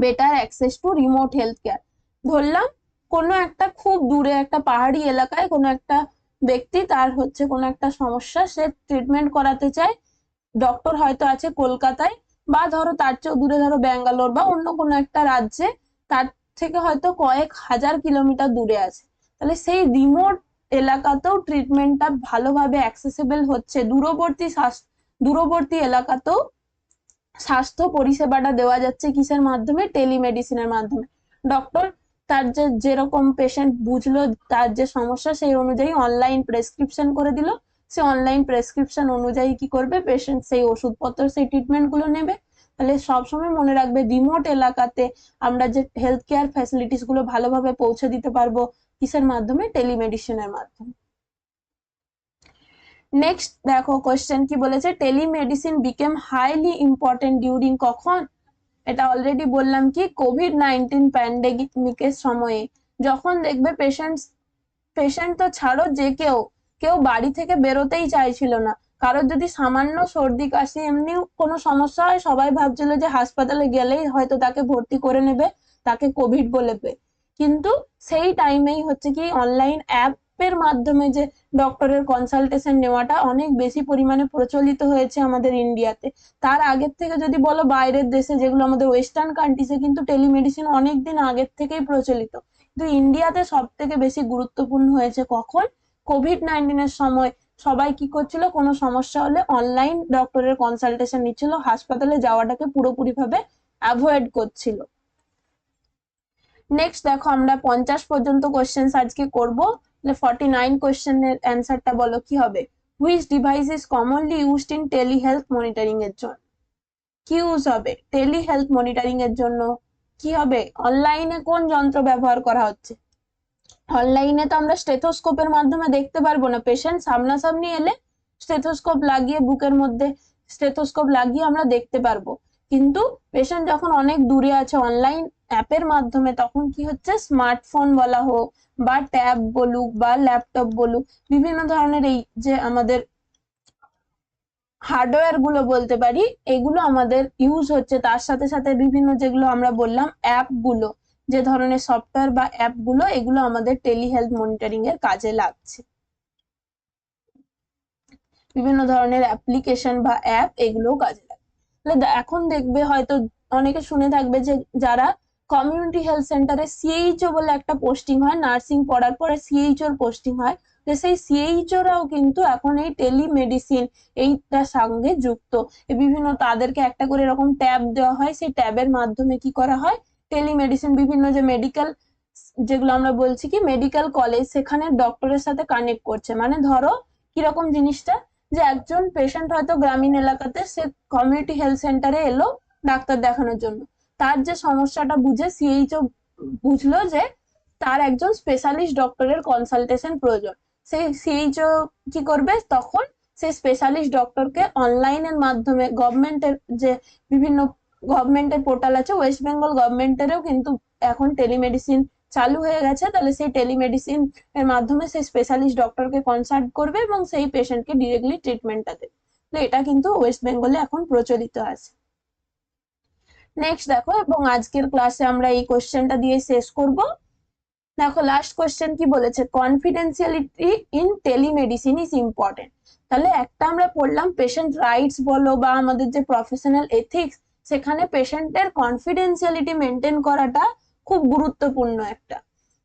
better access to remote health care. ধরলাম কোনো একটা খুব দূরে একটা পাহাড়ি এলাকায় কোনো একটা ব্যক্তি, তার হচ্ছে কোনো একটা সমস্যা, সে ট্রিটমেন্ট করাতে চায়, ডক্টর হয়তো আছে কলকাতায়, বা ধরো তার চেয়েও দূরে, ধরো ব্যাঙ্গালোর বা অন্য কোনো একটা রাজ্যে, তার থেকে হয়তো কয়েক হাজার কিলোমিটার দূরে আছে। তাহলে সেই রিমোট এলাকাতেও ট্রিটমেন্টটা ভালোভাবে অ্যাক্সেসিবল হচ্ছে, দূরবর্তী এলাকাতেও স্বাস্থ্য পরিষেবাটা দেওয়া যাচ্ছে কিসের মাধ্যমে, টেলিমেডিসিনের মাধ্যমে। ডক্টর তার যে যেরকম পেশেন্ট বুঝলো তার যে সমস্যা, সেই অনুযায়ী অনলাইন প্রেসক্রিপশন করে দিল, সে অনলাইন প্রেসক্রিপশন অনুযায়ী কি করবে, পেশেন্ট সেই ওষুধপত্র সেই ট্রিটমেন্ট গুলো নেবে। তাহলে সবসময় মনে রাখবে, রিমোট এলাকাতে আমরা যে হেলথ কেয়ার ফ্যাসিলিটিস গুলো ভালোভাবে পৌঁছে দিতে পারবো কিসের মাধ্যমে, টেলিমেডিসিনের মাধ্যমে। নেক্সট দেখো কোয়েশ্চেন কি বলেছে, telemedicine became highly important during কখন? এটা অলরেডি বললাম কি, কোভিড-19 প্যান্ডেমিকের সময়ে, যখন দেখবে পেশেন্ট তো ছাড়ো, যে কেউ বাড়ি থেকে বেরোতেই চাইছিল না। কারোর যদি সামান্য সর্দি কাশি এমনি কোনো সমস্যা হয়, সবাই ভাবছিল যে হাসপাতালে গেলেই হয়তো তাকে ভর্তি করে নেবে, তাকে কোভিড বলবে। কিন্তু সেই টাইমেই হচ্ছে কি, অনলাইন অ্যাপের মাধ্যমে যে ডক্টরের কনসালটেশন নেওয়াটা অনেক বেশি পরিমাণে প্রচলিত হয়েছে আমাদের ইন্ডিয়াতে। তার আগের থেকে যদি বলো বাইরের দেশে, যেগুলো আমাদের ওয়েস্টার্ন কান্ট্রিজে, কিন্তু টেলিমেডিসিন অনেকদিন আগের থেকেই প্রচলিত। কিন্তু ইন্ডিয়াতে সব থেকে বেশি গুরুত্বপূর্ণ হয়েছে কখন, কোভিড-19 এর সময়। সবাই কি করছিল, কোনো সমস্যা হলে অনলাইন ডক্টরের কনসালটেশন নিচ্ছিল, হাসপাতালে যাওয়াটাকে পুরোপুরি ভাবে অ্যাভয়েড করছিল। নেক্সট দেখো, আমরা 50 পর্যন্ত কোশ্চেন আজকে করব। 49 কোশ্চেনের অ্যান্সারটা বলো কি হবে, which device is commonly used in telehealth monitoring এর জন্য? কি ইউজ হবে টেলি হেলথ মনিটরিং এর জন্য? কি হবে, অনলাইনে কোন যন্ত্র ব্যবহার করা হচ্ছে? অনলাইনে তো আমরা স্টেথোস্কোপের মাধ্যমে দেখতে পারবো না, পেশেন্ট সামনাসামনি এলে স্টেথোস্কোপ লাগিয়ে, বুকের মধ্যে স্টেথোস্কোপ লাগিয়ে আমরা দেখতে পারবো। কিন্তু পেশেন্ট যখন অনেক দূরে আছে, অনলাইন অ্যাপের মাধ্যমে, তখন কি হচ্ছে, স্মার্টফোন বলা হোক বা ট্যাব বলুক বা ল্যাপটপ বলুক, বিভিন্ন ধরনের এই যে আমাদের হার্ডওয়্যার গুলো বলতে পারি, এগুলো আমাদের ইউজ হচ্ছে। তার সাথে সাথে বিভিন্ন যেগুলো আমরা বললাম অ্যাপ গুলো, যে ধরনের সফটওয়্যার বা অ্যাপ গুলো, এগুলো আমাদের টেলি হেলথ মনিটরিং এর কাজে লাগছে। বিভিন্ন ধরনের অ্যাপ্লিকেশন বা অ্যাপ, এগুলো কাজে লাগে। তাহলে এখন দেখবে হয়তো অনেকে শুনে থাকবে যে যারা কমিউনিটি হেলথ সেন্টারে সিএইচও বলে একটা পোস্টিং হয়, নার্সিং পড়ার পরে সিএইচওর পোস্টিং হয়, যে সেই সিএইচওরাও কিন্তু এখন এই টেলিমেডিসিন এইটার সঙ্গে যুক্ত। বিভিন্ন তাদেরকে একটা করে এরকম ট্যাব দেওয়া হয়, সেই ট্যাবের মাধ্যমে কি করা হয়, টেলিমেডিসিন, বিভিন্ন যে মেডিকেল, যেগুলো আমরা বলছি কি মেডিকেল কলেজ, সেখানে ডক্টরের সাথে কানেক্ট করছে। মানে ধরো কিরকম জিনিসটা, যে একজন পেশেন্ট হয়তো গ্রামীণ এলাকাতে, সে কমিউনিটি হেলথ সেন্টারে এলো ডাক্তার দেখানোর জন্য, তার যে সমস্যাটা বুঝে সিএইচও বুঝলো যে তার একজন স্পেশালিস্ট ডক্টরের কনসালটেশন প্রয়োজন, সেই সিএইচও কি করবে, তখন সেই স্পেশালিস্ট ডক্টরকে অনলাইনের মাধ্যমে গভর্নমেন্টের যে বিভিন্ন গভর্নমেন্টের পোর্টাল আছে, ওয়েস্ট বেঙ্গল গভর্নমেন্টেরও কিন্তু এখন টেলিমেডিসিন চালু হয়ে গেছে। তাহলে সেই টেলিমেডিসিন এর মাধ্যমে সেই স্পেশালিস্ট ডক্টরকে কনসাল্ট করবে এবং সেই পেশেন্টকে ডিরেক্টলি ট্রিটমেন্টটা দেবে। তো এটা কিন্তু ওয়েস্ট বেঙ্গলে এখন প্রচলিত আছে। নেক্সট দেখো, এবং আজকের ক্লাসে আমরা এই কোশ্চেনটা দিয়ে শেষ করব। দেখো লাস্ট কোশ্চেন কি বলেছে, confidentiality in telemedicine is important. তাহলে একটা আমরা পড়লাম পেশেন্ট রাইটস বলো বা আমাদের যে প্রফেশনাল এথিক্স, সেখানে পেশেন্টের কনফিডেন্সিয়ালিটি মেনটেন করাটা খুব গুরুত্বপূর্ণ একটা।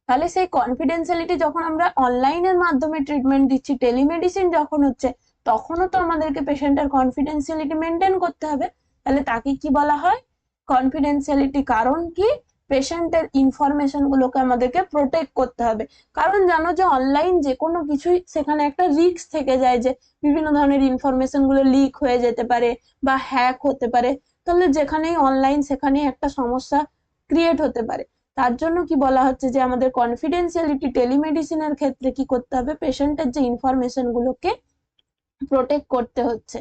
তাহলে সেই কনফিডেন্সিয়ালিটি যখন আমরা অনলাইনের মাধ্যমে ট্রিটমেন্ট দিচ্ছি, টেলিমেডিসিন যখন হচ্ছে, তখনও তো আমাদেরকে পেশেন্টের কনফিডেন্সিয়ালিটি মেনটেন করতে হবে। তাহলে তাকে কি বলা হয়, কনফিডেন্সিয়ালিটি। কারণ কি, পেশেন্টের ইনফরমেশন গুলোকে আমাদেরকে প্রোটেক্ট করতে হবে। কারণ জানো যে অনলাইন যে কোনো কিছুই, সেখানে একটা রিস্ক থেকে যায় যে বিভিন্ন ধরনের ইনফরমেশন গুলো লিক হয়ে যেতে পারে বা হ্যাক হতে পারে। তাহলে যেখানেই অনলাইন সেখানেই একটা সমস্যা ক্রিয়েট হতে পারে। তার জন্য কি বলা হচ্ছে যে আমাদের কনফিডেন্সিয়ালিটি টেলিমেডিসিনের ক্ষেত্রে কি করতে হবে, পেশেন্টের যে ইনফরমেশন গুলোকে প্রোটেক্ট করতে হচ্ছে।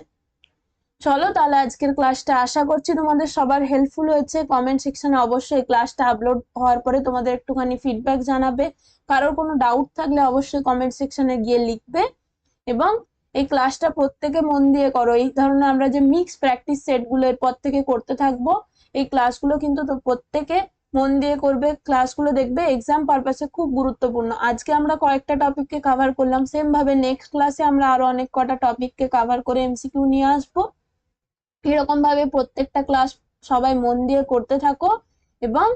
চলো তাহলে আজকের ক্লাসটা আশা করছি তোমাদের সবার হেল্পফুল হয়েছে। কমেন্ট সেকশনে অবশ্যই ক্লাসটা আপলোড হওয়ার পরে তোমাদের একটুখানি ফিডব্যাক জানাবে। কারোর কোনো ডাউট থাকলে অবশ্যই কমেন্ট সেকশনে গিয়ে লিখবে। এবং এই ক্লাসটা প্রত্যেকে মন দিয়ে করো। এই ধরনের আমরা যে মিক্স প্র্যাকটিস সেট গুলো এরপর থেকে করতে থাকবো। এই ক্লাসগুলো কিন্তু তো প্রত্যেকে মন দিয়ে করবে, ক্লাসগুলো দেখবে, এক্সাম পারপাসে খুব গুরুত্বপূর্ণ। আজকে আমরা কয়েকটা টপিককে কভার করলাম, সেম ভাবে নেক্সট ক্লাসে আমরা আরো অনেক কটা টপিককে কভার করে এমসিকিউ নিয়ে আসবো। এরকম ভাবে প্রত্যেকটা ক্লাস সবাই মন দিয়ে করতে থাকো এবং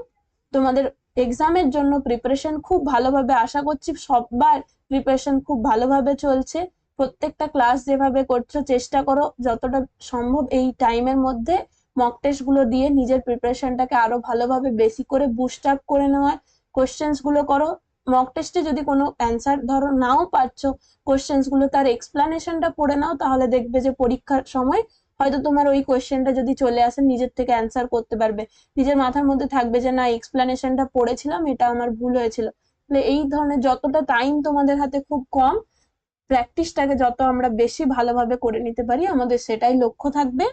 তোমাদের এক্সামের জন্য প্রিপারেশন খুব ভালোভাবে, আশা করছি সবার প্রিপারেশন খুব ভালোভাবে চলছে। প্রত্যেকটা ক্লাস যেভাবে করছো চেষ্টা করো যতটা সম্ভব এই টাইমের মধ্যে মক টেস্ট গুলো দিয়ে নিজের প্রিপারেশনটাকে আরো ভালোভাবে বেশি করে বুস্ট আপ করে নেওয়ার কোশ্চেন্স গুলো করো। মক টেস্টে যদি কোনো অ্যান্সার ধরো নাও পারছো, কোশ্চেন্স গুলো তার এক্সপ্লানেশনটা পড়ে নাও, তাহলে দেখবে যে পরীক্ষার সময় হয়তো তোমার ওই কোয়েশ্চেনটা যদি চলে আসে নিজের থেকে অ্যান্সার করতে পারবে। নিজের মাথার মধ্যে থাকবে যে না, এক্সপ্লানেশনটা পড়েছিলাম, এটা আমার ভুল হয়েছিল। তাহলে এই ধরনের যতটা টাইম তোমাদের হাতে খুব কম, প্র্যাকটিসটাকে যত আমরা বেশি ভালোভাবে করে নিতে পারি আমাদের সেটাই লক্ষ্য থাকবে।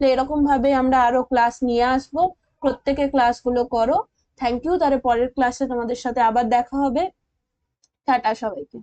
তো এরকম ভাবে আমরা আরো ক্লাস নিয়ে আসবো। প্রত্যেকে ক্লাসগুলো করো। Thank you. তাহলে পরের ক্লাসে তোমাদের সাথে আবার দেখা হবে। টাটা সবাইকে।